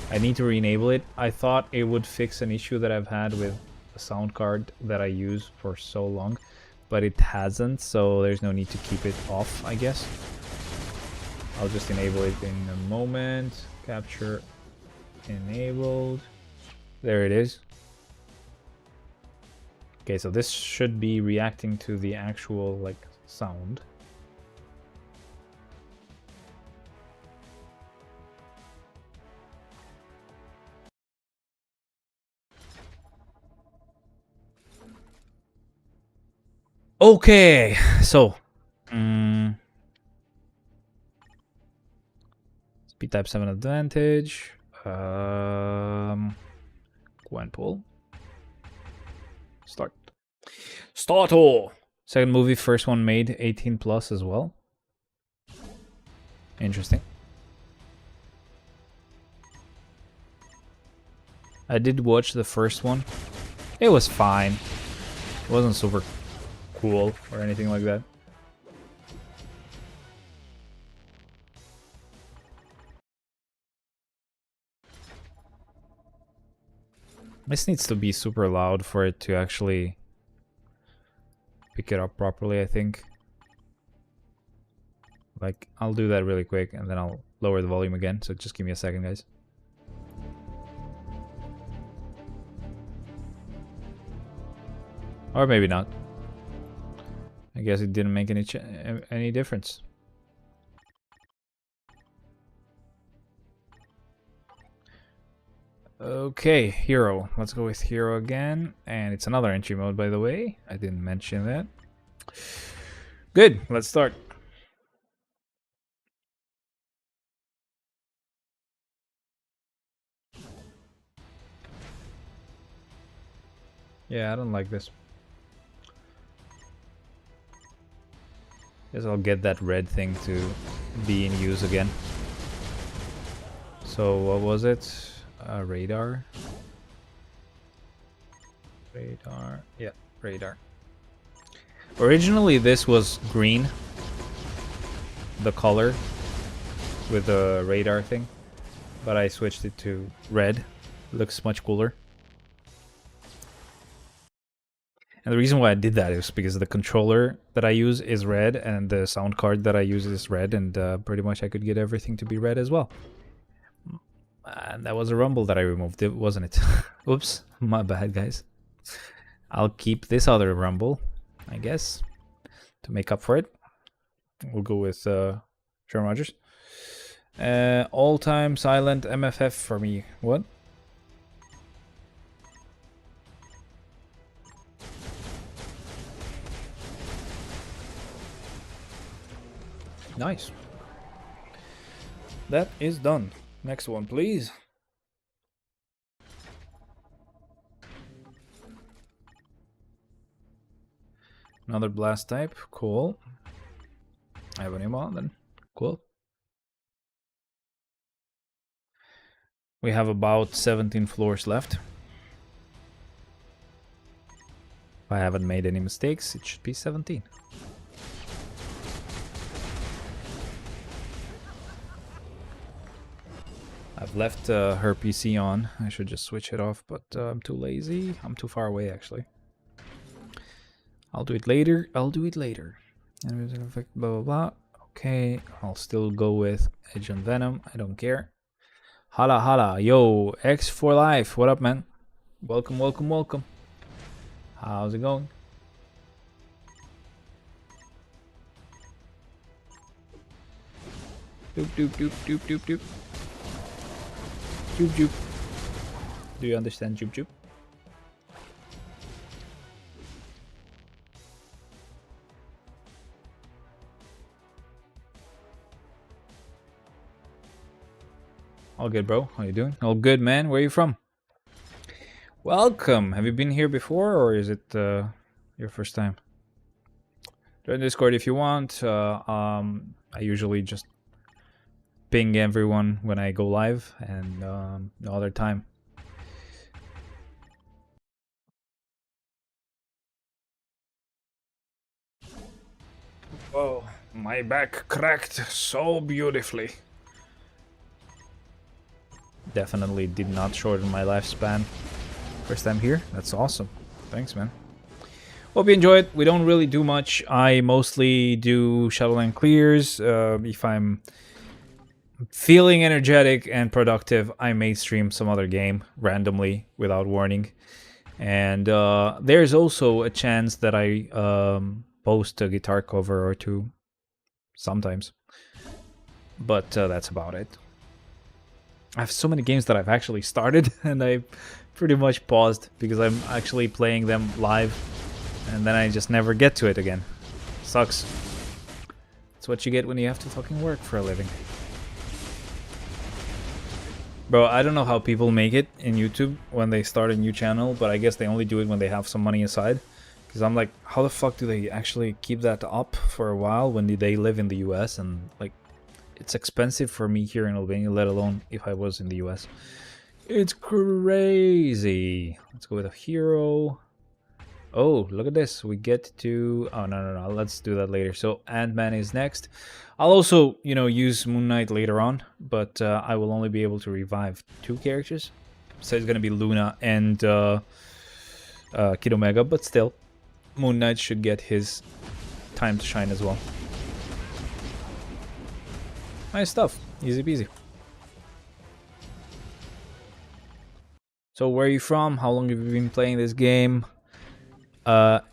I need to re-enable it. I thought it would fix an issue that I've had with a sound card that I use for so long, but it hasn't, so there's no need to keep it off, I guess. I'll just enable it in a moment. Capture enabled. There it is. Okay, so this should be reacting to the actual like sound. Okay, so speed type 7 advantage. Gwenpool. Start. Start all. Second movie, first one made 18 plus as well. Interesting. I did watch the first one. It was fine. It wasn't super cool or anything like that. This needs to be super loud for it to actually pick it up properly, I think. Like, I'll do that really quick and then I'll lower the volume again, so just give me a second, guys. Or maybe not. I guess it didn't make any difference. Okay, hero. Let's go with hero again. And it's another entry mode, by the way. I didn't mention that. Good, let's start. Yeah, I don't like this. Guess I'll get that red thing to be in use again. So what was it? Radar. Radar. Yeah, radar. Originally this was green. The color with the radar thing. But I switched it to red. Looks much cooler. And the reason why I did that is because the controller that I use is red and the sound card that I use is red, and pretty much I could get everything to be red as well. And that was a rumble that I removed, wasn't it? Oops, my bad, guys. I'll keep this other rumble, I guess, to make up for it. We'll go with Sharon Rogers. All-time silent MFF for me. What? Nice. That is done. Next one, please. Another blast type. Cool. I have an ammo then. Cool. We have about 17 floors left. If I haven't made any mistakes, it should be 17. I've left her PC on. I should just switch it off, but I'm too lazy. I'm too far away, actually. I'll do it later. I'll do it later. Blah, blah, blah. Okay, I'll still go with Edge and Venom. I don't care. Hala hala. Yo, X for life. What up, man? Welcome, welcome, welcome. How's it going? Doop, doop, doop, doop, doop, doop. Joop joop. Do you understand joop joop? All good, bro. How you doing? All good, man. Where are you from? Welcome. Have you been here before, or is it your first time? Join Discord if you want. I usually just ping everyone when I go live, and no other time. Whoa, my back cracked so beautifully. Definitely did not shorten my lifespan. First time here? That's awesome. Thanks, man. Hope you enjoyed. We don't really do much. I mostly do Shadowland clears. If I'm feeling energetic and productive, I may stream some other game randomly without warning. And there's also a chance that I post a guitar cover or two sometimes. But that's about it. I have so many games that I've actually started and I pretty much paused because I'm actually playing them live and then I just never get to it again. Sucks. That's what you get when you have to fucking work for a living. Bro, I don't know how people make it in YouTube when they start a new channel, but I guess they only do it when they have some money aside. Because I'm like, how the fuck do they actually keep that up for a while when they live in the US? And like, it's expensive for me here in Albania, let alone if I was in the US. It's crazy. Let's go with a hero. Oh, look at this. We get to... Oh, no. Let's do that later. So, Ant-Man is next. I'll also, use Moon Knight later on, but I will only be able to revive 2 characters. So it's going to be Luna and Kid Omega, but still, Moon Knight should get his time to shine as well. Nice stuff. Easy peasy. So, where are you from? How long have you been playing this game?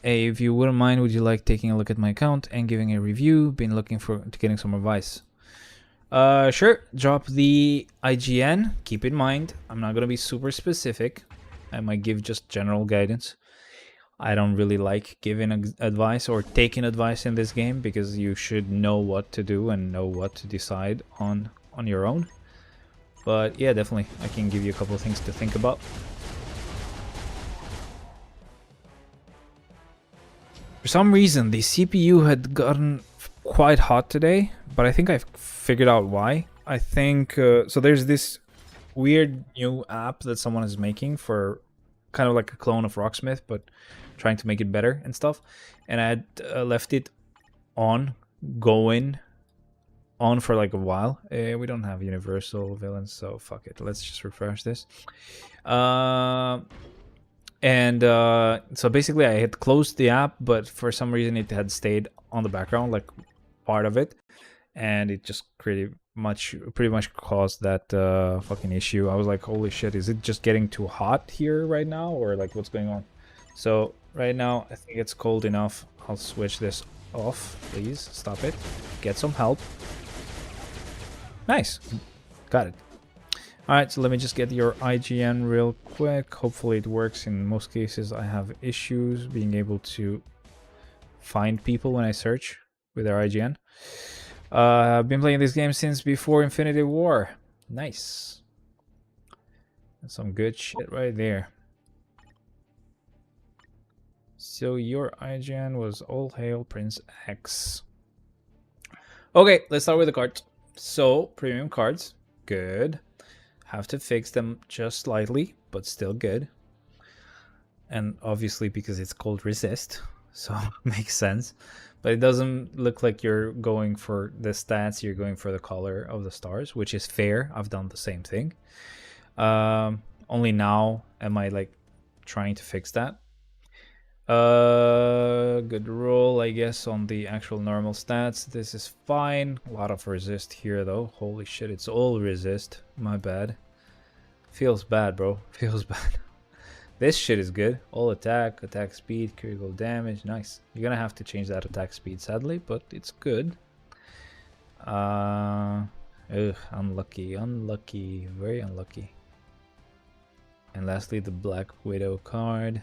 If you wouldn't mind, would you like taking a look at my account and giving a review? Been looking to getting some advice. Sure. Drop the IGN. Keep in mind, I'm not gonna be super specific. I might give just general guidance. I don't really like giving advice or taking advice in this game because you should know what to do and know what to decide on your own. But yeah, definitely, I can give you a couple of things to think about. For some reason, the CPU had gotten quite hot today, but I think I've figured out why. I think, so there's this weird new app that someone is making for kind of like a clone of Rocksmith, but trying to make it better and stuff. And I had left it going on for like a while. We don't have universal villains, so fuck it. Let's just refresh this. So basically I had closed the app, but for some reason it had stayed on the background, like part of it, and it just pretty much caused that fucking issue. I was like, holy shit, is it just getting too hot here right now, or like what's going on? So right now I think it's cold enough. I'll switch this off. Please stop it. Get some help. Nice. Got it. Alright, so let me just get your IGN real quick. Hopefully it works. In most cases I have issues being able to find people when I search with their IGN. I've been playing this game since before Infinity War. Nice. That's some good shit right there. So your IGN was All Hail Prince X. Okay, let's start with the cards. So, premium cards. Good. Have to fix them just slightly, but still good. And obviously because it's called resist, so makes sense. But it doesn't look like you're going for the stats, you're going for the color of the stars, which is fair. I've done the same thing. Only now am I like trying to fix that. Good roll, I guess, on the actual normal stats. This is fine. A lot of resist here though. Holy shit, it's all resist. My bad. Feels bad, bro. Feels bad. This shit is good. All attack, attack speed, critical damage. Nice. You're gonna have to change that attack speed, sadly, but it's good. Unlucky, very unlucky. And lastly, the Black Widow card.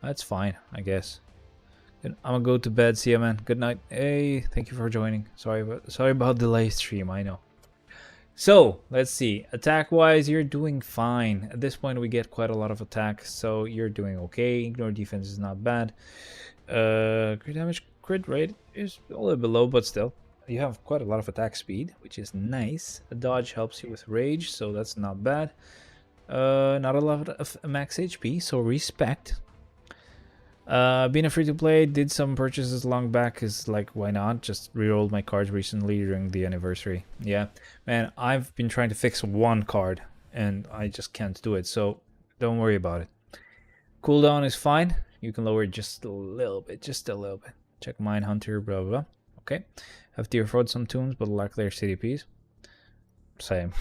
That's fine, I guess. I'm gonna go to bed. See ya, man. Good night. Hey, thank you for joining. Sorry about delay stream. I know. So let's see. Attack wise, you're doing fine. At this point, we get quite a lot of attacks, so you're doing okay. Ignore defense is not bad. Crit damage, crit rate is a little below, but still, you have quite a lot of attack speed, which is nice. A dodge helps you with rage, so that's not bad. Not a lot of max HP, so respect. Being a free-to-play, did some purchases long back, is like, why not? Just re-rolled my cards recently during the anniversary. Yeah, man, I've been trying to fix one card, and I just can't do it, so don't worry about it. Cooldown is fine. You can lower it just a little bit, just a little bit. Check Mine Hunter, blah, blah, blah. Okay. Have tier 4 some tunes, but lack their CDPs. Same.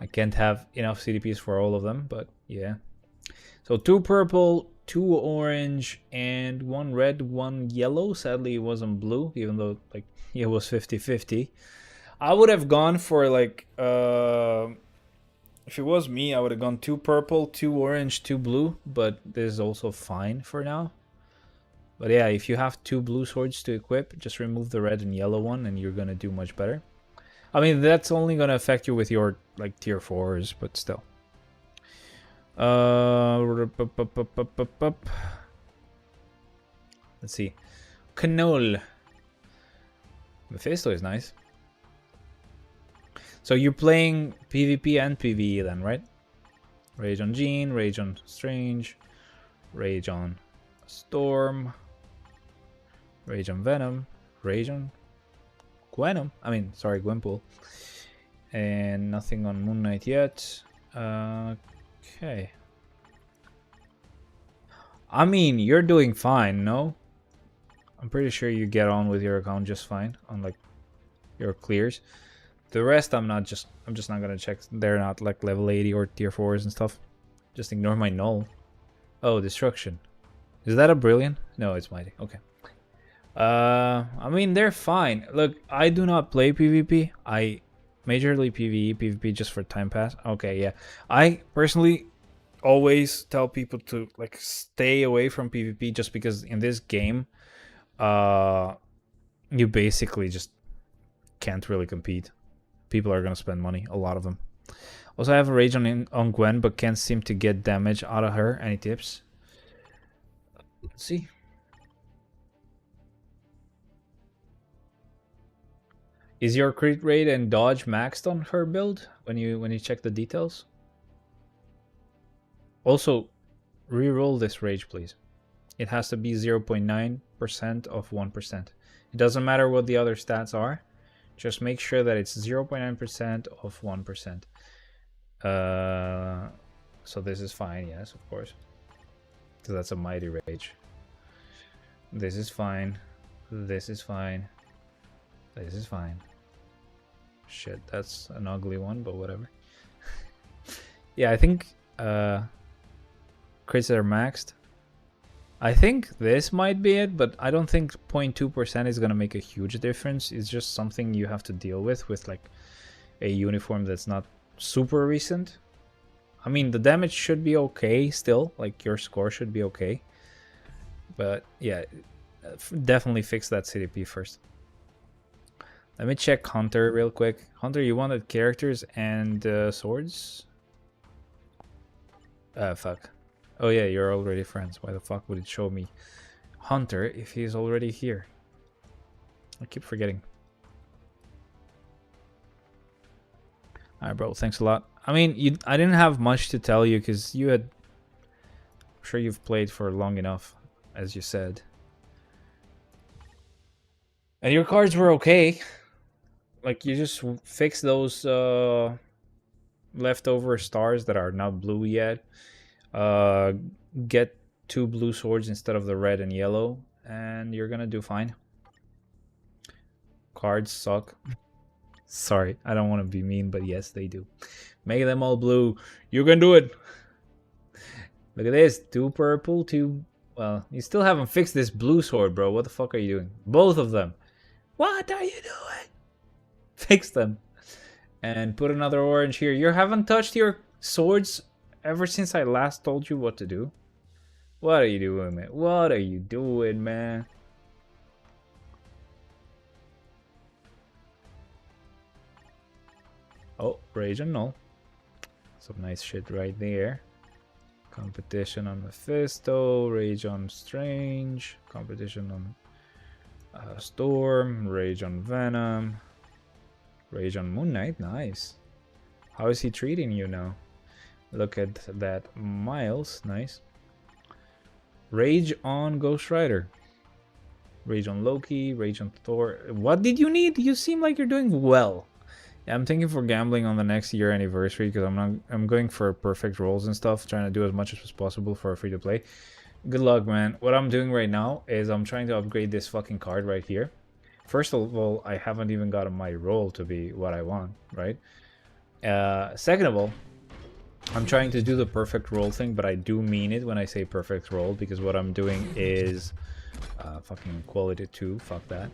I can't have enough CDPs for all of them, but yeah. So 2 purple, 2 orange, and 1 red, 1 yellow. Sadly, it wasn't blue, even though like it was 50-50. I would have gone for like if it was me, I would have gone 2 purple, 2 orange, 2 blue, but this is also fine for now. But yeah, if you have 2 blue swords to equip, just remove the red and yellow one and you're gonna do much better. I mean, that's only gonna affect you with your like tier 4s, but still. Let's see. Canole. Mephisto is nice. So you're playing PvP and PvE then, right? Rage on Jean, Rage on Strange, Rage on Storm, Rage on Venom, Rage on Gwenum. I mean, sorry, Gwenpool. And nothing on Moon Knight yet. Okay. I mean, you're doing fine, no? I'm pretty sure you get on with your account just fine on like your clears. The rest I'm just not gonna check. They're not like level 80 or tier 4s and stuff. Just ignore my null. Oh, destruction. Is that a brilliant? No, it's mighty. Okay. I mean, they're fine. Look, I do not play PvP. I majorly PvE, PvP just for time pass. Okay, yeah. I personally always tell people to like stay away from PvP just because in this game, you basically just can't really compete. People are gonna spend money, a lot of them. Also, I have a rage on Gwen, but can't seem to get damage out of her. Any tips? Let's see. Is your crit rate and dodge maxed on her build when you check the details? Also, re-roll this rage, please. It has to be 0.9% of 1%. It doesn't matter what the other stats are. Just make sure that it's 0.9% of 1%. So this is fine, yes, of course. So that's a mighty rage. This is fine. This is fine. This is fine. Shit, that's an ugly one, but whatever. Yeah, I think crits are maxed. I think this might be it, but I don't think 0.2% is gonna make a huge difference. It's just something you have to deal with like a uniform that's not super recent. I mean, the damage should be okay still, like your score should be okay. But yeah, definitely fix that CDP first. Let me check Hunter real quick. Hunter, you wanted characters and swords? Fuck. Oh yeah, you're already friends. Why the fuck would it show me Hunter if he's already here? I keep forgetting. Alright, bro. Thanks a lot. I mean, I didn't have much to tell you because you had... I'm sure you've played for long enough, as you said. And your cards were okay. Like, you just fix those leftover stars that are not blue yet. Get 2 blue swords instead of the red and yellow, and you're gonna do fine. Cards suck. Sorry, I don't want to be mean, but yes, they do. Make them all blue. You can do it. Look at this. 2 purple, 2... Well, you still haven't fixed this blue sword, bro. What the fuck are you doing? Both of them. What are you doing? Fix them. And put another orange here. You haven't touched your swords ever since I last told you what to do. What are you doing, man? What are you doing, man? Oh, Rage and Null. Some nice shit right there. Competition on Mephisto. Rage on Strange. Competition on Storm. Rage on Venom. Rage on Moon Knight. Nice. How is he treating you now? Look at that. Miles. Nice. Rage on Ghost Rider. Rage on Loki. Rage on Thor. What did you need? You seem like you're doing well. Yeah, I'm thinking for gambling on the next year anniversary because I'm going for perfect rolls and stuff, trying to do as much as possible for free to play. Good luck, man. What I'm doing right now is I'm trying to upgrade this fucking card right here. First of all, I haven't even gotten my roll to be what I want, right? Second of all, I'm trying to do the perfect roll thing, but I do mean it when I say perfect roll, because what I'm doing is fucking quality 2, fuck that.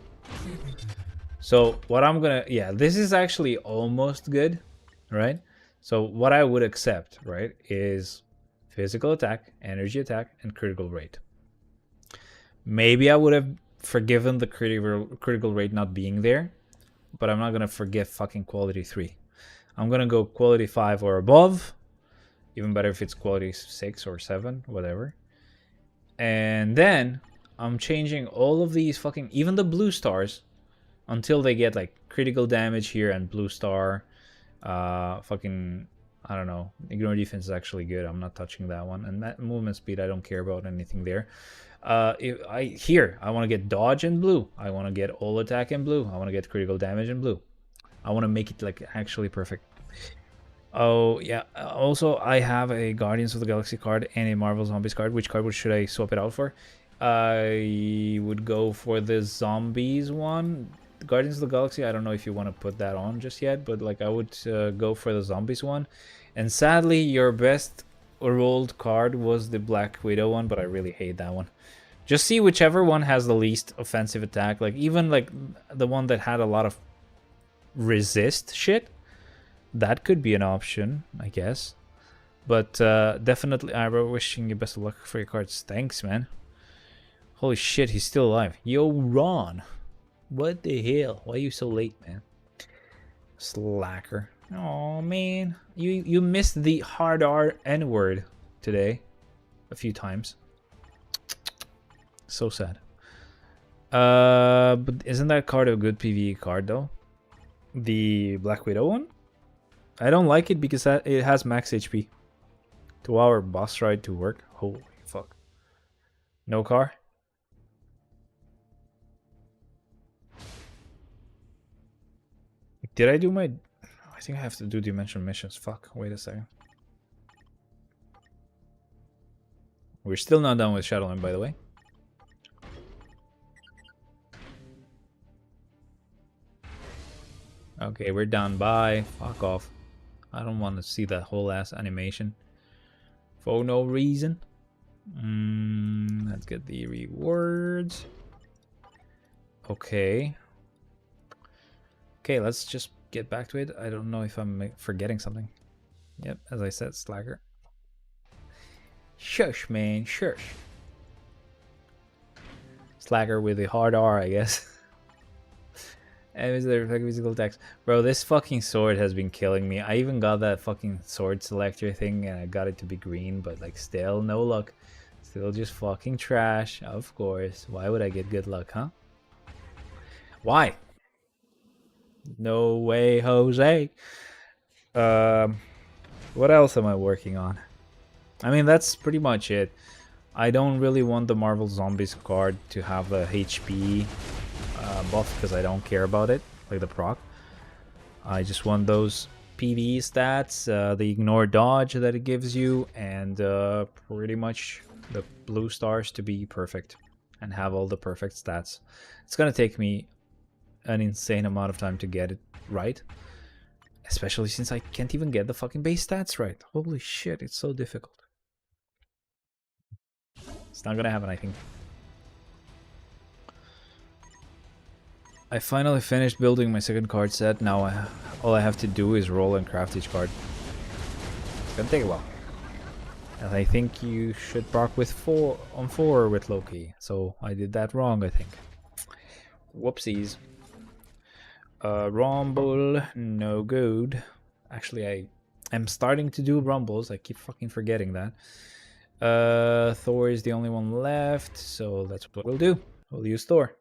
So what I'm gonna, yeah, this is actually almost good, right? So what I would accept, right, is physical attack, energy attack, and critical rate. Maybe I would have forgiven the critical rate not being there, but I'm not gonna forgive fucking quality 3. I'm gonna go quality 5 or above. Even better if it's quality 6 or 7, whatever. And then I'm changing all of these fucking, even the blue stars, until they get like critical damage here and blue star. Fucking, I don't know. Ignore defense is actually good. I'm not touching that one. And movement speed, I don't care about anything there. I want to get dodge in blue. I want to get all attack in blue. I want to get critical damage in blue. I want to make it like actually perfect. Oh yeah. Also, I have a Guardians of the Galaxy card and a Marvel Zombies card. Which card should I swap it out for? I would go for the Zombies one. Guardians of the Galaxy, I don't know if you want to put that on just yet, but like I would go for the Zombies one. And sadly, your best rolled card was the Black Widow one, but I really hate that one. Just see whichever one has the least offensive attack. Like even like the one that had a lot of resist shit. That could be an option, I guess. But definitely, I'm wishing you best of luck for your cards. Thanks, man. Holy shit, he's still alive. Yo, Ron. What the hell? Why are you so late, man? Slacker. Oh man. You missed the hard R N-word today. A few times. So sad. But isn't that card a good PvE card, though? The Black Widow one? I don't like it because it has max HP. 2-hour bus ride to work. Holy fuck. No car? Did I do my... I think I have to do dimensional missions. Fuck, wait a second. We're still not done with Shadowland, by the way. Okay, we're done. Bye. Fuck off. I don't want to see that whole ass animation. For no reason. Let's get the rewards. Okay. Okay, let's just get back to it. I don't know if I'm forgetting something. Yep, as I said, Slacker. Shush, man, shush. Slacker with the hard R, I guess. And is there physical attacks? Bro, this fucking sword has been killing me. I even got that fucking sword selector thing and I got it to be green, but like still no luck. Still just fucking trash, of course. Why would I get good luck, huh? Why? No way, Jose. What else am I working on? I mean, that's pretty much it. I don't really want the Marvel Zombies card to have a HP buff because I don't care about it, like the proc. I just want those PvE stats, the ignore dodge that it gives you, and pretty much the blue stars to be perfect and have all the perfect stats. It's gonna take me an insane amount of time to get it right, especially since I can't even get the fucking base stats right. Holy shit, it's so difficult. It's not gonna happen, I think. I finally finished building my second card set. Now all I have to do is roll and craft each card. It's gonna take a while. And I think you should proc with 4 with Loki. So I did that wrong, I think. Whoopsies. Rumble, no good. Actually, I am starting to do rumbles. I keep fucking forgetting that. Thor is the only one left, so that's what we'll do. We'll use Thor.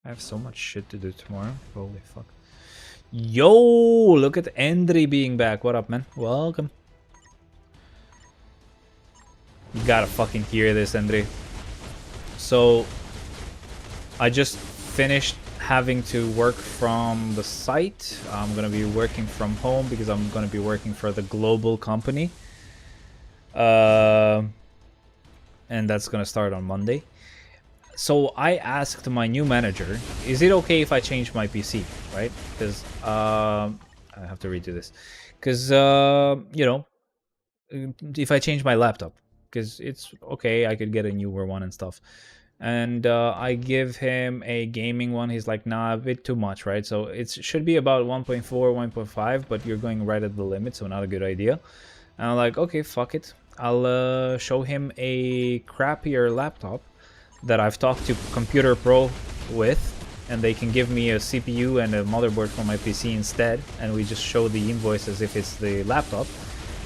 I have so much shit to do tomorrow. Holy fuck. Yo, look at Endry being back. What up, man? Welcome. You gotta fucking hear this, Endry. So, I just finished having to work from the site. I'm gonna be working from home because I'm gonna be working for the global company. And that's gonna start on Monday. So I asked my new manager, is it okay if I change my PC, right? Because I have to redo this. Because, you know, if I change my laptop, because it's okay, I could get a newer one and stuff. And I give him a gaming one. He's like, nah, a bit too much, right? So it should be about 1.4, 1.5, but you're going right at the limit, so not a good idea. And I'm like, okay, fuck it. I'll show him a crappier laptop that I've talked to Computer Pro with, and they can give me a CPU and a motherboard for my PC instead, and we just show the invoice as if it's the laptop.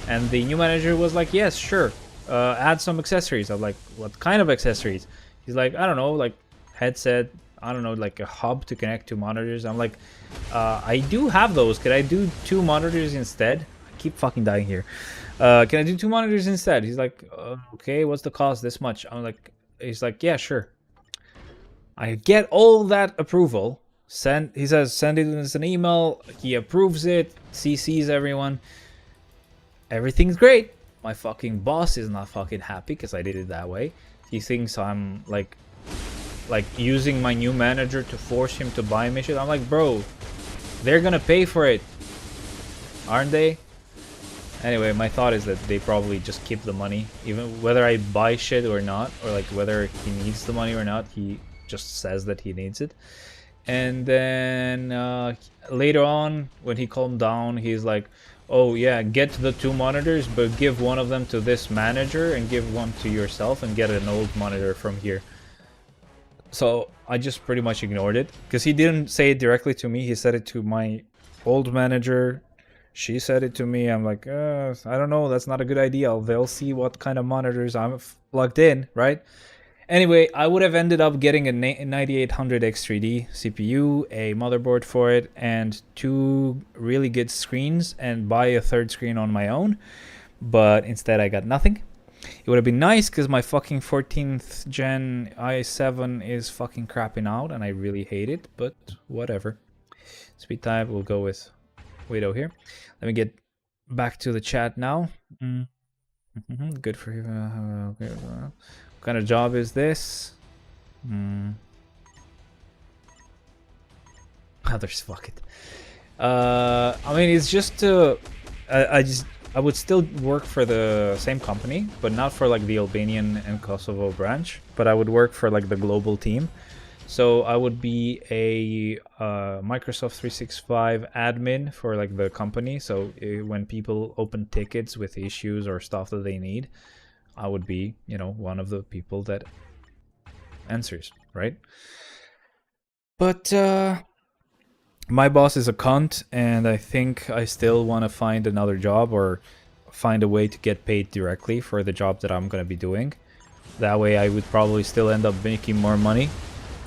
And the new manager was like, yes, sure, add some accessories. I'm like, what kind of accessories? He's like, I don't know, like headset, I don't know, like a hub to connect to monitors. I'm like, I do have those. Could I do 2 monitors instead? I keep fucking dying here. Can I do 2 monitors instead? He's like, okay, what's the cost? This much. I'm like, he's like, yeah, sure. I get all that approval. He says, send it as an email. He approves it, CCs everyone. Everything's great. My fucking boss is not fucking happy because I did it that way. He thinks I'm like using my new manager to force him to buy me shit. I'm like, bro, they're gonna pay for it, aren't they? Anyway, my thought is that they probably just keep the money, even whether I buy shit or not, or like whether he needs the money or not. He just says that he needs it. And then later on, when he calmed down, he's like, oh yeah, get the 2 monitors, but give one of them to this manager and give one to yourself and get an old monitor from here. So I just pretty much ignored it because he didn't say it directly to me. He said it to my old manager. She said it to me. I'm like, I don't know. That's not a good idea. They'll see what kind of monitors I'm plugged in, right? Anyway, I would have ended up getting a 9800 X3D CPU, a motherboard for it, and 2 really good screens, and buy a 3rd screen on my own. But instead, I got nothing. It would have been nice because my fucking 14th gen i7 is fucking crapping out, and I really hate it. But whatever. Speed type, we'll go with Widow here. Let me get back to the chat now. Good for you. Okay. What kind of job is this? Others, fuck it. I mean, it's just I would still work for the same company, but not for like the Albanian and Kosovo branch, but I would work for like the global team. So I would be a Microsoft 365 admin for like the company. So when people open tickets with issues or stuff that they need, I would be, you know, one of the people that answers, right? But my boss is a cunt, and I think I still want to find another job or find a way to get paid directly for the job that I'm going to be doing. That way I would probably still end up making more money,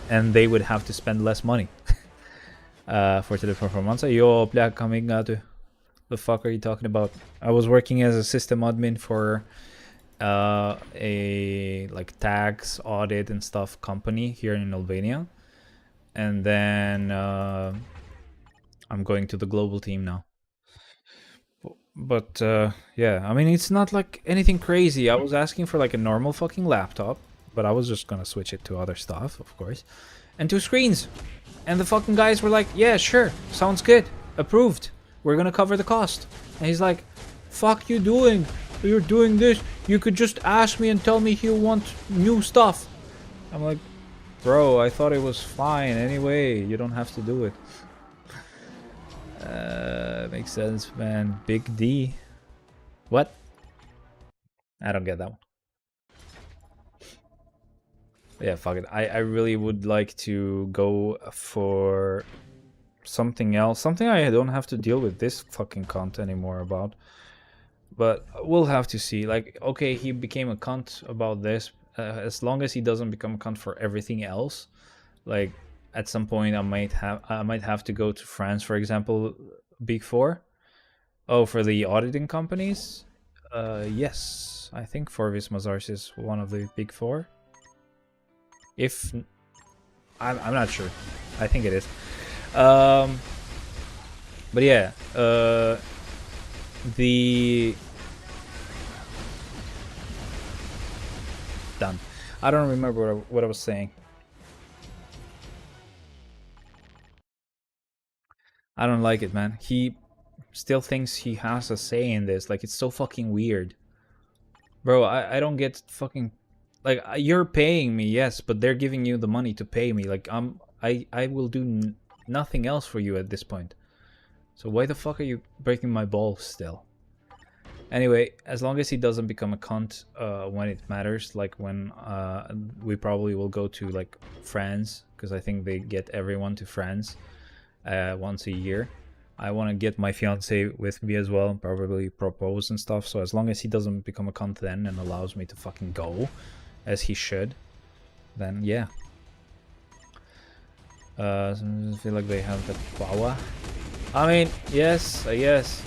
and they would have to spend less money. For the performance. Yo, plak coming out. The fuck are you talking about? I was working as a system admin for a like tax audit and stuff company here in Albania, and then I'm going to the global team now. But yeah, I mean, it's not like anything crazy. I was asking for like a normal fucking laptop, but I was just gonna switch it to other stuff, of course, and 2 screens. And the fucking guys were like, yeah, sure, sounds good, approved, we're gonna cover the cost. And he's like, fuck you doing? You're doing this. You could just ask me and tell me you want new stuff. I'm like, bro, I thought it was fine anyway. You don't have to do it. Makes sense, man. Big D. What? I don't get that one. Yeah, fuck it. I really would like to go for something else. Something I don't have to deal with this fucking cunt anymore about. But we'll have to see. Like, okay, he became a cunt about this. As long as he doesn't become a cunt for everything else, like at some point I might have to go to France, for example, Big Four. Oh, for the auditing companies? Yes, I think Forvis Mazars is one of the Big Four. If I'm not sure. I think it is. But yeah, the done. I don't remember what I was saying. I don't like it, man. He still thinks he has a say in this. Like, it's so fucking weird. Bro, I don't get fucking... Like, you're paying me, yes, but they're giving you the money to pay me. Like, I will do nothing else for you at this point. So why the fuck are you breaking my balls still? Anyway, as long as he doesn't become a cunt when it matters, like when we probably will go to like France, because I think they get everyone to France once a year. I want to get my fiance with me as well, probably propose and stuff. So as long as he doesn't become a cunt then and allows me to fucking go, as he should, then yeah. I feel like they have the power. I mean, yes, yes.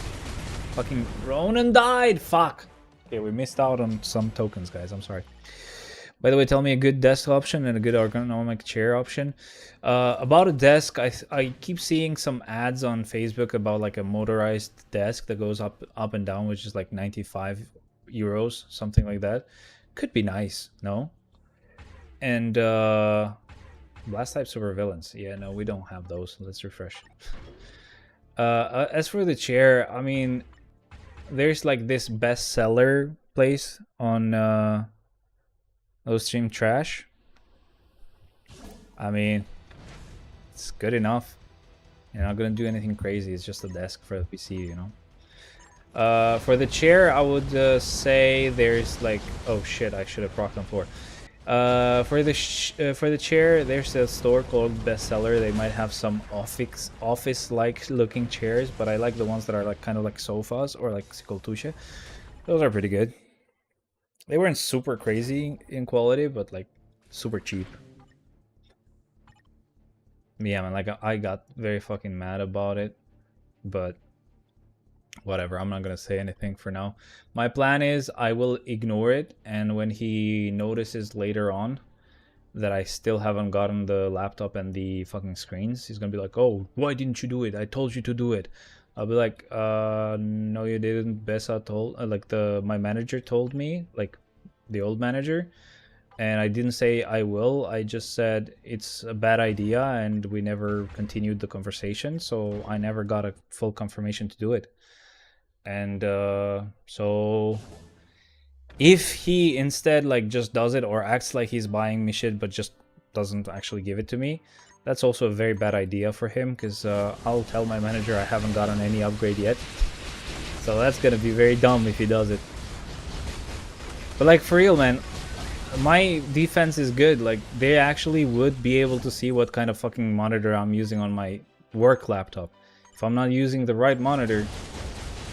Fucking Ronan died! Fuck! Okay, we missed out on some tokens, guys. I'm sorry. By the way, tell me a good desk option and a good ergonomic chair option. About a desk, I keep seeing some ads on Facebook about like a motorized desk that goes up and down, which is like 95 euros, something like that. Could be nice, no? And blast type super villains. Yeah, no, we don't have those. Let's refresh. As for the chair, I mean, there's like this bestseller place on Stream Trash. I mean, it's good enough. You're not gonna do anything crazy. It's just a desk for the PC, you know. For the chair, I would say there's like, oh shit, I should have procced on 4. For the chair, there's a store called Bestseller. They might have some office-like looking chairs, but I like the ones that are like kind of like sofas or like Sikoltusche. Those are pretty good. They weren't super crazy in quality, but like super cheap. Yeah, man, like I got very fucking mad about it, but whatever, I'm not gonna say anything for now. My plan is I will ignore it, and when he notices later on that I still haven't gotten the laptop and the fucking screens, he's gonna be like, oh, why didn't you do it? I told you to do it. I'll be like, no you didn't. Bessa told, like my manager told me, like the old manager, and I didn't say I will. I just said it's a bad idea, and we never continued the conversation, so I never got a full confirmation to do it. And so if he instead like just does it or acts like he's buying me shit but just doesn't actually give it to me, that's also a very bad idea for him, because I'll tell my manager I haven't gotten any upgrade yet. So that's gonna be very dumb if he does it. But like, for real, man, my defense is good. Like, they actually would be able to see what kind of fucking monitor I'm using on my work laptop. If I'm not using the right monitor,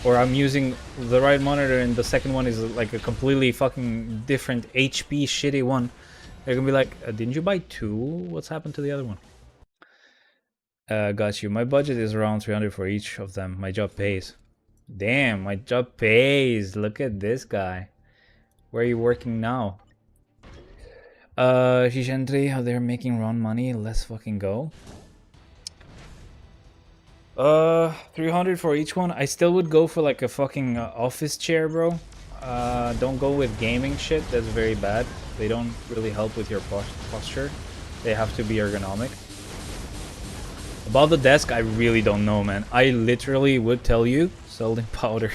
or I'm using the right monitor and the second one is like a completely fucking different HP shitty one, they're gonna be like, didn't you buy 2? What's happened to the other one? Got you. My budget is around 300 for each of them. My job pays. Damn, my job pays. Look at this guy. Where are you working now? Shishentry, how they're making run money. Let's fucking go. 300 for each one. I still would go for like a fucking office chair, bro. Don't go with gaming shit. That's very bad. They don't really help with your posture. They have to be ergonomic. About the desk, I really don't know, man. I literally would tell you, selling powder.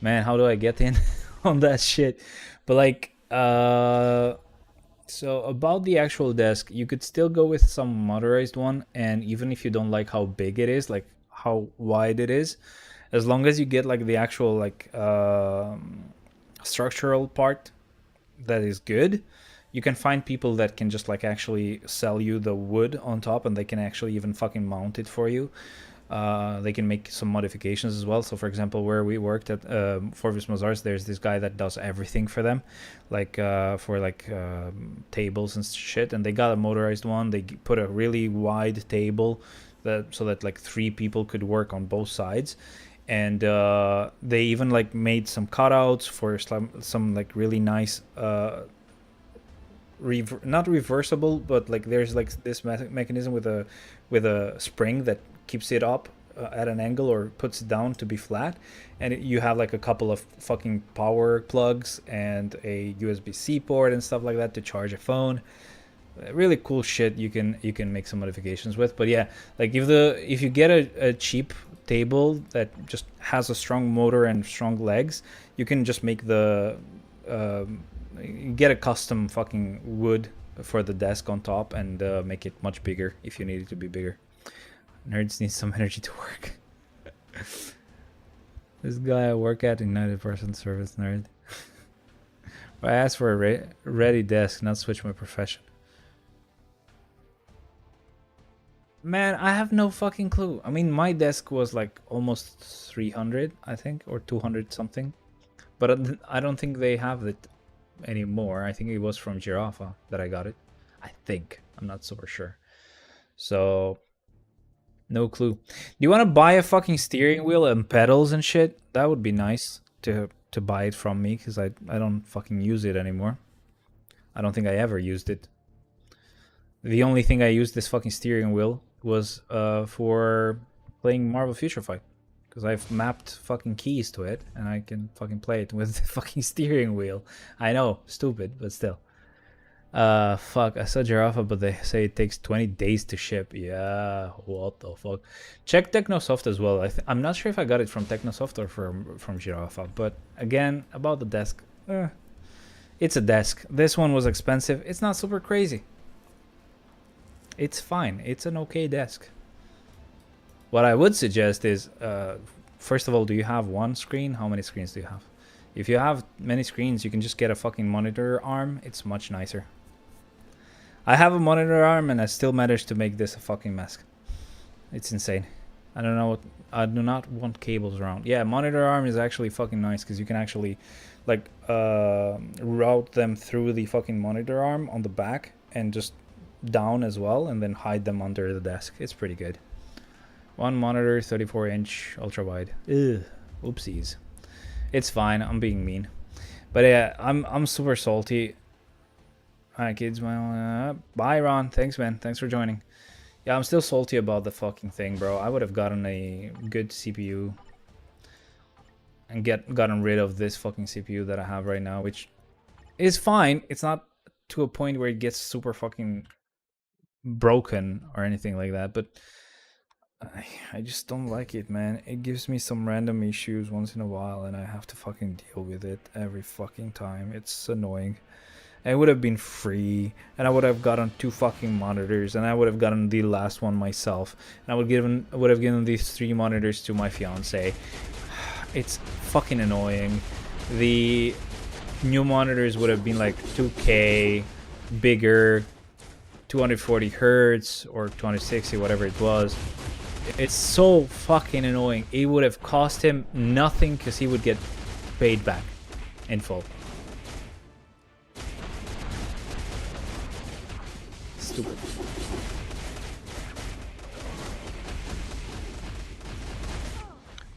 Man, how do I get in on that shit? But like, so about the actual desk, you could still go with some motorized one, and even if you don't like how big it is, like how wide it is, as long as you get like the actual like structural part that is good, you can find people that can just like actually sell you the wood on top, and they can actually even fucking mount it for you. They can make some modifications as well. So for example, where we worked at Forvis Mazars, there's this guy that does everything for them, like for like tables and shit, and they got a motorized one. They put a really wide table so that like 3 people could work on both sides, and they even like made some cutouts for some like really nice not reversible, but like there's like this mechanism with a spring that keeps it up at an angle or puts it down to be flat, and you have like a couple of fucking power plugs and a USB-C port and stuff like that to charge a phone. Really cool shit you can make some modifications with. But yeah, like if you get a cheap table that just has a strong motor and strong legs, you can just make the get a custom fucking wood for the desk on top and make it much bigger if you need it to be bigger. Nerds need some energy to work. This guy I work at, United Person Service nerd. I asked for a ready desk, not switch my profession. Man, I have no fucking clue. I mean, my desk was like almost 300, I think, or 200 something. But I don't think they have it anymore. I think it was from Giraffa that I got it. I think. I'm not super sure. So, no clue. Do you want to buy a fucking steering wheel and pedals and shit? That would be nice to buy it from me, because I don't fucking use it anymore. I don't think I ever used it. The only thing I used this fucking steering wheel was for playing Marvel Future Fight, because I've mapped fucking keys to it and I can fucking play it with the fucking steering wheel. I know, stupid, but still. Fuck, I saw Giraffa, but they say it takes 20 days to ship. Yeah, what the fuck. Check Technosoft as well. I'm not sure if I got it from Technosoft or from Giraffa, but again, about the desk. It's a desk. This one was expensive. It's not super crazy. It's fine. It's an okay desk. What I would suggest is, first of all, do you have one screen? How many screens do you have? If you have many screens, you can just get a fucking monitor arm. It's much nicer. I have a monitor arm and I still managed to make this a fucking mess. It's insane. I don't know what... I do not want cables around. Yeah, monitor arm is actually fucking nice, because you can actually like route them through the fucking monitor arm on the back and just down as well, and then hide them under the desk. It's pretty good. One monitor, 34-inch ultra wide. Ugh, oopsies. It's fine. I'm being mean, but yeah, I'm super salty. Alright, kids. Bye, Ron. Thanks, man. Thanks for joining. Yeah, I'm still salty about the fucking thing, bro. I would have gotten a good CPU and gotten rid of this fucking CPU that I have right now, which is fine. It's not to a point where it gets super fucking broken or anything like that, but I just don't like it, man. It gives me some random issues once in a while, and I have to fucking deal with it every fucking time. It's annoying. And it would have been free, and I would have gotten 2 fucking monitors, and I would have gotten the last one myself, and I would have given these 3 monitors to my fiance. It's fucking annoying. The new monitors would have been like 2K, bigger, 240 hertz or 260, whatever it was. It's so fucking annoying. It would have cost him nothing, because he would get paid back in full. Stupid.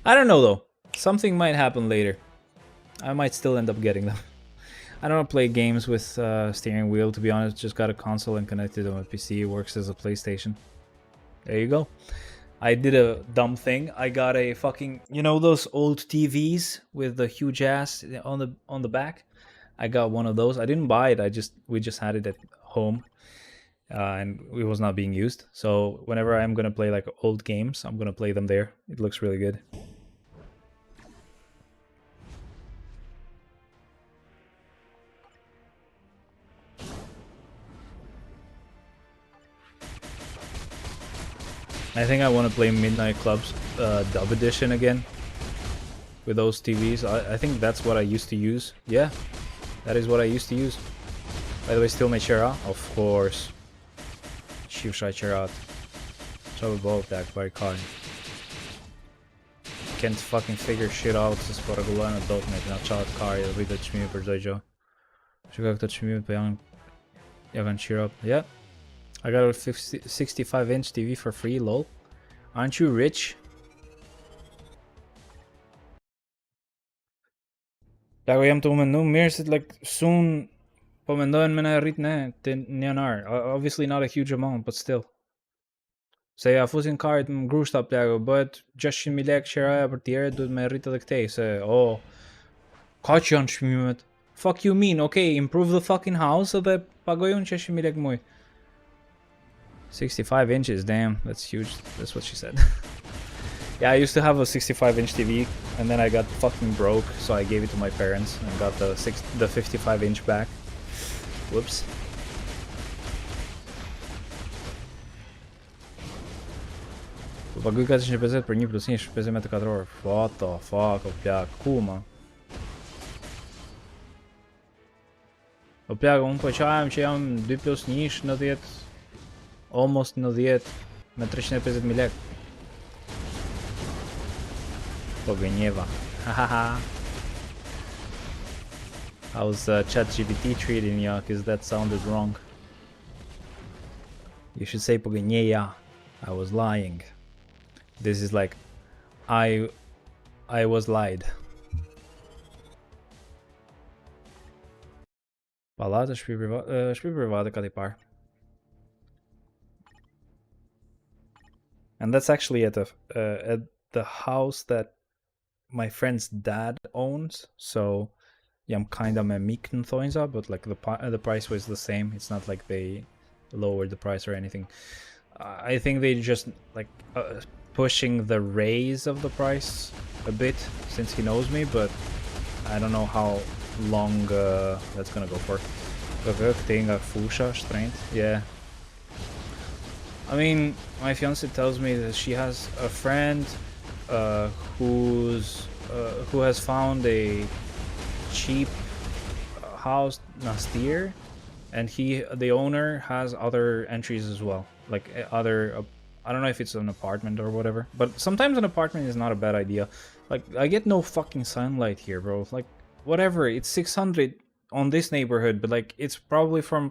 I don't know though. Something might happen later. I might still end up getting them. I don't play games with steering wheel, to be honest. Just got a console and connected to my PC. It works as a PlayStation. There you go. I did a dumb thing. I got a fucking, you know, those old TVs with the huge ass on the back. I got one of those. I didn't buy it. We just had it at home, and it was not being used. So whenever I'm gonna play like old games, I'm gonna play them there. It looks really good. I think I want to play Midnight Club's dub edition again with those TVs. I think that's what I used to use. Yeah, that is what I used to use. By the way, still Mechera? Of course. Shivshai Cherat. Trouble both that very kind. Can't fucking figure shit out z sporogulana.net na czat Kari, widać mi bardzo. Jak to ćmi Yavan cheer up. Yeah. I got a 65-inch TV for free, lol. Aren't you rich? Ja, jem to no meer zit like soon Po mendojnë me në rrit ne të një janar. Obviously not a huge amount, but still. Se ja fusin karit më grushta plako, bëhet 600.000 lekë qeraja për tjere, duhet me rrit edhe këtej, se, ka që janë shmimet. Fuck you mean, okay, improve the fucking house edhe pagoj unë 600.000 lekë muj. 65 inches, damn, that's huge, that's what she said. Yeah, I used to have a 65-inch TV, and then I got fucking broke, so I gave it to my parents and got the 55-inch back. Whoops. Po paguaj 450 për 1+1 50 metrë katror. What the fuck, o plak, ku ma? O plak, unë po qajem që jam 2+1 90, almost 90 me 350.000 lek. Po gënjeva. Hahaha. How's ChatGPT treating ya? Cause that sounded wrong. You should say po gënjeja. I was lying. This is like I was lied. Pallate, shtëpi private ka t'i parë. And that's actually at the house that my friend's dad owns. So jam kinda me mik në thonjza, but like the price was the same. It's not like they lowered the price or anything. I think they just like pushing the raise of the price a bit since he knows me, but I don't know how long that's gonna go for. Yeah. I mean, my fiance tells me that she has a friend who has found a cheap house Nastir, and the owner has other entries as well, like other I don't know if it's an apartment or whatever, but sometimes an apartment is not a bad idea. Like, I get no fucking sunlight here, bro. Like, whatever, it's 600 on this neighborhood, but like, it's probably for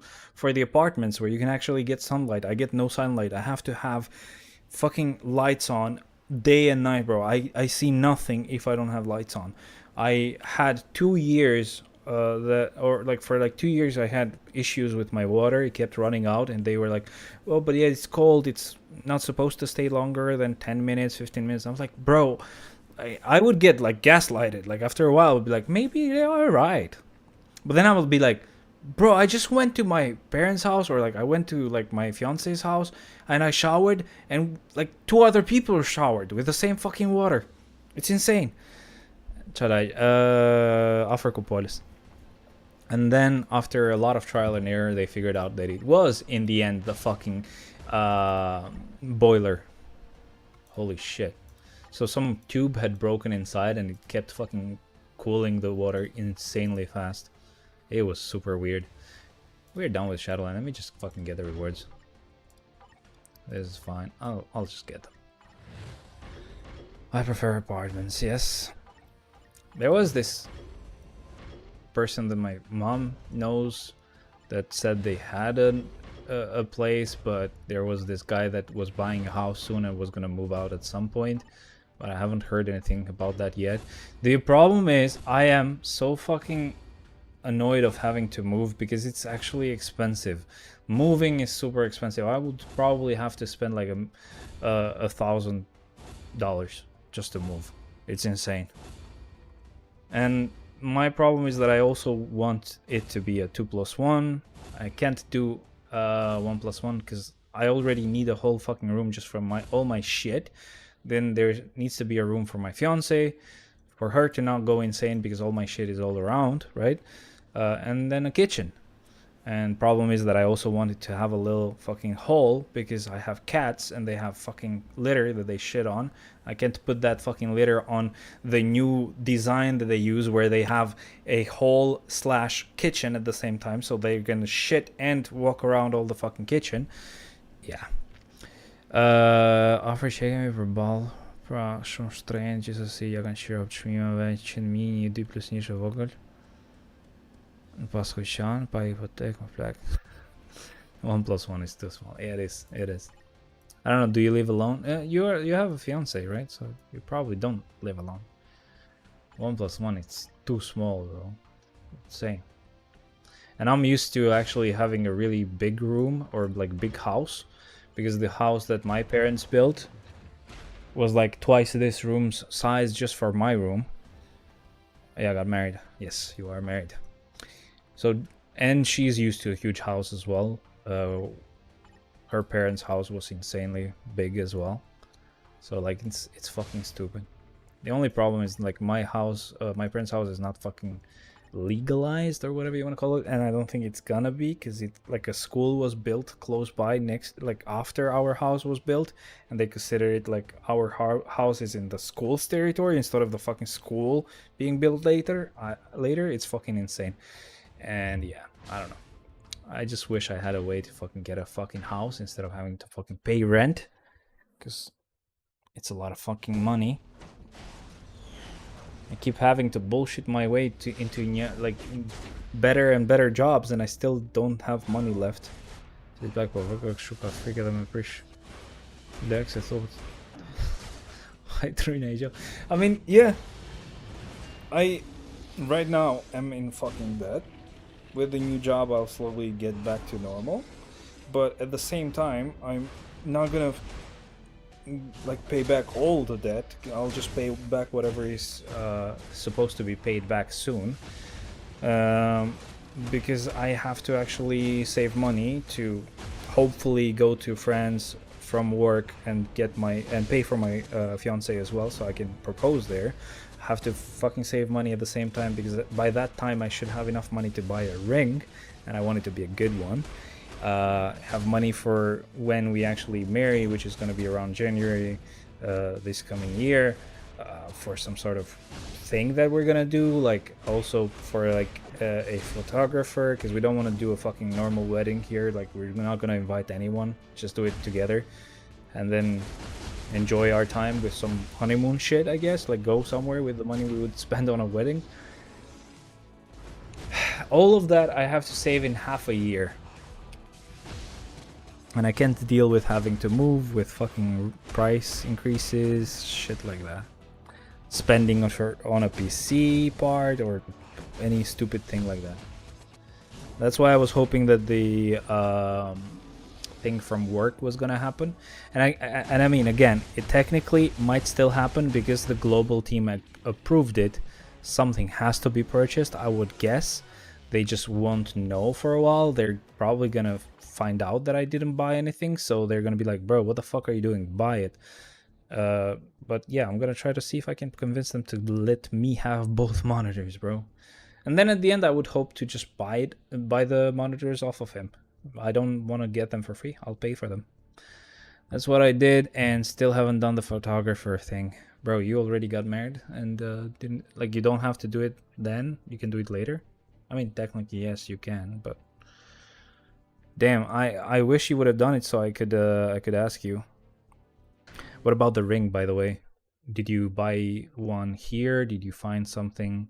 the apartments where you can actually get sunlight. I get no sunlight. I have to have fucking lights on day and night, bro. I see nothing if I don't have lights on. I had 2 years for 2 years I had issues with my water. It kept running out, and they were like, well, but yeah, it's cold, it's not supposed to stay longer than 10 minutes 15 minutes. I was like, bro, I would get like gaslighted. Like, after a while I would be like, maybe they are right, but then I would be like, bro, I just went to my parents' house, or like I went to like my fiance's house, and I showered, and like 2 other people showered with the same fucking water. It's insane. Africopolis. And then after a lot of trial and error, they figured out that it was in the end the fucking boiler. Holy shit. So some tube had broken inside, and it kept fucking cooling the water insanely fast. It was super weird. We're done with Shadowland. Let me just fucking get the rewards. This is fine. I'll just get them. I prefer apartments, yes. There was this person that my mom knows that said they had a place, but there was this guy that was buying a house soon and was gonna move out at some point, but I haven't heard anything about that yet. The problem is I am so fucking annoyed of having to move because it's actually expensive. Moving is super expensive. I would probably have to spend like $1,000 just to move. It's insane. And my problem is that I also want it to be a 2+1. I can't do 1+1 because I already need a whole fucking room just for all my shit. Then there needs to be a room for my fiance, for her to not go insane because all my shit is all around, right? And then a kitchen. And problem is that I also wanted to have a little fucking hole because I have cats and they have fucking litter that they shit on. I can't put that fucking litter on the new design that they use where they have a hole/kitchen at the same time, so they're gonna shit and walk around all the fucking kitchen. Yeah. Offer check-in për ball. Pra shumë shtrenjtë gjithsesi ja kanë qenë çmimeve 100.000 2+1 vogël. Në paskuqan, pa hipotek, më plak. 1+1 is too small. Yeah, it is. It is. I don't know. Do you live alone? You have a fiance, right? So you probably don't live alone. 1+1, it's too small, though. Same. And I'm used to actually having a really big room or like big house, because the house that my parents built was like twice this room's size just for my room. Yeah, I got married. Yes, you are married. So, and she's used to a huge house as well. Her parents' house was insanely big as well. So like it's fucking stupid. The only problem is like my house, my parents' house is not fucking legalized or whatever you want to call it, and I don't think it's gonna be, because it like a school was built close by next, like after our house was built, and they consider it like our house is in the school's territory instead of the fucking school being built later. It's fucking insane. And yeah, I don't know. I just wish I had a way to fucking get a fucking house instead of having to fucking pay rent, because it's a lot of fucking money. I keep having to bullshit my way into like better and better jobs, and I still don't have money left. I mean, yeah. I right now am in fucking debt. With the new job, I'll slowly get back to normal. But at the same time, I'm not gonna like pay back all the debt. I'll just pay back whatever is supposed to be paid back soon, because I have to actually save money to hopefully go to France from work and get my and pay for my fiance as well, so I can propose there. Have to fucking save money at the same time, because by that time I should have enough money to buy a ring, and I want it to be a good one. Have money for when we actually marry, which is going to be around January this coming year, for some sort of thing that we're gonna do, like also for like a photographer, because we don't want to do a fucking normal wedding here. Like we're not gonna invite anyone, just do it together, and then enjoy our time with some honeymoon shit, I guess, like go somewhere with the money we would spend on a wedding. All of that I have to save in half a year. And I can't deal with having to move with fucking price increases, shit like that. Spending on a PC part or any stupid thing like that. That's why I was hoping that the thing from work was gonna happen. And I mean, again, it technically might still happen because the global team approved it. Something has to be purchased, I would guess. They just won't know for a while. They're probably gonna find out that I didn't buy anything, so they're gonna be like, bro, what the fuck are you doing? Buy it. But yeah, I'm gonna try to see if I can convince them to let me have both monitors, bro. And then at the end, I would hope to just buy the monitors off of him. I don't want to get them for free. I'll pay for them. That's what I did, and still haven't done the photographer thing. Bro, you already got married and didn't, like, you don't have to do it then. You can do it later. I mean, technically, yes, you can, but damn, I wish you would have done it so I could ask you. What about the ring, by the way? Did you buy one here? Did you find something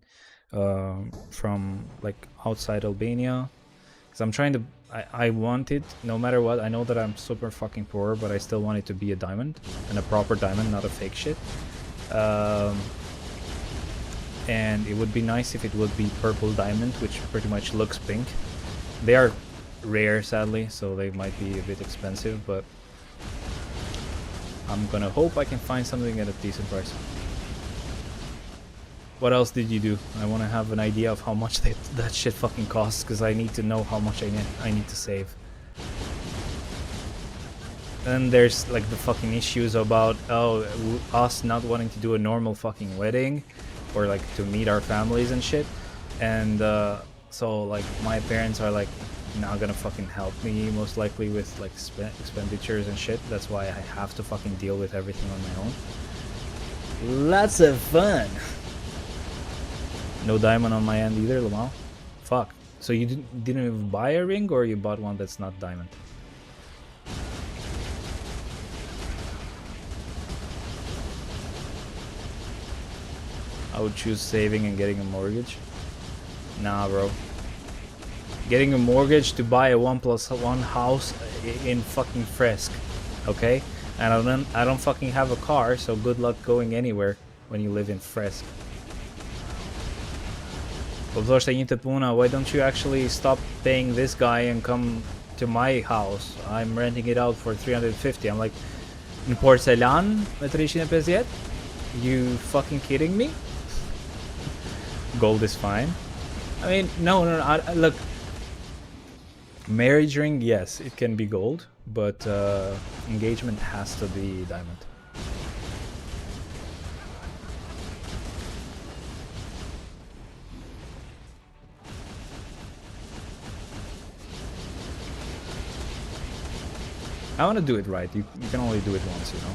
from like outside Albania? Because I'm trying to, I want it no matter what. I know that I'm super fucking poor, but I still want it to be a diamond, and a proper diamond, not a fake shit. And it would be nice if it would be purple diamond, which pretty much looks pink. They are rare, sadly, so they might be a bit expensive, but I'm gonna hope I can find something at a decent price. What else did you do? I want to have an idea of how much that shit fucking costs, because I need to know how much I need to save. Then there's like the fucking issues about us not wanting to do a normal fucking wedding, or like to meet our families and shit. And so like my parents are like not gonna fucking help me most likely with like expenditures and shit. That's why I have to fucking deal with everything on my own. Lots of fun. No diamond on my end either, Lamal. Fuck. So you didn't even buy a ring, or you bought one that's not diamond? I would choose saving and getting a mortgage. Nah, bro. Getting a mortgage to buy a 1+1 house in fucking Fresk, okay? And I don't fucking have a car, so good luck going anywhere when you live in Fresk. Po thoshte një të puna, why don't you actually stop paying this guy and come to my house? I'm renting it out for 350. I'm like, në porcelan me 350? You fucking kidding me? Gold is fine. I mean, no, look. Marriage ring, yes, it can be gold, but engagement has to be diamond. I want to do it right. You can only do it once, you know.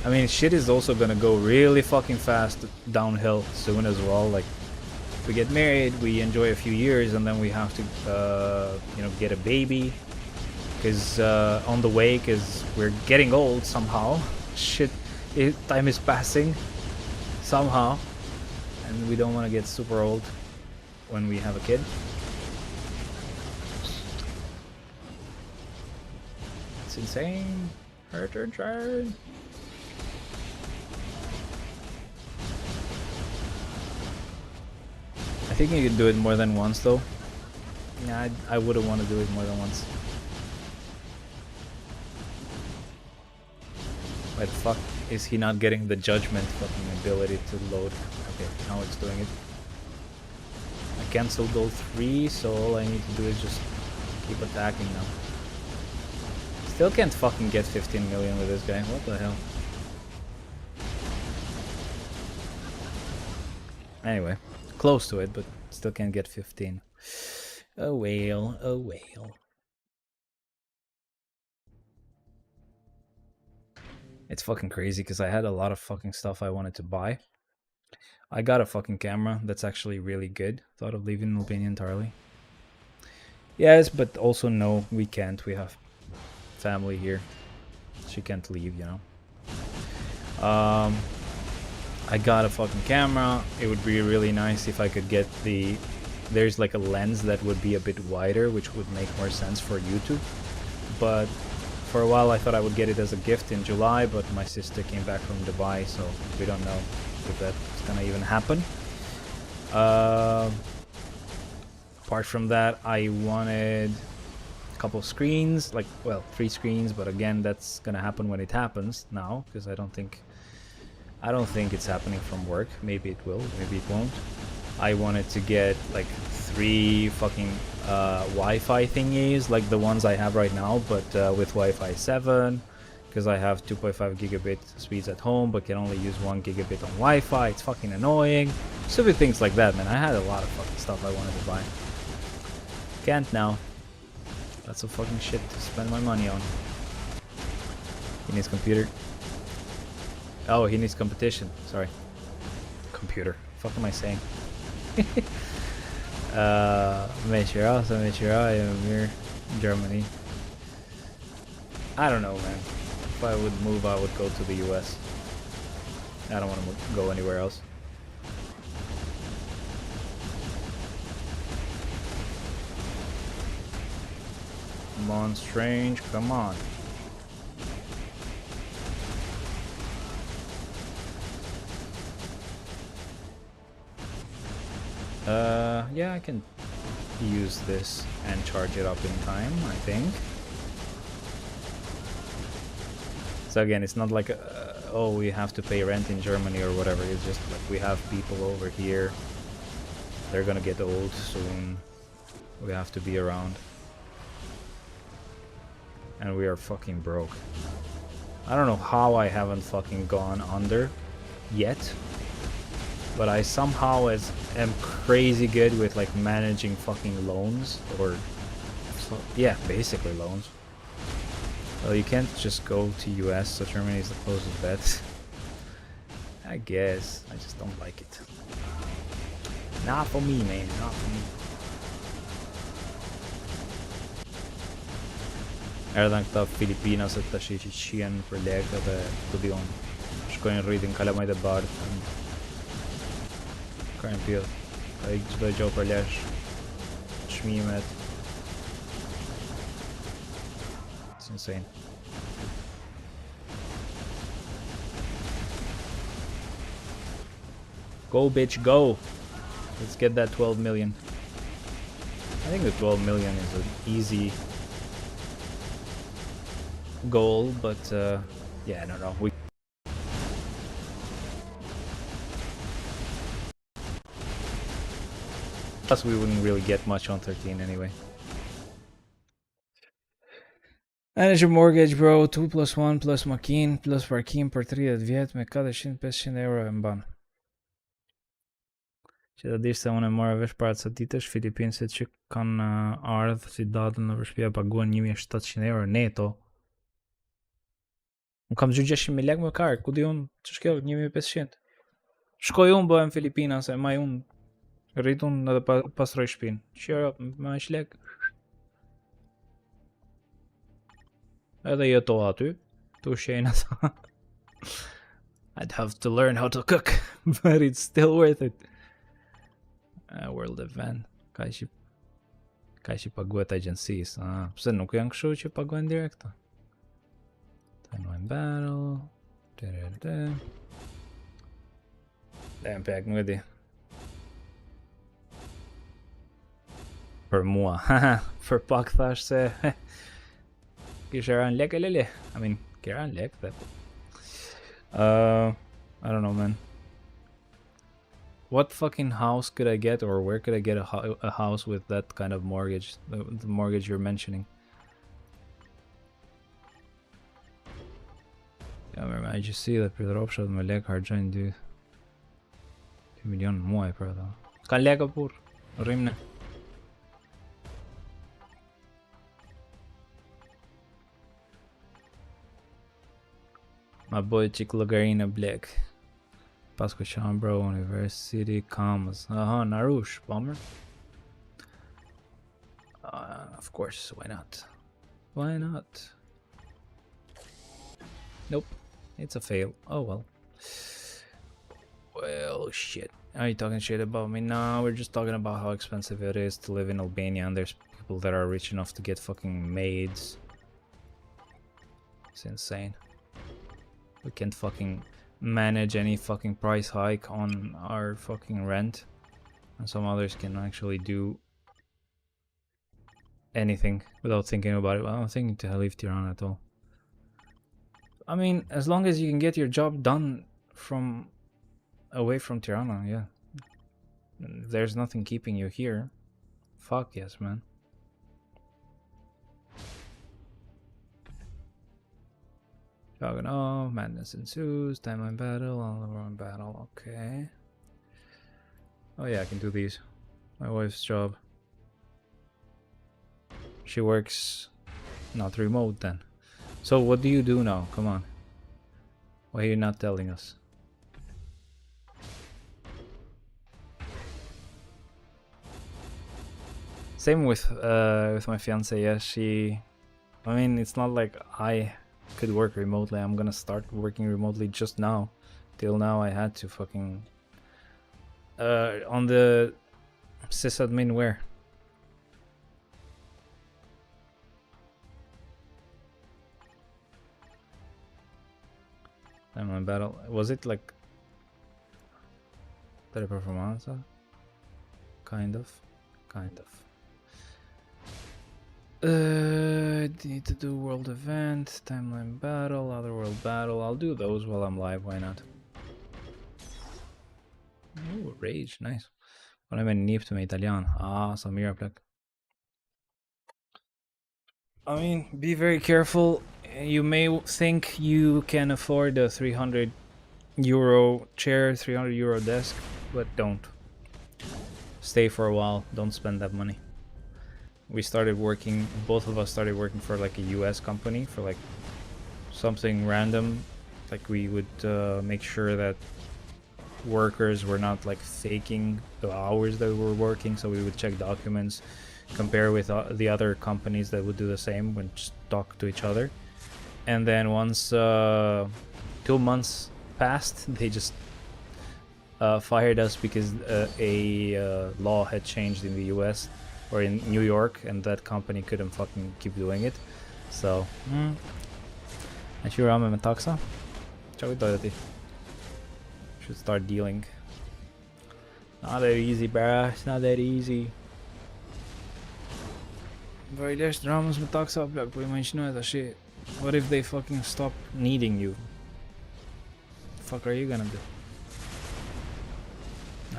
I mean, shit is also gonna go really fucking fast downhill soon as well. Like, we get married, we enjoy a few years, and then we have to, you know, get a baby. Because on the way, because we're getting old somehow. Shit, time is passing somehow, and we don't want to get super old when we have a kid. It's insane. Her turn. I think you can do it more than once though. Yeah, I wouldn't want to do it more than once. Why the fuck is he not getting the judgment fucking ability to load? Okay, now it's doing it. I cancelled goal 3, so all I need to do is just keep attacking now. Still can't fucking get 15 million with this guy. What the hell? Anyway, close to it, but still can't get 15. Oh well, oh well. It's fucking crazy because I had a lot of fucking stuff I wanted to buy. I got a fucking camera that's actually really good. Thought of leaving an opinion entirely. Yes, but also no, we can't. We have family here. She can't leave, you know. I got a fucking camera. It would be really nice if I could get the... There's like a lens that would be a bit wider, which would make more sense for YouTube. But for a while I thought I would get it as a gift in July, but my sister came back from Dubai, so we don't know if that's gonna even happen. Apart from that, I wanted a couple of screens, like, well, 3 screens, but again, that's gonna happen when it happens now, because I don't think it's happening from work. Maybe it will, maybe it won't. I wanted to get like 3 fucking Wi-Fi thingies, like the ones I have right now, but with Wi-Fi 7, because I have 2.5 gigabit speeds at home, but can only use 1 gigabit on Wi-Fi. It's fucking annoying. Stupid things like that, man. I had a lot of fucking stuff I wanted to buy. Can't now. That's some fucking shit to spend my money on. He needs computer. Oh, he needs competition. Sorry. Computer. Fuck am I saying? I am here in Germany. I don't know, man. If I would move, I would go to the US. I don't want to go anywhere else. Come on, Strange, come on. Yeah, I can use this and charge it up in time, I think. So again, it's not like, oh, we have to pay rent in Germany or whatever. It's just like we have people over here. They're gonna get old soon. We have to be around. And we are fucking broke. I don't know how I haven't fucking gone under yet. But I somehow am crazy good with like managing fucking loans, or yeah, basically loans. Well, you can't just go to US, so Germany is the closest bet. I guess. I just don't like it. Not for me, man. Not for me. Erdhen këta Filipinas të tash që qien për lekë dhe studion. Shkojnë rritin kalamajt e bardhë. Kërën pjellë. Ka i çdo gjë për lesh. Çmimet. It's insane. Go, bitch, go. Let's get that 12 million. I think the 12 million is an easy goal, but yeah, I don't know. Plus, we wouldn't really get much on 13 anyway. Manage your mortgage, bro. 2 plus 1 plus makin plus parkim për 30 vjet me 400-500 euro e mban. Që të dish se unë e mora vesh para ca ditësh, Filipinësit që kanë ardhë si datën në përshpia paguan 1700 euro neto. Unë kam gjuhë 600.000 lek më karë, ku di unë që shkjo 1500. Shkoj unë bëhem Filipina, se maj unë rrit unë edhe pasroj shpinë. Qëra, me ish lek. Edhe jeto aty, tu shenjë ato. I'd have to learn how to cook, but it's still worth it. World event, ka që paguet agjensis. Pse nuk janë kështu që paguajnë direkt? Timeline battle. Dhe më pek, nuk e di. Për mua, për pak thash se kishe ran lek e lele. I mean, ke ran lek dhe. I don't know, man. What fucking house could I get, or where could I get a house with that kind of mortgage, the mortgage you're mentioning? Ja, maar I just see that për dropshot me lek hargjojnë 2 milion muaj për ato. S'ka leka pur, rrim ne. My boy qik logarina blek. Pasko Sean, bro, University Commas. Narush, bomber. Of course, why not? Why not? Nope, it's a fail. Oh well. Well, shit. Are you talking shit about me? No, we're just talking about how expensive it is to live in Albania, and there's people that are rich enough to get fucking maids. It's insane. We can't fucking manage any fucking price hike on our fucking rent, and some others can actually do anything without thinking about it. Well, I'm thinking to leave Tirana at all. I mean, as long as you can get your job done from away from Tirana, yeah. If there's nothing keeping you here, fuck yes, man. Oh, madness ensues, timeline battle, all-around battle, okay. Oh yeah, I can do these. My wife's job. She works not remote then. So what do you do now? Come on. Why are you not telling us? Same with my fiance, yeah, I mean, it's not like I could work remotely. I'm gonna start working remotely just now. Till now I had to fucking on the sysadmin where? Timeline battle. Was it like teleperformance? Kind of. Need to do world event, timeline battle, other world battle. I'll do those while I'm live, why not? Oh, rage, nice. What am I nipt me Italian? Så mira plak. I mean, be very careful. You may think you can afford a 300 euro chair, 300 euro desk, but don't. Stay for a while, don't spend that money. We started working, both of us started working for like a US company for like something random. Like we would make sure that workers were not like faking the hours that we were working, so we would check documents, compare with the other companies that would do the same when just talk to each other. And then once 2 months passed, they just fired us because a law had changed in the US or in New York, and that company couldn't fucking keep doing it. So, should start dealing. Not that easy, bruh. It's not that easy. Bro, there's dramas met taxa, blok, imaginar that shit. What if they fucking stop needing you? The fuck are you gonna do?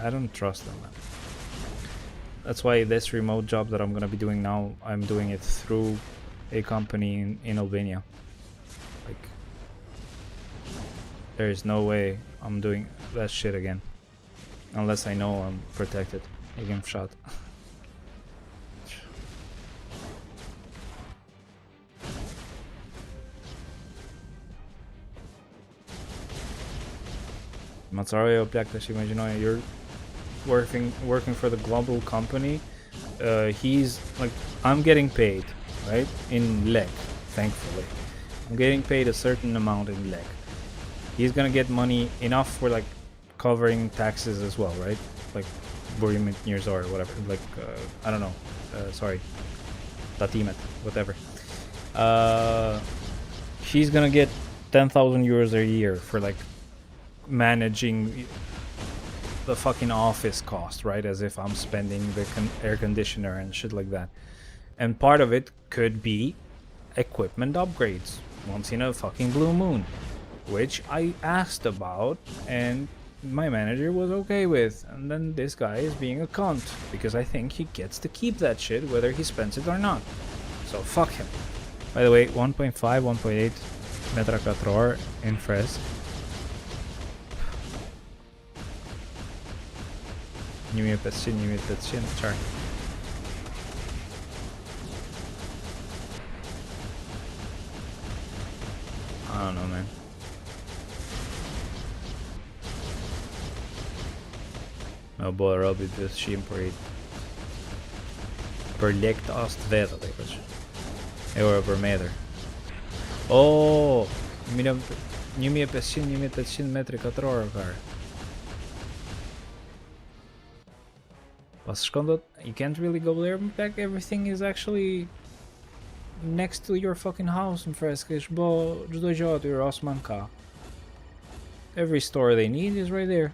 I don't trust them, man. That's why this remote job that I'm gonna be doing now, I'm doing it through a company in Albania. Like, there is no way I'm doing that shit again. Unless I know I'm protected against shot. Mazzario Black, you're working for the global company. He's like, I'm getting paid, right, in leg, thankfully. I'm getting paid a certain amount in leg. He's gonna get money enough for like covering taxes as well, right? Like Burimet years or whatever. Like I don't know. Sorry, Tatimet, whatever. He's gonna get 10,000 euros a year for like managing the fucking office cost, right? As if I'm spending the air conditioner and shit like that. And part of it could be equipment upgrades once in a fucking blue moon, which I asked about and my manager was okay with. And then this guy is being a cunt because I think he gets to keep that shit whether he spends it or not. So fuck him. By the way, 1.5, 1.8 metra quattro in Fres. Nie umie pet char. I don't know, man. Nou, boy, Robbie, dus Shimpori. Project als het verder, dus. Heel erg vermeder. Oh, nie meer pet metric quattro, cara. You can't really go there back. Everything is actually next to your fucking house in Frescas. Every store they need is right there.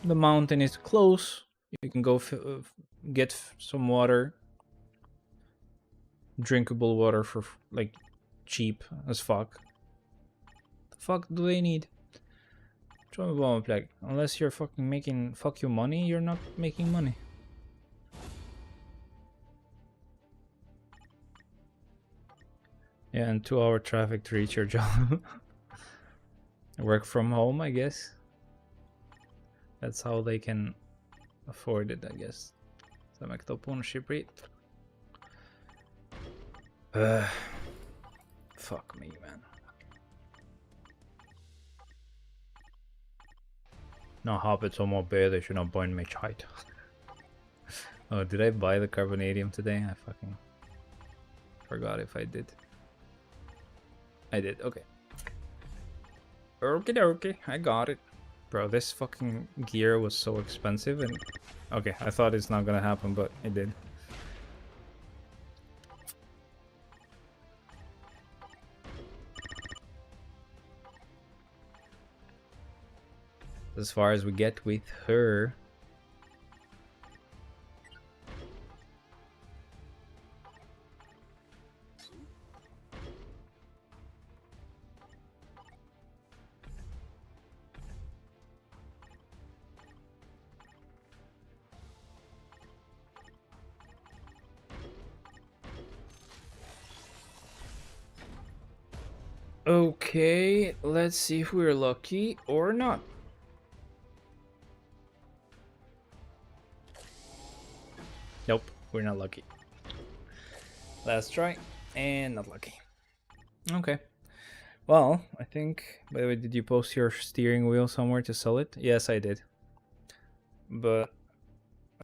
The mountain is close. You can go get some water, drinkable water for like cheap as fuck. The fuck do they need? Unless you're fucking making fuck you money, you're not making money. Yeah, and 2-hour traffic to reach your job. Work from home, I guess. That's how they can afford it, I guess. So make top ownership rate. Fuck me, man. No, habits are more bad, they should not burn my height. Oh, did I buy the carbonadium today? I fucking forgot if I did. I did, okay. Okay, I got it. Bro, this fucking gear was so expensive and... Okay, I thought it's not gonna happen, but it did. As far as we get with her. Okay, let's see if we're lucky or not. Nope, we're not lucky. Last try, and not lucky. Okay. Well, I think... By the way, did you post your steering wheel somewhere to sell it? Yes, I did. But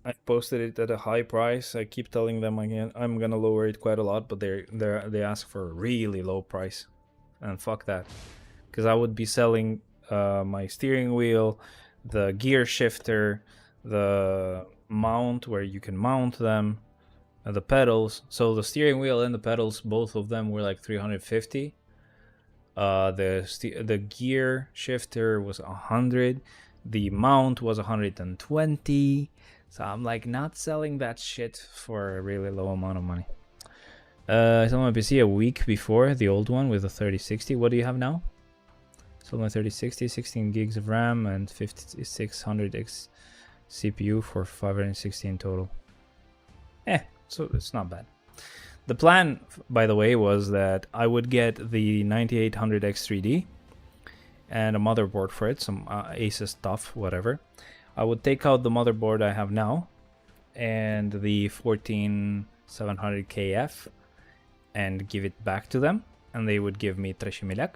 I posted it at a high price. I keep telling them again I'm gonna lower it quite a lot, but they ask for a really low price. And fuck that. Because I would be selling my steering wheel, the gear shifter, the mount where you can mount them, the pedals. So the steering wheel and the pedals, both of them were like 350. The gear shifter was 100. The mount was 120. So I'm like not selling that shit for a really low amount of money. I sold my PC a week before, the old one with a 3060. What do you have now? Sold my 3060, 16 gigs of RAM and 5600X CPU for 560 in total. So it's not bad. The plan, by the way, was that I would get the 9800X 3D and a motherboard for it, some Asus stuff, whatever. I would take out the motherboard I have now and the 14700KF and give it back to them, and they would give me 3 milek.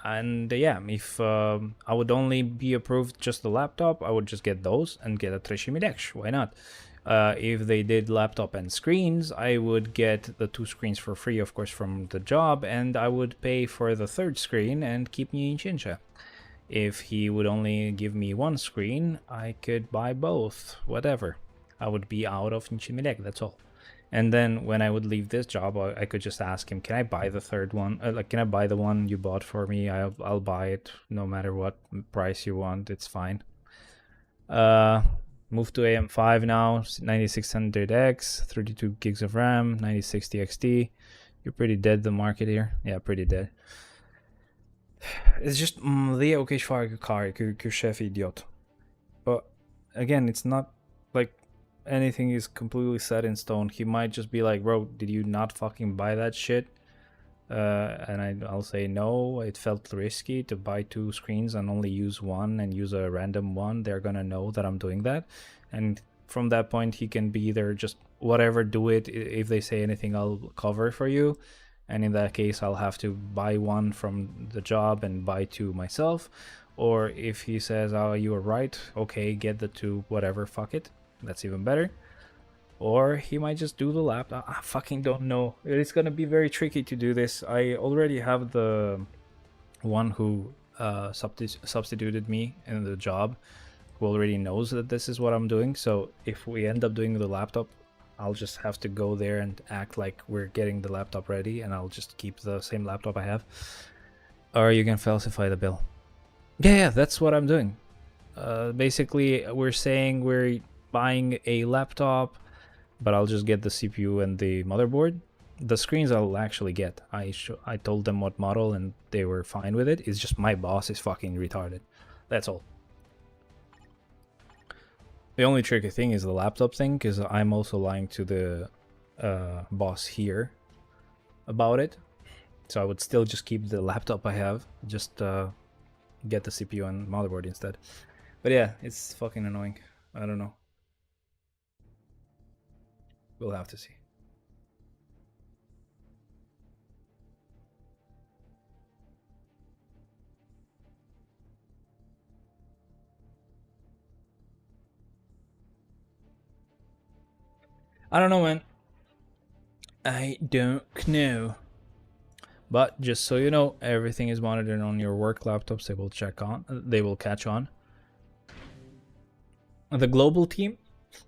And yeah, if I would only be approved just the laptop, I would just get those and get a 3 milek. Why not? If they did laptop and screens, I would get the 2 screens for free, of course, from the job, and I would pay for the 3rd screen and keep me in Chincha. If he would only give me 1 screen, I could buy both, whatever. I would be out of Nchimilek, that's all. And then when I would leave this job, I could just ask him, can I buy the 3rd one? Like, can I buy the one you bought for me? I'll buy it no matter what price you want, it's fine. Move to AM5 now, 9600X, 32 gigs of RAM, 9060 XT. You're pretty dead, the market here. Yeah, pretty dead. It's just det är okej svar kul chef idiot. But again, it's not like anything is completely set in stone. He might just be like, bro, did you not fucking buy that shit? And I'll say no, it felt risky to buy 2 screens and only use one and use a random one. They're gonna know that I'm doing that, and from that point he can be either just whatever, do it. If they say anything, I'll cover for you, and in that case I'll have to buy 1 from the job and buy 2 myself. Or if he says, oh, you were right, okay, get the 2, whatever, fuck it, that's even better. Or he might just do the laptop. I fucking don't know. It's gonna be very tricky to do this. I already have the one who substituted me in the job, who already knows that this is what I'm doing. So if we end up doing the laptop, I'll just have to go there and act like we're getting the laptop ready, and I'll just keep the same laptop I have. Or you can falsify the bill. Yeah, that's what I'm doing. Basically, we're saying we're buying a laptop, but I'll just get the CPU and the motherboard. The screens I'll actually get. I told them what model and they were fine with it. It's just my boss is fucking retarded. That's all. The only tricky thing is the laptop thing, because I'm also lying to the boss here about it. So I would still just keep the laptop I have, just get the CPU and motherboard instead. But yeah, it's fucking annoying. I don't know. We'll have to see. I don't know, man. I don't know. But just so you know, everything is monitored on your work laptops. They will catch on. The global team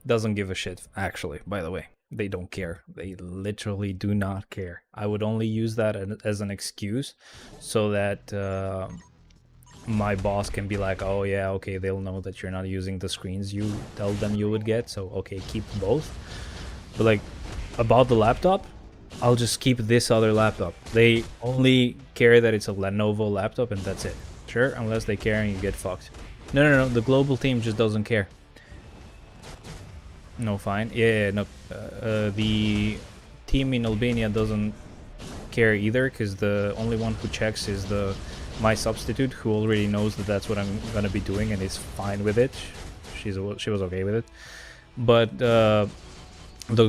doesn't give a shit, actually, by the way. They don't care. They literally do not care. I would only use that as an excuse so that my boss can be like, oh yeah, okay, they'll know that you're not using the screens you tell them you would get, so okay, keep both. But like, about the laptop, I'll just keep this other laptop. They only care that it's a Lenovo laptop and that's it. Sure, unless they care and you get fucked. No, the global team just doesn't care. No, fine. Yeah, no. The team in Albania doesn't care either, because the only one who checks is my substitute, who already knows that that's what I'm gonna be doing and is fine with it. She was okay with it. But the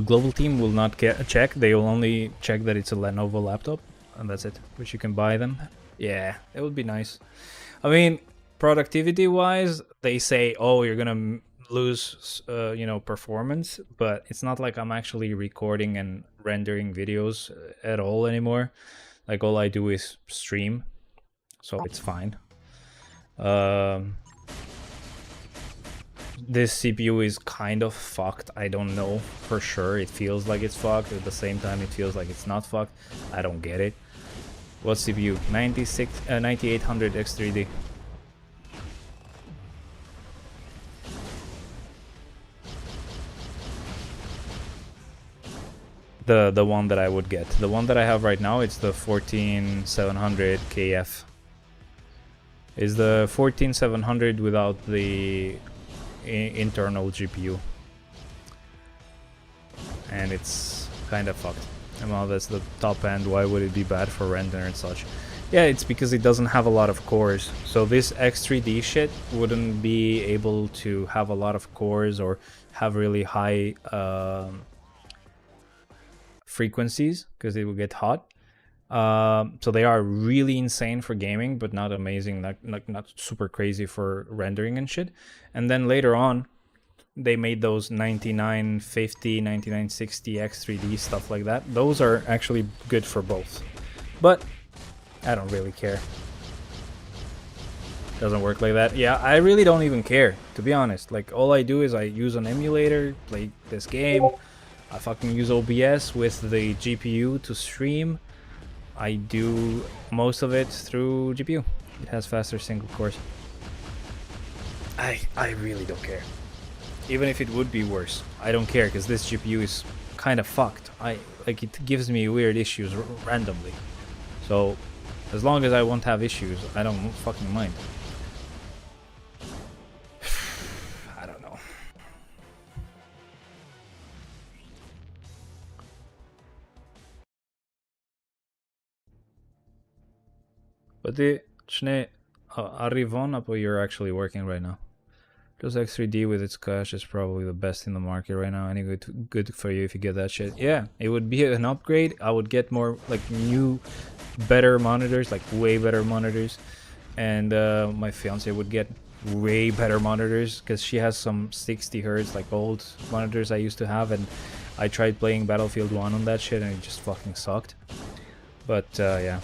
global team will not check. They will only check that it's a Lenovo laptop, and that's it. Which you can buy them. Yeah, it would be nice. I mean, productivity-wise, they say, oh, you're gonna lose performance, but it's not like I'm actually recording and rendering videos at all anymore. Like, all I do is stream, so it's fine. This CPU is kind of fucked. I don't know for sure. It feels like it's fucked. At the same time, it feels like it's not fucked. I don't get it. What CPU? 9800X3D. the one that I would get. The one that I have right now, it's the 14700 KF. Is the 14700 without the internal GPU, and it's kind of fucked. And well, that's the top end. Why would it be bad for render and such? Yeah, it's because it doesn't have a lot of cores. So this X3D shit wouldn't be able to have a lot of cores or have really high frequencies because it will get hot. So they are really insane for gaming, but not amazing, not super crazy for rendering and shit. And then later on, they made those 9950, 9960 X3D stuff like that. Those are actually good for both, but I don't really care. Doesn't work like that. Yeah, I really don't even care, to be honest. Like, all I do is I use an emulator, play this game. I fucking use OBS with the GPU to stream. I do most of it through GPU. It has faster single cores. I really don't care. Even if it would be worse, I don't care, because this GPU is kind of fucked. Like, it gives me weird issues randomly. So as long as I won't have issues, I don't fucking mind. I don't know. But the Arrivon, apo you're actually working right now. Just X3D with its cache is probably the best in the market right now. Anyway, good for you if you get that shit. Yeah, it would be an upgrade. I would get more, like, new, better monitors, like way better monitors. And my fiance would get way better monitors because she has some 60 hertz, like old monitors I used to have. And I tried playing Battlefield 1 on that shit and it just fucking sucked. But yeah.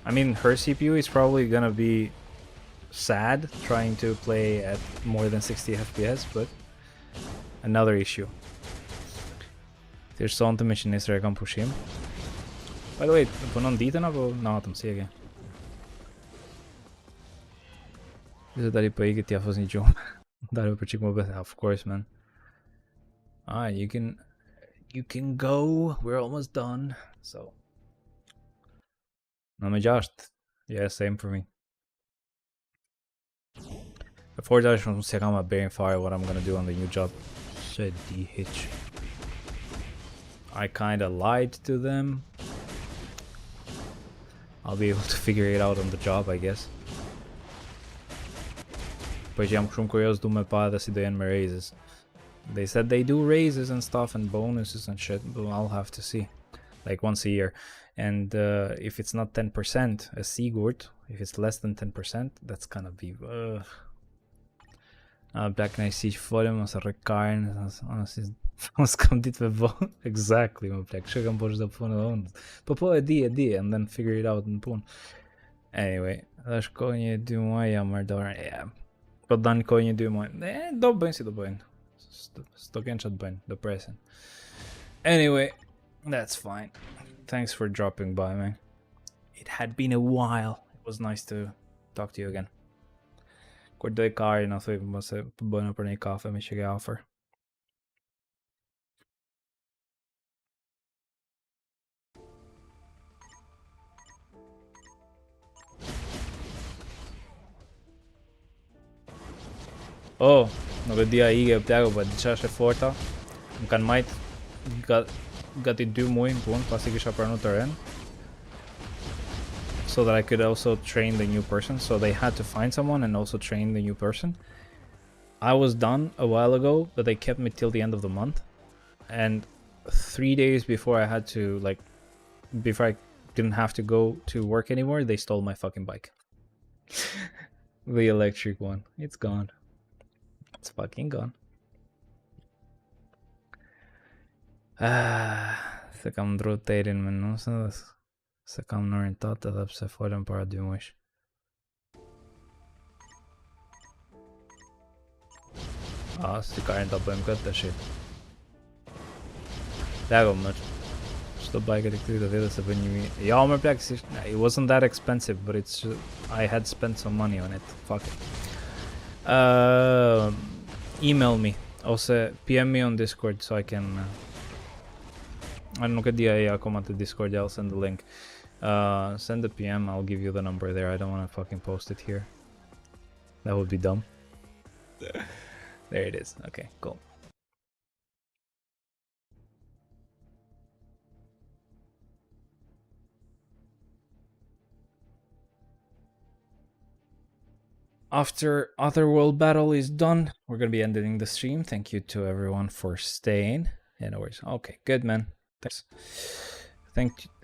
I mean, her CPU is probably gonna be sad trying to play at more than 60 FPS, but another issue. There's sånt med kineser jag kan pusha in. By the way, på någon diten apo natam sige. Is that po ikit ja fosni jo. Dare po chik mo be, of course, man. You can go. We're almost done. So. No me just. Yeah, same for me. Before that, I check out my bearing fire, what I'm gonna do on the new job. Shit, DH. I kinda lied to them. I'll be able to figure it out on the job, I guess. But jam shumë kurios du me pa dhe si do jenë me raises. They said they do raises and stuff and bonuses and shit, but I'll have to see. Like once a year. And if it's not 10% a Sigurd, if it's less than 10%, that's gonna be Black Knight Siege forum, ose rekarn, ose kam dit me bo. Exactly, më plak, që kam bosh dhe punë dhe unë. Po e di, and then figure it out në punë. Anyway, dhe shkoj një 2 muaj jam mardore, yeah. Po dan koj një 2 muaj, do bëjnë si do bëjnë. Sto kenë që të bëjnë, do presin. Anyway, that's fine. Thanks for dropping by, man. It had been a while. It was nice to talk to you again. Kur do I kari na thuj mos e bëjnë për një kafe me që ke offer. Oh, nuk e dia ige plago, po diçka është e forta. Më kanë majt gati 2 muaj në punë pasi kisha pranuar të ren. So that I could also train the new person. So they had to find someone and also train the new person. I was done a while ago, but they kept me till the end of the month. And 3 days before I had to, like, before I didn't have to go to work anymore, they stole my fucking bike. The electric one. It's gone. It's fucking gone. Se kam ndru terin me nusën dhe se kam në orientat edhe pse folën para 2 muajsh. Si ka ta bëjmë këtë të shit. Plago më çdo bike e këtij të vjetë se bën 1000. Ja, më plak, it wasn't that expensive, but it's I had spent some money on it. Fuck it. Email me. Also PM me on Discord so I can don't look at the comment to Discord. I'll send the link. Send the PM. I'll give you the number there. I don't want to fucking post it here. That would be dumb. There it is. Okay, cool. After Otherworld battle is done, we're gonna be ending the stream. Thank you to everyone for staying. Yeah, no worries. Okay, good, man. Thanks.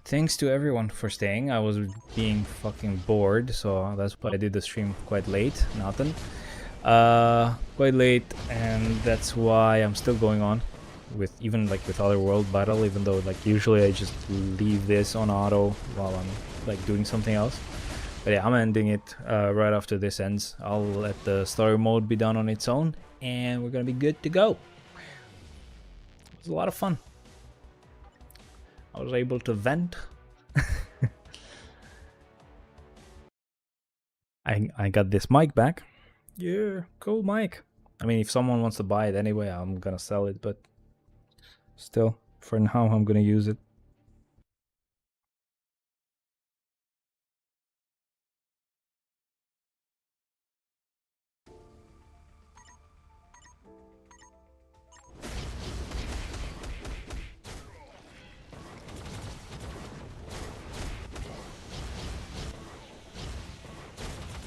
Thanks to everyone for staying. I was being fucking bored, so that's why I did the stream quite late. Nothing. Quite late, and that's why I'm still going on with with Otherworld battle, even though like usually I just leave this on auto while I'm like doing something else. But yeah, I'm ending it right after this ends. I'll let the story mode be done on its own, and we're gonna be good to go. It was a lot of fun. I was able to vent. I got this mic back. Yeah, cool mic. I mean, if someone wants to buy it anyway, I'm gonna sell it, but still, for now, I'm gonna use it.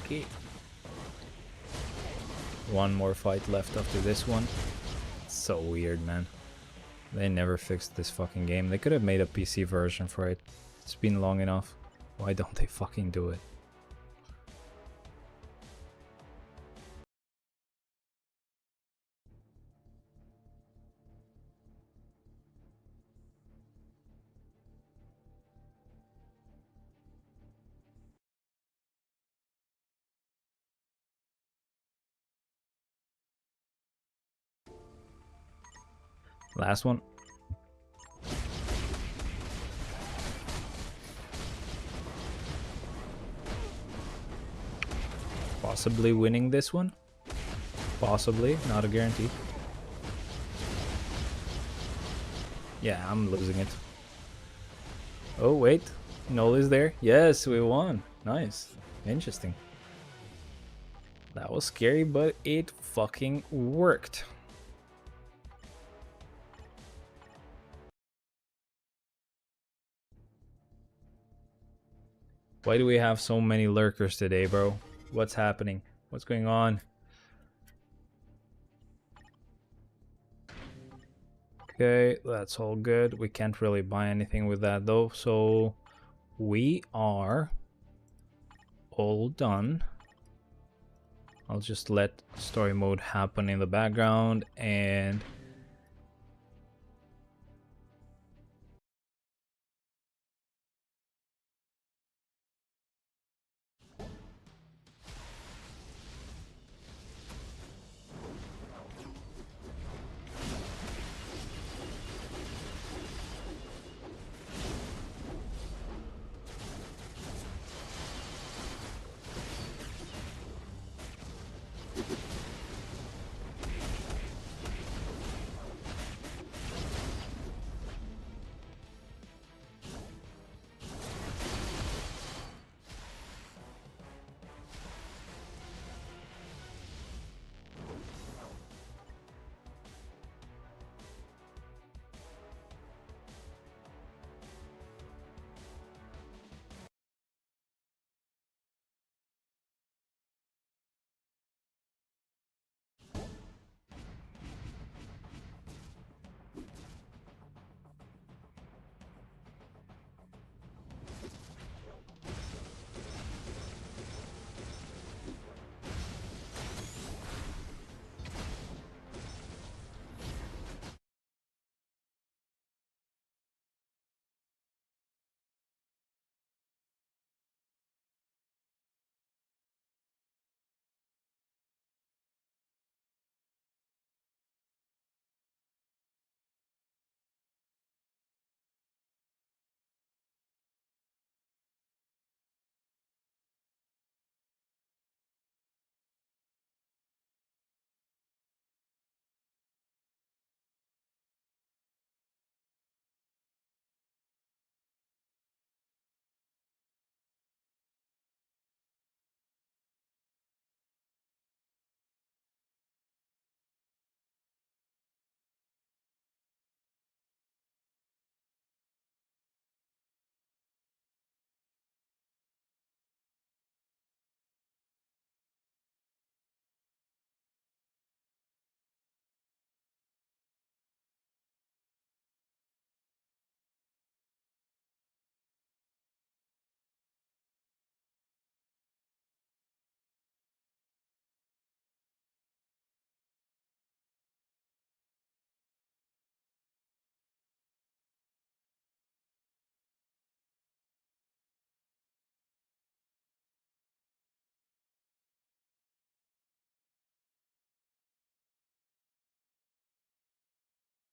Okay. One more fight left after this one. It's so weird, man. They never fixed this fucking game. They could have made a PC version for it. It's been long enough. Why don't they fucking do it? Last one. Possibly winning this one. Possibly, not a guarantee. Yeah, I'm losing it. Oh, wait. Null is there. Yes, we won. Nice. Interesting. That was scary, but it fucking worked. Why do we have so many lurkers today, bro? What's happening? What's going on? Okay, that's all good. We can't really buy anything with that though, so we are all done. I'll just let story mode happen in the background, and